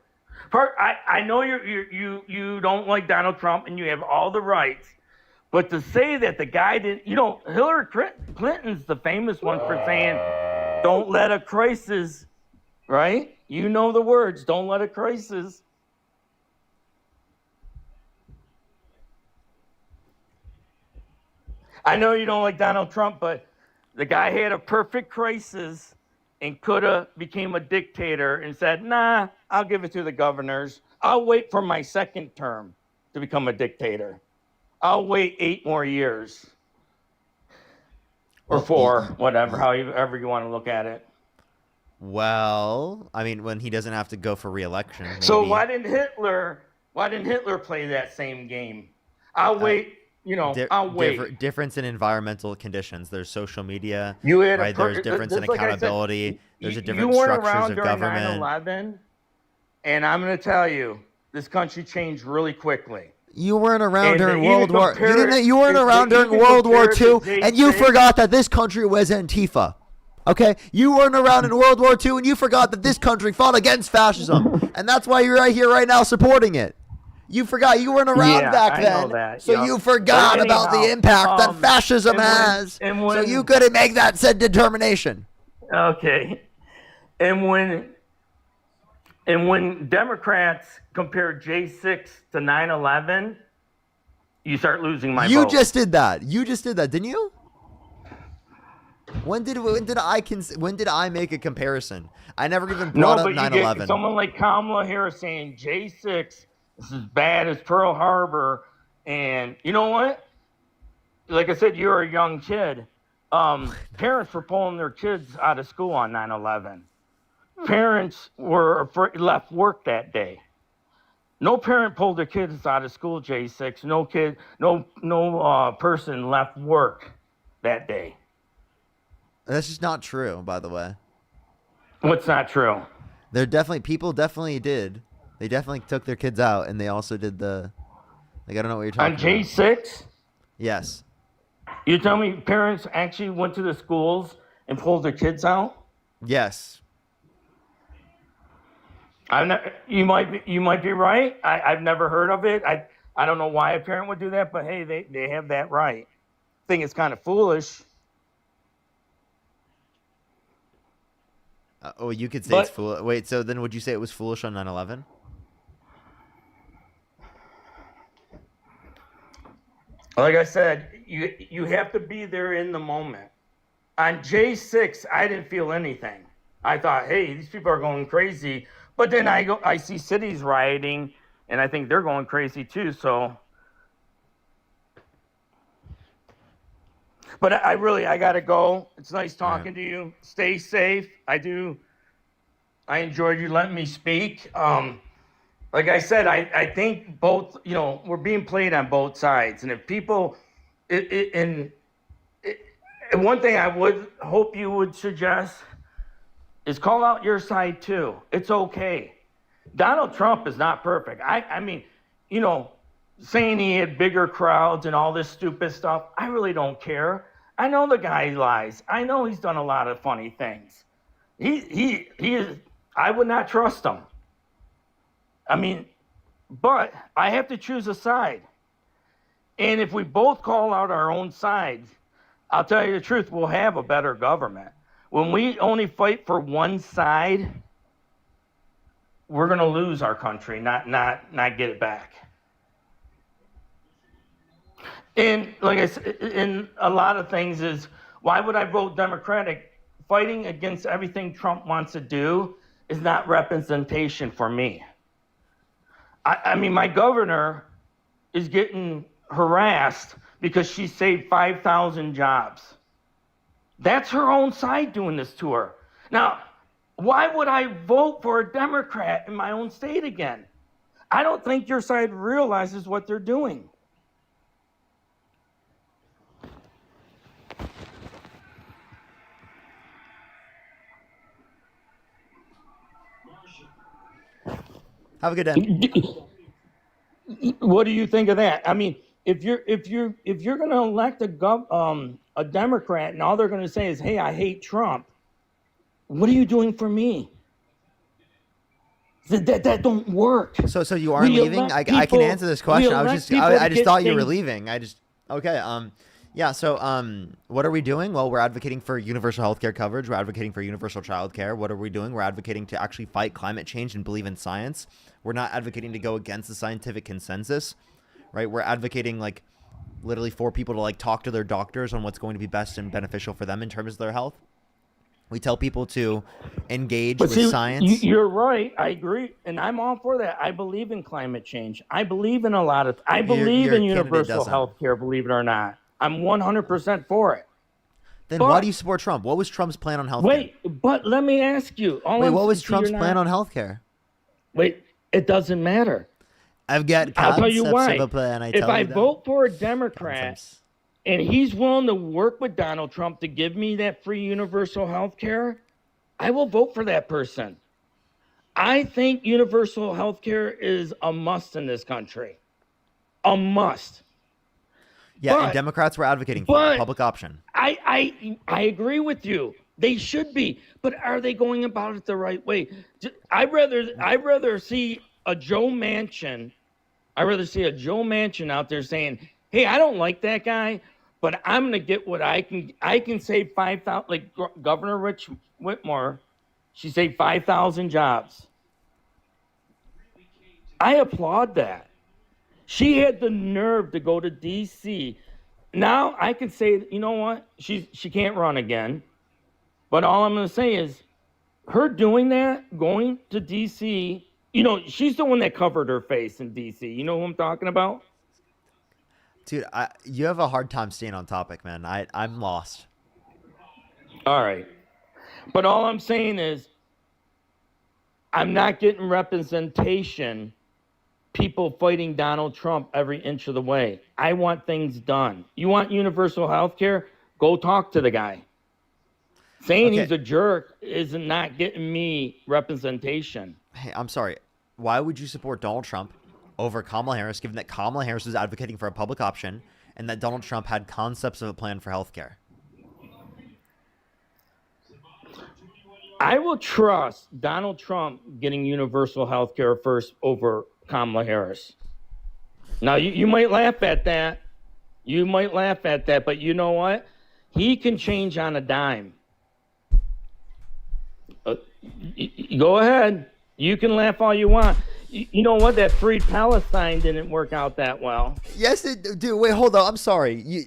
I know you don't like Donald Trump and you have all the rights, but to say that the guy didn't, Hillary Clinton's the famous one for saying, don't let a crisis, right? You know the words, don't let a crisis. I know you don't like Donald Trump, but the guy had a perfect crisis and could have became a dictator and said, nah, I'll give it to the governors. I'll wait for my second term to become a dictator. I'll wait 8 more years. Or 4, whatever, however you want to look at it. Well, I mean, when he doesn't have to go for re-election. Maybe. So why didn't Hitler play that same game? I'll wait. I'll wait. Difference in environmental conditions. There's social media. You had right? There's difference in like I said, accountability. There's a different you weren't structures around of during government. 9/11, and I'm going to tell you, this country changed really quickly. You weren't around And during even World War. compared- You weren't around during even World War compared II, to and you J6 forgot that this country was Antifa. Okay, you weren't around in World War II, and you forgot that this country fought against fascism, and that's why you're right here right now supporting it. You forgot you weren't around back I know then, that, so yeah. you forgot But about the anyhow, impact that fascism and when- has. and So when- you couldn't make that said determination. Okay. And when Democrats compare J6 to 9/11, you start losing my You vote. just did that. You just did that, didn't you? When did I make a comparison? I never even brought up but you 9/11. get someone like Kamala Harris saying J6 is as bad as Pearl Harbor, and you know what? Like I said, you're a young kid. parents were pulling their kids out of school on 9/11. Parents were left work that day. No parent pulled their kids out of school, J6. No person left work that day. That's just not true, by the way. What's not true? People definitely did. They definitely took their kids out, and they also did I don't know what you're talking about. On J6? Yes. You tell me parents actually went to the schools and pulled their kids out? Yes. You might be right. I've never heard of it. I don't know why a parent would do that, but hey, they have that right. I think it's kind of foolish. You could say it's foolish. Wait, so then would you say it was foolish on 9/11? Like I said, you have to be there in the moment. On J6, I didn't feel anything. I thought, hey, these people are going crazy. But then I see cities rioting, and I think they're going crazy too. So, but I gotta go. It's nice talking to you. Stay safe. I enjoyed you letting me speak. Like I said, I think both, we're being played on both sides. And if people, and one thing I would hope you would suggest is call out your side too. It's okay. Donald Trump is not perfect. I mean, saying he had bigger crowds and all this stupid stuff, I really don't care. I know the guy lies. I know he's done a lot of funny things. He is, I would not trust him. I mean, but I have to choose a side. And if we both call out our own sides, I'll tell you the truth, we'll have a better government. When we only fight for one side, we're going to lose our country, not get it back. And like I said, in a lot of things is, why would I vote Democratic? Fighting against everything Trump wants to do is not representation for me. I mean, my governor is getting harassed because she saved 5,000 jobs. That's her own side doing this to her. Now, why would I vote for a Democrat in my own state again? I don't think your side realizes what they're doing. Have a good day. What do you think of that? I mean, if you're going to elect a Democrat and all they're going to say is, "Hey, I hate Trump," what are you doing for me? That don't work. So you are leaving? I can answer this question. I just thought you were leaving. Okay. Yeah. So what are we doing? Well, we're advocating for universal healthcare coverage. We're advocating for universal childcare. What are we doing? We're advocating to actually fight climate change and believe in science. We're not advocating to go against the scientific consensus, right? We're advocating literally for people to talk to their doctors on what's going to be best and beneficial for them in terms of their health. We tell people to engage with science. You're right. I agree. And I'm all for that. I believe in climate change. I believe in I believe in universal health care, believe it or not. I'm 100% for it. Then why do you support Trump? What was Trump's plan on health care? Wait, but let me ask you. What was Trump's plan on health care? Wait, it doesn't matter. I'll tell you why. If I vote for a Democrat and he's willing to work with Donald Trump to give me that free universal health care, I will vote for that person. I think universal health care is a must in this country. A must. Yeah, and Democrats were advocating for a public option. I agree with you. They should be, but are they going about it the right way? I'd rather see a Joe Manchin. I'd rather see a Joe Manchin out there saying, "Hey, I don't like that guy, but I'm gonna get what I can. I can save 5,000." Like Governor Rich Whitmore, she saved 5,000 jobs. I applaud that. She had the nerve to go to D.C. Now I can say, you know what? She can't run again. But all I'm going to say is her doing that, going to D.C., she's the one that covered her face in D.C. You know who I'm talking about? Dude, you have a hard time staying on topic, man. I'm lost. All right. But all I'm saying is I'm not getting representation, people fighting Donald Trump every inch of the way. I want things done. You want universal health care? Go talk to the guy. Saying he's a jerk is not getting me representation. Hey, I'm sorry. Why would you support Donald Trump over Kamala Harris, given that Kamala Harris was advocating for a public option and that Donald Trump had concepts of a plan for healthcare? I will trust Donald Trump getting universal health care first over Kamala Harris. Now, you might laugh at that. You might laugh at that, but you know what? He can change on a dime. Go ahead. You can laugh all you want. You know what? That freed Palestine didn't work out that well. Yes, dude. Wait, hold on. I'm sorry.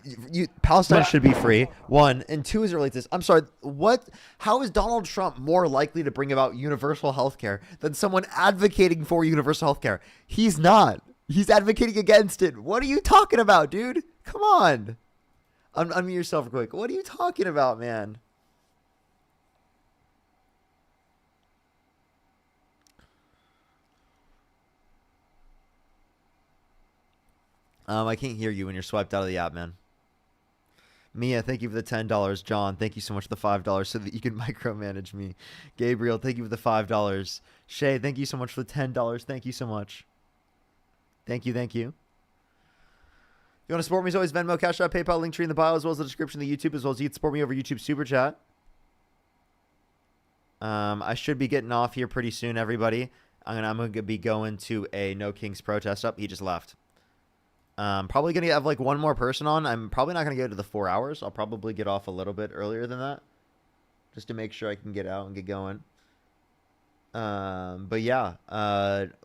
Palestine should be free. 1 and 2 as it relates to this. I'm sorry. What? How is Donald Trump more likely to bring about universal health care than someone advocating for universal health care? He's not. He's advocating against it. What are you talking about, dude? Come on. Unmute yourself real quick. What are you talking about, man? I can't hear you when you're swiped out of the app, man. Mia, thank you for the $10. John, thank you so much for the $5 so that you can micromanage me. Gabriel, thank you for the $5. Shay, thank you so much for the $10. Thank you so much. Thank you, thank you. If you want to support me, as always, Venmo, Cash App, PayPal, link tree in the bio, as well as the description of the YouTube, as well as you can support me over YouTube Super Chat. I should be getting off here pretty soon, everybody. I'm gonna be going to a No Kings protest. Up, he just left. Probably going to have like one more person on. I'm probably not going to go to the 4 hours. I'll probably get off a little bit earlier than that, just to make sure I can get out and get going. But yeah,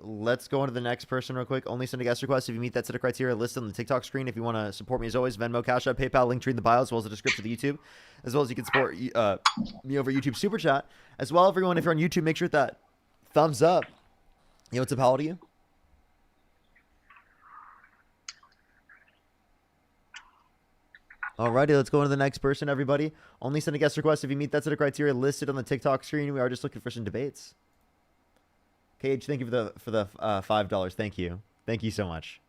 let's go on to the next person real quick. Only send a guest request if you meet that set of criteria listed on the TikTok screen. If you want to support me, as always, Venmo, Cash App, PayPal, link tree in the bio, as well as the description of the YouTube, as well as you can support me over YouTube Super Chat. As well, everyone, if you're on YouTube, make sure that thumbs up. You know what's up, how old are you? Alrighty, let's go on to the next person, everybody. Only send a guest request if you meet that set of criteria listed on the TikTok screen. We are just looking for some debates. KH, thank you for the $5. Thank you. Thank you so much.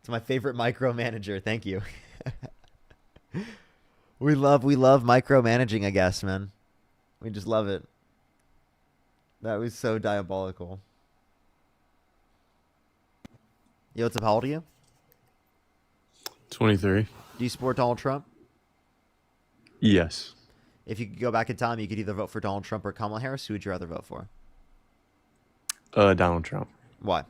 It's my favorite micromanager. Thank you. we love micromanaging, I guess, man. We just love it. That was so diabolical. Yo, what's up? How old are you? 23. Do you support Donald Trump? Yes. If you could go back in time, you could either vote for Donald Trump or Kamala Harris. Who would you rather vote for? Donald Trump. Why?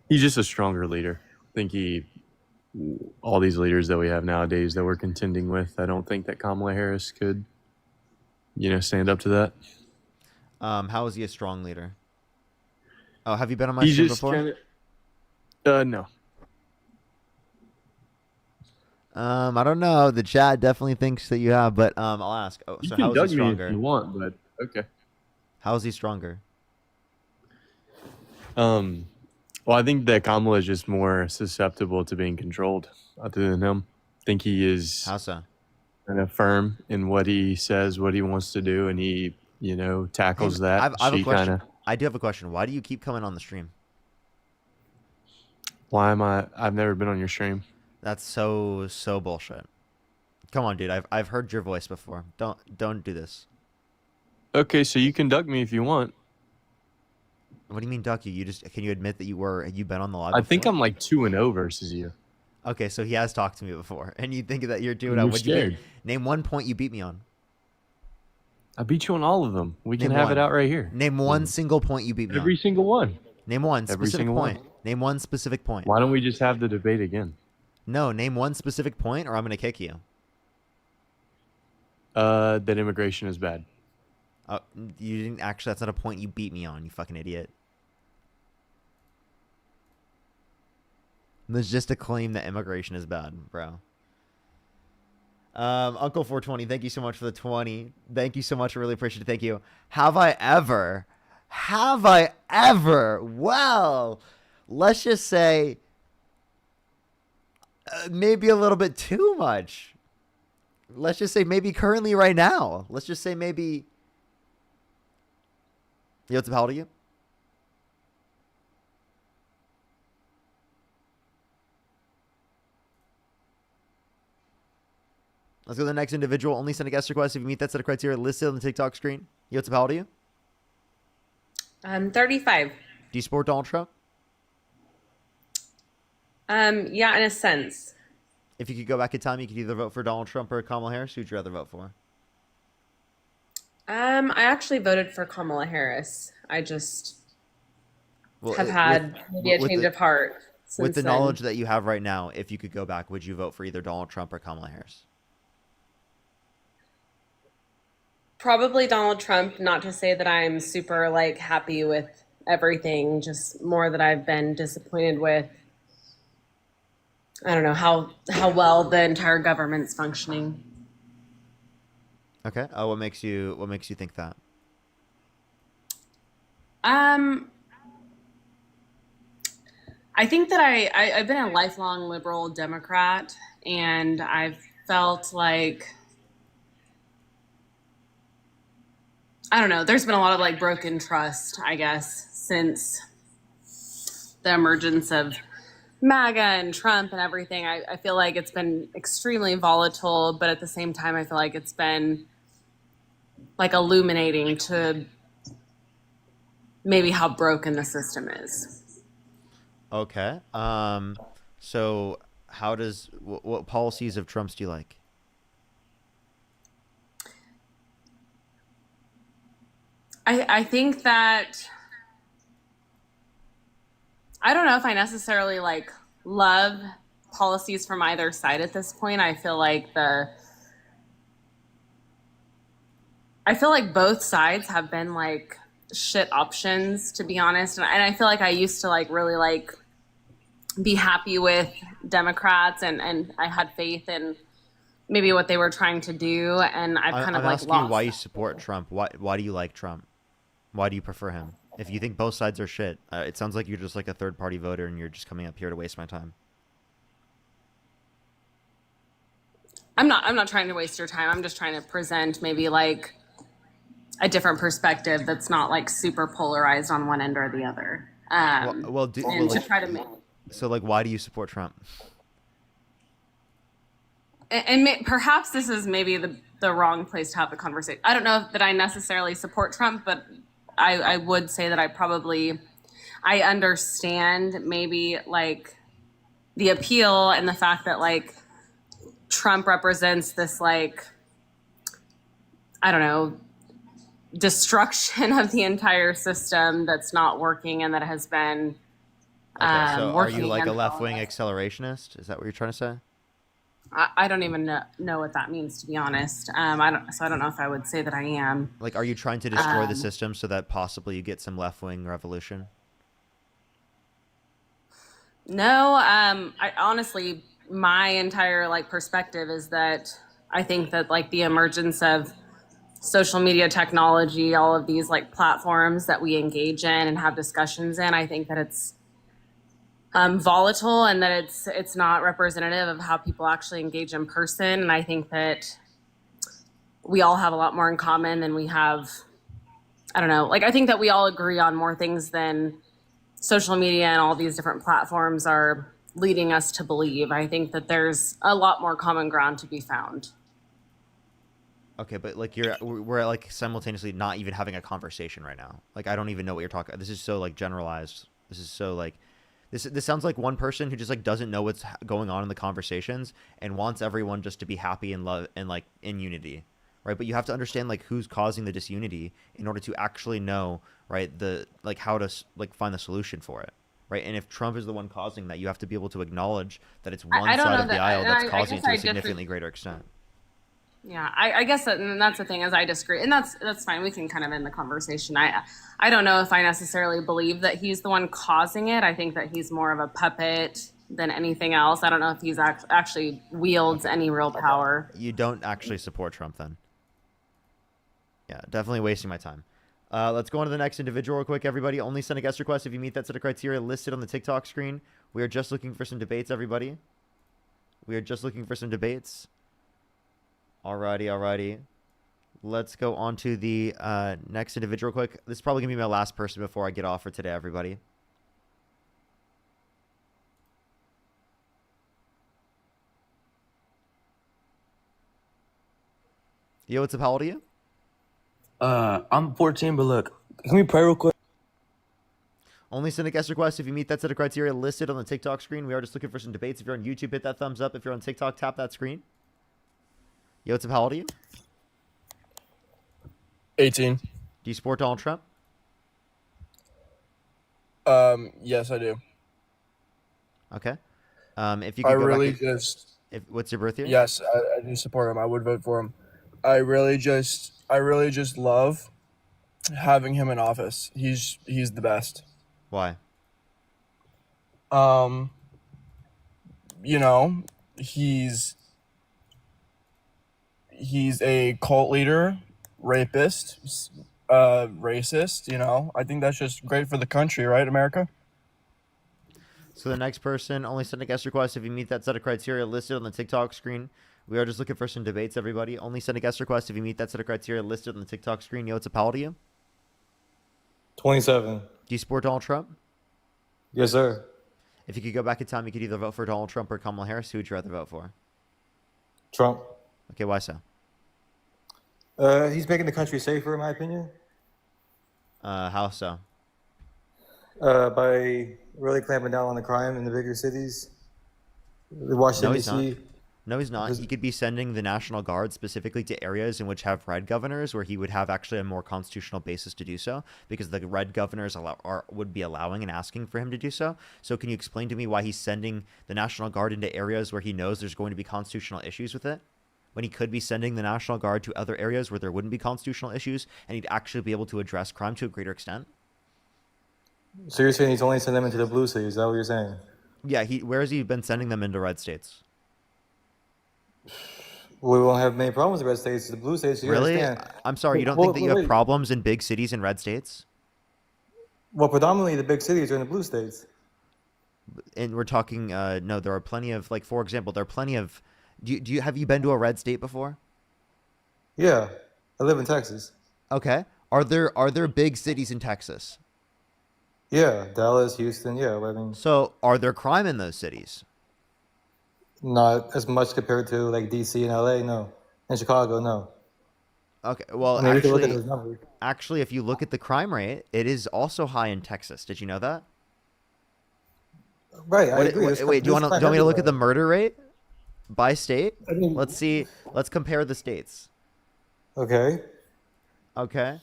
He's just a stronger leader. I think all these leaders that we have nowadays that we're contending with, I don't think that Kamala Harris could, stand up to that. How is he a strong leader? Oh, have you been on my stream before? No. I don't know. The chat definitely thinks that you have, but I'll ask. Oh, so how is he stronger? If you want, but okay. How is he stronger? Well, I think that Kamala is just more susceptible to being controlled other than him. I think he is how so? Kind of firm in what he says, what he wants to do, and he, tackles that. I have a question. I do have a question. Why do you keep coming on the stream? Why am I? I've never been on your stream. That's so bullshit. Come on, dude. I've heard your voice before. Don't do this. Okay, so you can duck me if you want. What do you mean duck you? Can you admit that you've been on the live? I think I'm like 2-0 versus you. Okay, so he has talked to me before, and you think that you're doing. I'm scared. Name one point you beat me on. I beat you on all of them. We can have it out right here. Name one single point you beat me on. Every single one. Name one specific point. Name one specific point. Why don't we just have the debate again? No, name one specific point, or I'm gonna kick you. That immigration is bad. You didn't actually. That's not a point you beat me on. You fucking idiot. There's just a claim that immigration is bad, bro. Uncle 420, thank you so much for the 20. Thank you so much. I really appreciate it. Thank you. Have I ever? Well, let's just say maybe a little bit too much Let's just say maybe currently right now. Let's just say maybe. Yo, how old are you? Let's go to the next individual. Only send a guest request if you meet that set of criteria listed on the TikTok screen. Yo, how old are you? I'm 35. Do you support Donald Trump? Yeah, in a sense. If you could go back in time, you could either vote for Donald Trump or Kamala Harris. Who'd you rather vote for? I actually voted for Kamala Harris. I just have had maybe a change of heart since with the then. knowledge that you have right now, if you could go back, would you vote for either Donald Trump or Kamala Harris? Probably Donald Trump, not to say that I'm super like happy with everything, just more that I've been disappointed with, I don't know, how well the entire government's functioning. Okay. What makes you think that? I think that I've been a lifelong liberal Democrat, and I've felt like, I don't know, there's been a lot of like broken trust, I guess, since the emergence of MAGA and Trump and everything. I feel like it's been extremely volatile, but at the same time, I feel like it's been like illuminating to maybe how broken the system is. Okay. So how does what policies of Trump's do you like? I think that I don't know if I necessarily like love policies from either side at this point. I feel like both sides have been like shit options, to be honest. And I feel like I used to like really like be happy with Democrats and I had faith in maybe what they were trying to do. And I've kind of like asking lost. you why you support Trump. Why do you like Trump? Why do you prefer him? If you think both sides are shit, it sounds like you're just like a third party voter and you're just coming up here to waste my time. I'm not trying to waste your time. I'm just trying to present maybe like a different perspective that's not like super polarized on one end or the other. Try to make. So like, why do you support Trump? And perhaps this is maybe the wrong place to have the conversation. I don't know that I necessarily support Trump, but I would say that I understand maybe like the appeal and the fact that like Trump represents this like, I don't know, destruction of the entire system that's not working and that has been Okay, so are working you like a against left-wing accelerationist? Is that what you're trying to say? I don't even know what that means, to be honest. I don't know if I would say that I am. Like, are you trying to destroy the system so that possibly you get some left-wing revolution? No, I honestly, my entire like perspective is that I think that like the emergence of social media technology, all of these like platforms that we engage in and have discussions in, I think that it's volatile and that it's not representative of how people actually engage in person. And I think that we all have a lot more in common than we have. I don't know. Like, I think that we all agree on more things than social media and all these different platforms are leading us to believe. I think that there's a lot more common ground to be found. Okay, but like we're like simultaneously not even having a conversation right now. Like, I don't even know what you're talking about. This is so like generalized. This is so like this sounds like one person who just like doesn't know what's going on in the conversations and wants everyone just to be happy and love and like in unity, right? But you have to understand like who's causing the disunity in order to actually know, right, the like how to like find the solution for it, right? And if Trump is the one causing that, you have to be able to acknowledge that it's one side of the aisle that's causing it to a significantly greater extent. Yeah, I guess and that's the thing, is I disagree, and that's fine. We can kind of end the conversation. I don't know if I necessarily believe that he's the one causing it. I think that he's more of a puppet than anything else. I don't know if he's actually wields any real power. You don't actually support Trump then? Yeah, definitely wasting my time. Let's go on to the next individual real quick, everybody. Only send a guest request if you meet that set of criteria listed on the TikTok screen. We are just looking for some debates, everybody. We are just looking for some debates. Alrighty. Let's go on to the next individual quick. This is probably going to be my last person before I get off for today, everybody. Yo, what's up? How old are you? I'm 14, but look, can we pray real quick? Only send a guest request if you meet that set of criteria listed on the TikTok screen. We are just looking for some debates. If you're on YouTube, hit that thumbs up. If you're on TikTok, tap that screen. Yo, what's up? How old are you? 18. Do you support Donald Trump? Yes, I do. Okay. If you could I go really back in- just. what's your birth year? Yes, I do support him. I would vote for him. I really just love having him in office. He's the best. Why? You know, he's a cult leader, rapist, racist, you know. I think that's just great for the country, right, America? So the next person, only send a guest request if you meet that set of criteria listed on the TikTok screen. We are just looking for some debates, everybody. Only send a guest request if you meet that set of criteria listed on the TikTok screen. Yo, what's up? How old are you? 27. Do you support Donald Trump? Yes, sir. If you could go back in time, you could either vote for Donald Trump or Kamala Harris. Who would you rather vote for? Trump. Okay, why so? He's making the country safer, in my opinion. How so? By really clamping down on the crime in the bigger cities. Washington, No, he's not. D.C. No, he's not. He could be sending the National Guard specifically to areas in which have red governors, where he would have actually a more constitutional basis to do so, because the red governors would be allowing and asking for him to do so. So can you explain to me why he's sending the National Guard into areas where he knows there's going to be constitutional issues with it, when he could be sending the National Guard to other areas where there wouldn't be constitutional issues, and he'd actually be able to address crime to a greater extent? So you're saying he's only sending them into the blue cities? Is that what you're saying? Yeah, where has he been sending them into red states? We won't have many problems with red states. The blue states, you Really? understand. I'm sorry, you don't think that you have problems in big cities in red states? Well, predominantly the big cities are in the blue states. And we're talking, no, there are plenty of, like, for example, there are plenty of, have you been to a red state before? Yeah, I live in Texas. Okay. Are there big cities in Texas? Yeah, Dallas, Houston, yeah. I mean, So are there crime in those cities? not as much compared to like DC and LA, no. And Chicago, no. Okay, well, I mean, we can look at those numbers. actually, if you look at the crime rate, it is also high in Texas. Did you know that? Right, I What- agree. There's wait, do you there's want crime me to look at the everywhere. murder rate by state? I mean- Let's see. Let's compare the states. Okay. Okay.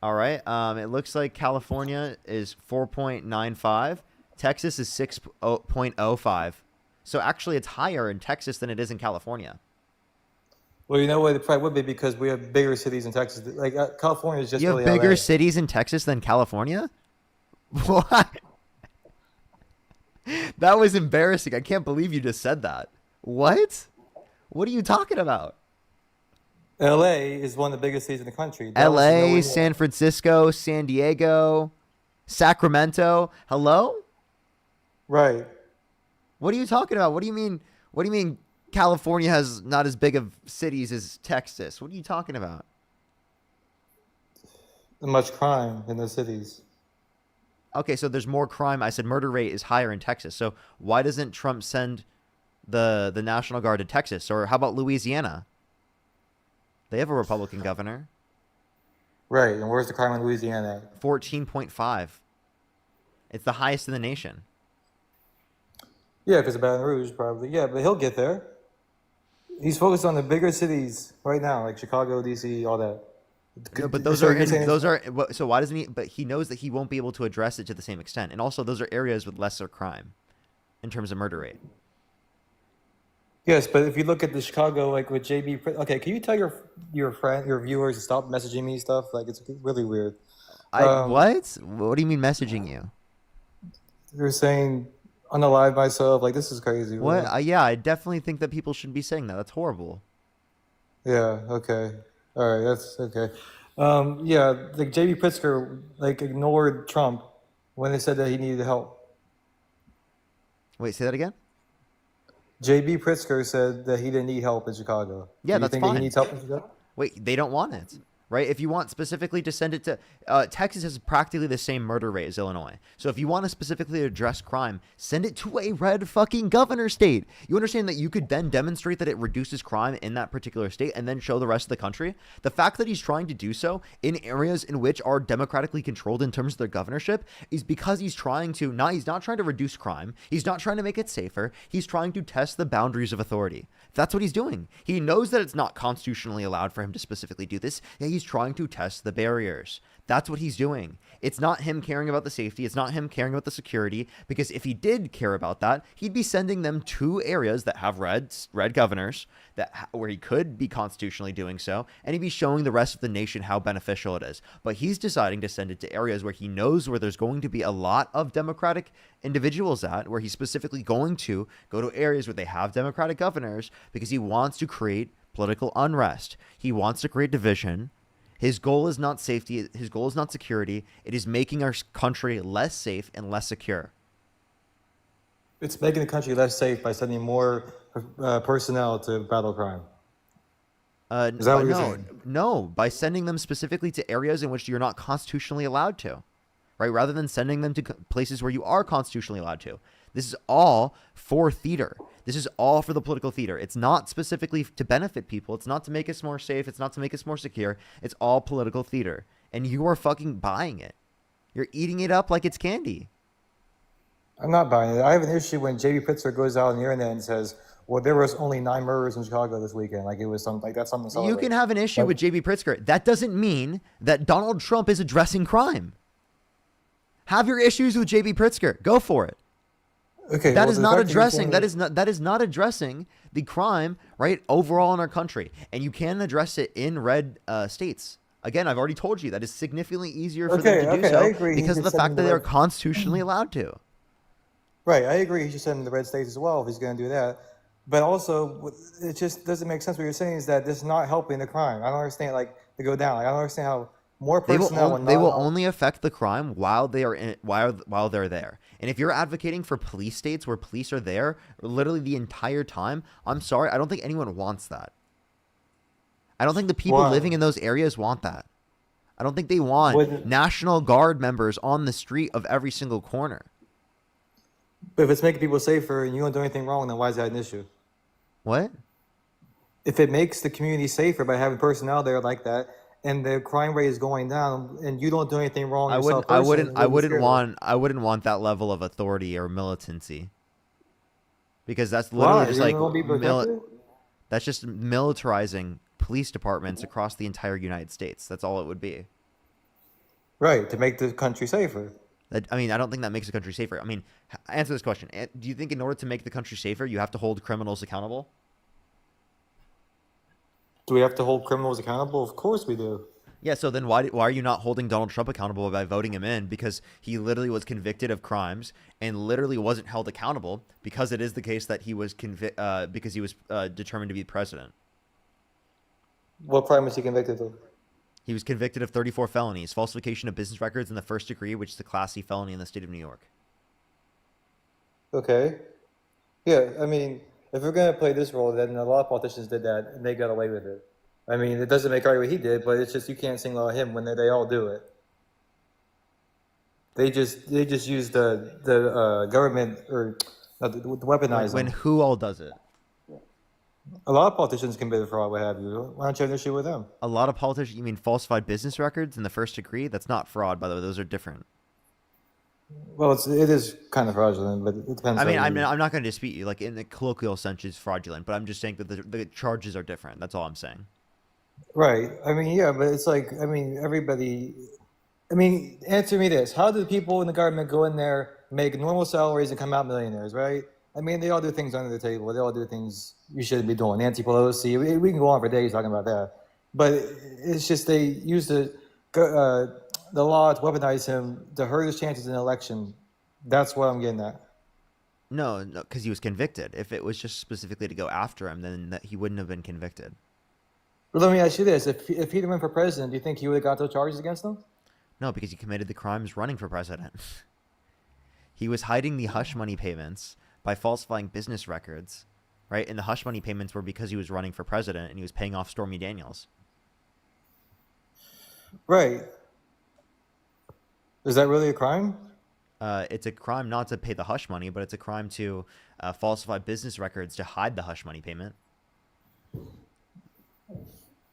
All right. It looks like California is 4.95. Texas is 6.05. So actually, it's higher in Texas than it is in California. Well, you know what? It probably would be because we have bigger cities in Texas. Like California is just You have really bigger LA. cities in Texas than California? What? That was embarrassing. I can't believe you just said that. What? What are you talking about? LA is one of the biggest cities in the country. Dallas is nowhere LA, near. San Francisco, San Diego, Sacramento. Hello? Right. What are you talking about? What do you mean? What do you mean California has not as big of cities as Texas? What are you talking about? Much crime in those cities. Okay, so there's more crime. I said murder rate is higher in Texas. So why doesn't Trump send the National Guard to Texas? Or how about Louisiana? They have a Republican governor. Right. And where's the crime in Louisiana at? 14.5. It's the highest in the nation. Yeah, if it's Baton Rouge, probably. Yeah, but he'll get there. He's focused on the bigger cities right now, like Chicago, DC, all that. No, but those So are you're saying- so why doesn't he? But he knows that he won't be able to address it to the same extent, and also those are areas with lesser crime, in terms of murder rate. Yes, but if you look at the Chicago, like with JB, okay, can you tell your friend, your viewers to stop messaging me stuff? Like it's really weird. What? What do you mean messaging you? You're saying unalive myself. Like this is crazy. What? Right? Yeah, I definitely think that people shouldn't be saying that. That's horrible. Yeah. Okay. All right. That's okay. Yeah. Like JB Pritzker, like ignored Trump when they said that he needed help. Wait, say that again. J.B. Pritzker said that he didn't need help in Chicago. Yeah, Do you that's think that fine. he needs help in Chicago? Wait, they don't want it, right? If you want specifically to send it to Texas has practically the same murder rate as Illinois. So if you want to specifically address crime, send it to a red fucking governor state. You understand that you could then demonstrate that it reduces crime in that particular state and then show the rest of the country? The fact that he's trying to do so in areas in which are democratically controlled in terms of their governorship is because he's trying to he's not trying to reduce crime. He's not trying to make it safer. He's trying to test the boundaries of authority. That's what he's doing. He knows that it's not constitutionally allowed for him to specifically do this. Yeah, he's trying to test the barriers. That's what he's doing. It's not him caring about the safety. It's not him caring about the security, because if he did care about that, he'd be sending them to areas that have red governors where he could be constitutionally doing so, and he'd be showing the rest of the nation how beneficial it is. But he's deciding to send it to areas where he knows where there's going to be a lot of Democratic individuals at, where he's specifically going to go to areas where they have Democratic governors, because he wants to create political unrest. He wants to create division. His goal is not safety. His goal is not security. It is making our country less safe and less secure. It's making the country less safe by sending more personnel to battle crime. Is that what you're saying? No, by sending them specifically to areas in which you're not constitutionally allowed to, right? Rather than sending them to places where you are constitutionally allowed to. This is all for theater. This is all for the political theater. It's not specifically to benefit people. It's not to make us more safe. It's not to make us more secure. It's all political theater. And you are fucking buying it. You're eating it up like it's candy. I'm not buying it. I have an issue when J.B. Pritzker goes out on the internet and says, well, there was only 9 murders in Chicago this weekend. Like, it was something like that's something to You celebrate. can have an issue with J.B. Pritzker. That doesn't mean that Donald Trump is addressing crime. Have your issues with J.B. Pritzker. Go for it. Okay, that well, is the not fact addressing that that is not addressing the crime, right, overall in our country. And you can address it in red states. Again, I've already told you that is significantly easier for them to do I so agree. because of the fact that they're constitutionally allowed to. Right, I agree. He should send them to red states as well if he's going to do that. But also, it just doesn't make sense. What you're saying is that this is not helping the crime. I don't understand, like, to go down. Like, I don't understand how more personnel. They will only affect the crime while they are while they're there. And if you're advocating for police states where police are there literally the entire time, I'm sorry, I don't think anyone wants that. I don't think the people living in those areas want that. I don't think they want National Guard members on the street of every single corner. But if it's making people safer and you don't do anything wrong, then why is that an issue? What? If it makes the community safer by having personnel there like that, and the crime rate is going down, and you don't do anything wrong yourself, I wouldn't want that level of authority or militancy. Because that's literally just like that's just militarizing police departments across the entire United States. That's all it would be. Right, to make the country safer. I mean, I don't think that makes the country safer. I mean, answer this question. Do you think in order to make the country safer, you have to hold criminals accountable? Do we have to hold criminals accountable? Of course we do. Yeah, so then why are you not holding Donald Trump accountable by voting him in? Because he literally was convicted of crimes and literally wasn't held accountable, because it is the case that he was because he was determined to be president. What crime was he convicted of? He was convicted of 34 felonies, falsification of business records in the first degree, which is a Class C felony in the state of New York. Okay. Yeah, I mean, if we're going to play this role, then a lot of politicians did that, and they got away with it. I mean, it doesn't make right what he did, but it's just you can't single out him when they all do it. They just use the government or the weaponize When them. who all does it? A lot of politicians commit fraud, what have you. Why don't you have an issue with them? A lot of politicians, you mean falsified business records in the first degree? That's not fraud, by the way. Those are different. Well, it is kind of fraudulent, but it depends. I mean, on I'm not going to dispute you. Like, in the colloquial sense, it's fraudulent, but I'm just saying that the charges are different. That's all I'm saying. Right. I mean, yeah, but it's like, I mean, everybody. I mean, answer me this: how do the people in the government go in there, make normal salaries, and come out millionaires? Right? I mean, they all do things under the table. They all do things you shouldn't be doing. Nancy Pelosi. We can go on for days talking about that, but it's just they use the law to weaponize him to hurt his chances in an election. That's what I'm getting at. No, because he was convicted. If it was just specifically to go after him, then he wouldn't have been convicted. But let me ask you this: if he'd went for president, do you think he would have got those charges against him? No, because he committed the crimes running for president. He was hiding the hush money payments by falsifying business records right? And the hush money payments were because he was running for president and he was paying off Stormy Daniels. Right. Is that really a crime? It's a crime not to pay the hush money, but it's a crime to falsify business records to hide the hush money payment.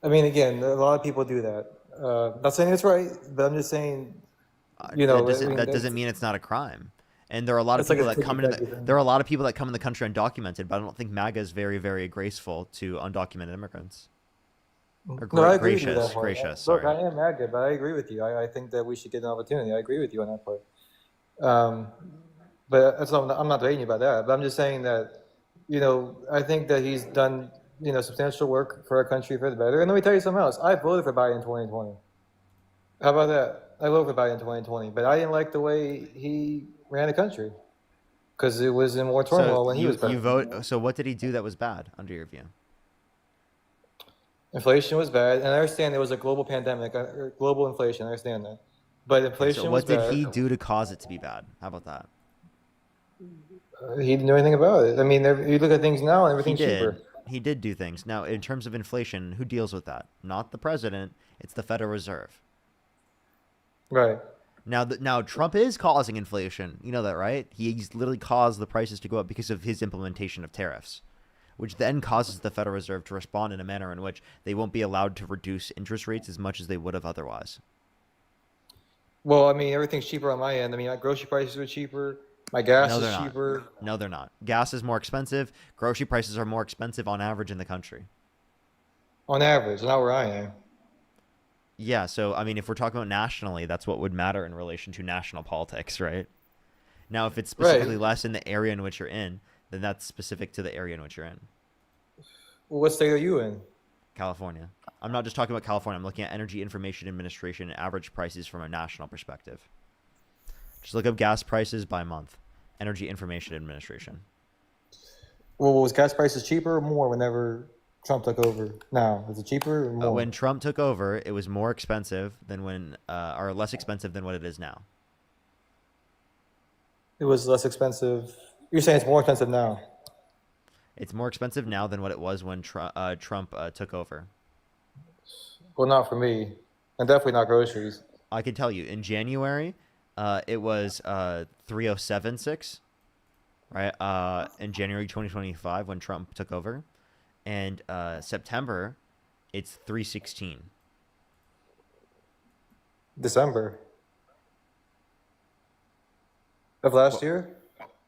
I mean, again, a lot of people do that. Not saying it's right, but I'm just saying, you know, that doesn't mean it's not a crime. And there are a lot of It's like people a that come ticky-tacky into thing. there are a lot of people that come in the country undocumented, but I don't think MAGA is very, very graceful to undocumented immigrants. Or No, I agree with you gracious, that part. gracious. Look, Sorry. I am MAGA, but I agree with you. I think that we should get an opportunity. I agree with you on that part. But that's not, I'm not debating you about that. But I'm just saying that, you know, I think that he's done, you know, substantial work for our country for the better. And let me tell you something else. I voted for Biden in 2020. How about that? I voted for Biden in 2020, but I didn't like the way he ran the country because it was in more turmoil when he was you president. vote. So what did he do that was bad under your view? Inflation was bad, and I understand there was a global pandemic, global inflation. I understand that, but inflation So was what did bad. he do to cause it to be bad? How about that? He didn't do anything about it. I mean, you look at things now, and He everything's cheaper. did. He did do things. Now, in terms of inflation, who deals with that? Not the president. It's the Federal Reserve. Right. Now Trump is causing inflation. You know that, right? He's literally caused the prices to go up because of his implementation of tariffs, which then causes the Federal Reserve to respond in a manner in which they won't be allowed to reduce interest rates as much as they would have otherwise. Well, I mean, everything's cheaper on my end. I mean, my grocery prices are cheaper. My gas No, is they're not. cheaper. No, they're not. Gas is more expensive. Grocery prices are more expensive on average in the country. On average, not where I am. Yeah, so I mean, if we're talking about nationally, that's what would matter in relation to national politics, right? Now, if it's specifically less in the area in which you're in, then that's specific to the area in which you're in. Well, what state are you in? California. I'm not just talking about California. I'm looking at Energy Information Administration and average prices from a national perspective. Just look up gas prices by month. Energy Information Administration. Well, was gas prices cheaper or more whenever Trump took over? Now, is it cheaper or more? When Trump took over, it was more expensive than when, or less expensive than what it is now. It was less expensive. You're saying it's more expensive now? It's more expensive now than what it was when Trump took over. Well, not for me, and definitely not groceries. I can tell you, in January, it was 307.6, right? In January 2025, when Trump took over, and September, it's 316. December of last year.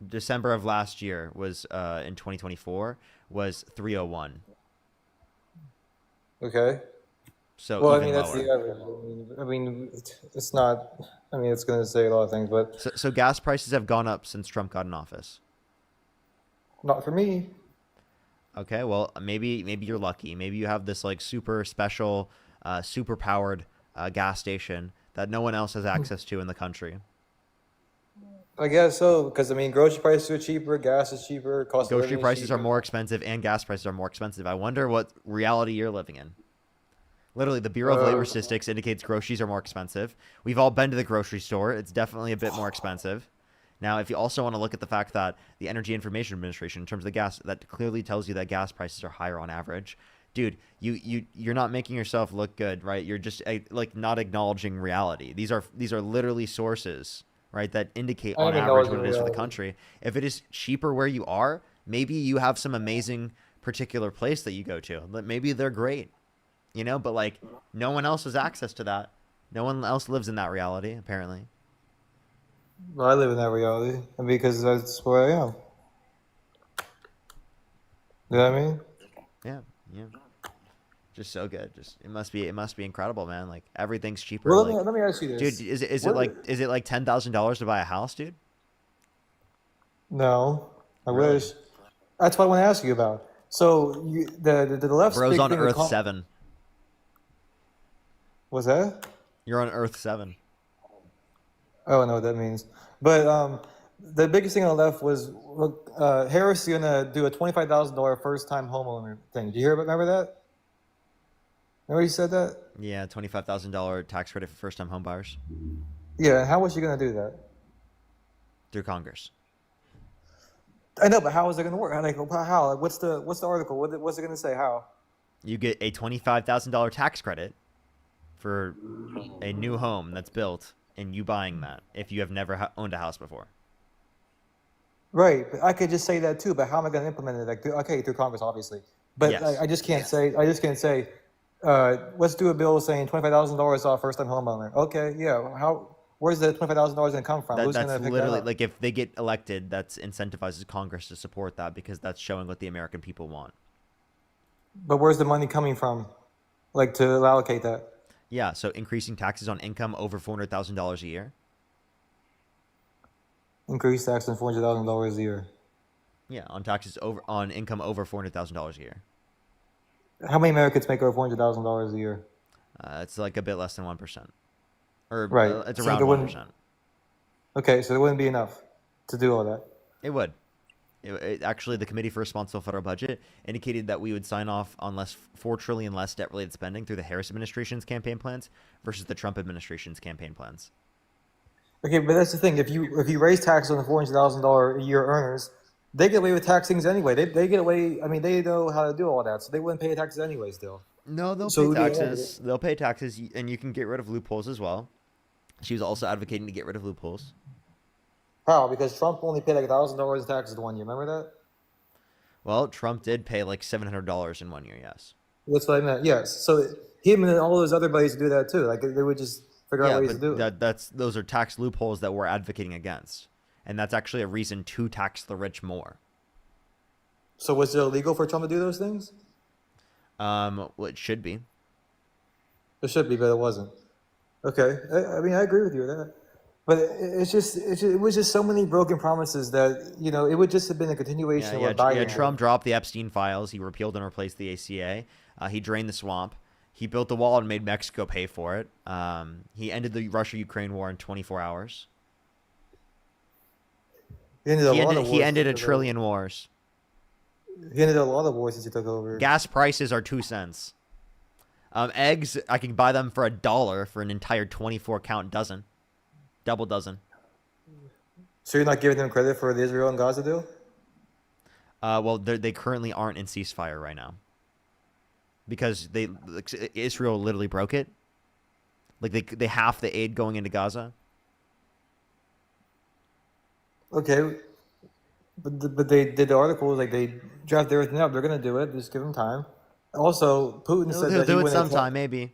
December of last year was in 2024 was 301. Okay. So well, I even mean, that's lower. the average. I mean, it's not. I mean, it's going to say a lot of things, but So gas prices have gone up since Trump got in office. not for me. Okay, well maybe you're lucky. Maybe you have this like super special, super powered gas station that no one else has access to in the country. I guess so, because I mean, grocery prices are cheaper, gas is cheaper, cost of Grocery living is prices are cheaper. more expensive and gas prices are more expensive. I wonder what reality you're living in. Literally, the Bureau of Labor Statistics indicates groceries are more expensive. We've all been to the grocery store. It's definitely a bit more expensive. Now, if you also want to look at the fact that the Energy Information Administration, in terms of the gas, that clearly tells you that gas prices are higher on average. Dude, you're not making yourself look good, right? You're just like not acknowledging reality. These are literally sources, right, that indicate I am on average what acknowledging it is for the reality. country. If it is cheaper where you are, maybe you have some amazing particular place that you go to. Maybe they're great, you know, but like no one else has access to that. No one else lives in that reality, apparently. Well, I live in that reality, and because that's where I am. You know what I mean? Yeah. Just so good. Just it must be incredible, man. Like everything's cheaper. Well, like, let me ask you this. dude, is it What- like $10,000 to buy a house, dude? No, I Really? wish. That's what I want to ask you about. So the left's Bro's big on thing with Earth 7. What's that? You're on Earth 7. I don't know what that means. But the biggest thing on the left was look, Harris is gonna do a $25,000 first-time homeowner thing. Did you remember that? Remember he said that? Yeah, $25,000 tax credit for first-time home buyers Yeah. And how was she gonna do that? through Congress. I know, but how is it going to work? Like, how? Like, what's the article? What's it going to say? How? You get a $25,000 tax credit for a new home that's built and you buying that if you have never owned a house before. Right. But I could just say that too, but how am I going to implement it? Like, through Congress, obviously. But Yes. I just can't say. I just can't say. Let's do a bill saying $25,000 off first-time homeowner. Okay, yeah. How? Where's the $25,000 going to come from? Who's going to That's pick literally that up? like if they get elected, that's incentivizes Congress to support that because that's showing what the American people want. But where's the money coming from? Like to allocate that? Yeah, so increasing taxes on income over $400,000 a year. Increase tax on $400,000 a year. Yeah, on income over $400,000 a year. How many Americans make over $400,000 a year? It's like a bit less than 1%, or Right. it's So around there wouldn't- 1%. Okay, so there wouldn't be enough to do all that. It would. Actually, the Committee for Responsible Federal Budget indicated that we would sign off on $4 trillion less debt-related spending through the Harris administration's campaign plans versus the Trump administration's campaign plans. Okay, but that's the thing. If you raise taxes on the $400,000 a year earners, they get away with tax things anyway. They get away. I mean, they know how to do all that, so they wouldn't pay taxes anyway. Still. No, they'll So pay who do you taxes. They'll pay taxes, and you can get rid of loopholes as well. She was also advocating to get rid of loopholes. How? Because Trump only paid like $1,000 in taxes one year. Remember that? Well, Trump did pay like $700 in 1 year, yes. That's what I meant. Yes. So him and all those other buddies do that too. Like they would just figure out Yeah, ways to do it. but those are tax loopholes that we're advocating against. And that's actually a reason to tax the rich more. So was it illegal for Trump to do those things? Well, it should be. It should be, but it wasn't. Okay. I mean, I agree with you with that. But it was just so many broken promises that, it would just have been a continuation of what Biden had. Trump dropped the Epstein files. He repealed and replaced the ACA. He drained the swamp. He built the wall and made Mexico pay for it. He ended the Russia-Ukraine war in 24 hours. He ended a lot of wars. He ended a trillion wars. He ended a lot of wars since he took over. Gas prices are 2 cents. Eggs, I can buy them for $1 for an entire 24-count dozen. Double dozen. So you're not giving them credit for the Israel and Gaza deal? Well, they currently aren't in ceasefire right now. Because Israel literally broke it. Like they half the aid going into Gaza. Okay. But they did the articles, like they drafted everything up. They're going to do it. Just give them time. Also, Putin said that They'll he do it wouldn't sometime, maybe.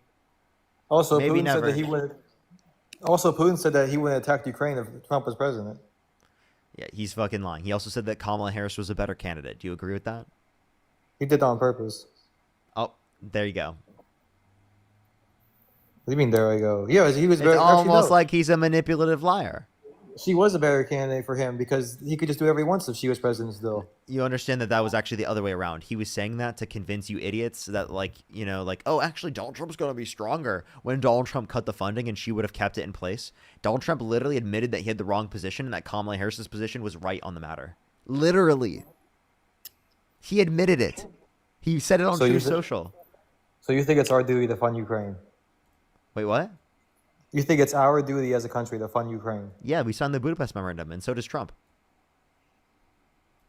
Also, Maybe Putin never. said that he would. Also, Putin said that he wouldn't attack Ukraine if Trump was president. Yeah, he's fucking lying. He also said that Kamala Harris was a better candidate. Do you agree with that? He did that on purpose. Oh, there you go. What do you mean? There I go. Yeah, he was. It's almost like he's a manipulative liar. She was a better candidate for him because he could just do whatever he wants if she was president still. You understand that was actually the other way around. He was saying that to convince you idiots that oh, actually Donald Trump's going to be stronger when Donald Trump cut the funding and she would have kept it in place. Donald Trump literally admitted that he had the wrong position and that Kamala Harris's position was right on the matter. Literally. He admitted it. He said it on Truth Social. So you think it's our duty to fund Ukraine? Wait, what? You think it's our duty as a country to fund Ukraine? Yeah, we signed the Budapest Memorandum, and so does Trump.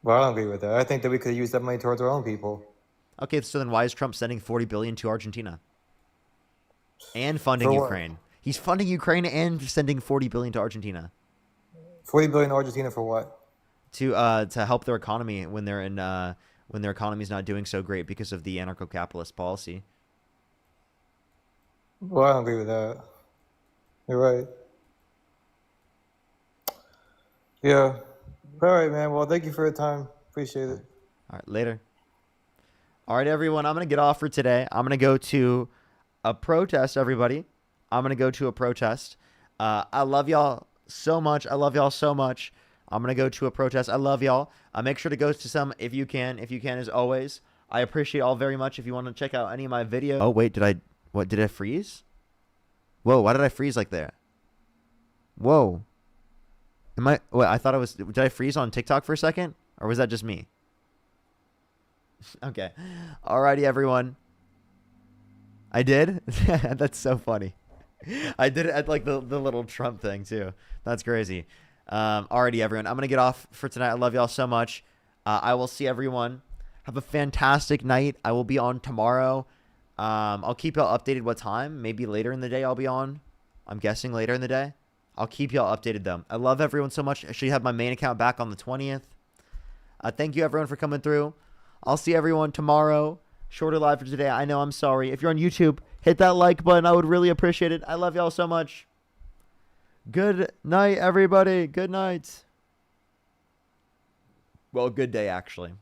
Well, I don't agree with that. I think that we could use that money towards our own people. Okay, so then why is Trump sending $40 billion to Argentina? And funding Ukraine. He's funding Ukraine and sending $40 billion to Argentina. $40 billion to Argentina for what? To help their economy when they're in when their economy's not doing so great because of the anarcho-capitalist policy. Well, I don't agree with that. You're right. Yeah. All right, man. Well, thank you for your time. Appreciate it. All right, later. All right, everyone. I'm going to get off for today. I'm going to go to a protest, everybody. I'm going to go to a protest. I love y'all so much. I love y'all so much. I'm going to go to a protest. I love y'all. Make sure to go to some if you can. If you can, as always. I appreciate all very much. If you want to check out any of my videos. Oh, wait. Did I freeze? Whoa, why did I freeze like that? Whoa. Wait, I thought I was... Did I freeze on TikTok for a second? Or was that just me? Okay. Alrighty, everyone. I did? That's so funny. I did it at like the little Trump thing, too. That's crazy. Alrighty, everyone. I'm going to get off for tonight. I love y'all so much. I will see everyone. Have a fantastic night. I will be on tomorrow. I'll keep y'all updated what time. Maybe later in the day I'll be on. I'm guessing later in the day. I'll keep y'all updated though. I love everyone so much. I should have my main account back on the 20th. Thank you everyone for coming through. I'll see everyone tomorrow. Shorter live for today. I know, I'm sorry. If you're on YouTube, hit that like button. I would really appreciate it. I love y'all so much. Good night, everybody. Good night. Well, good day, actually.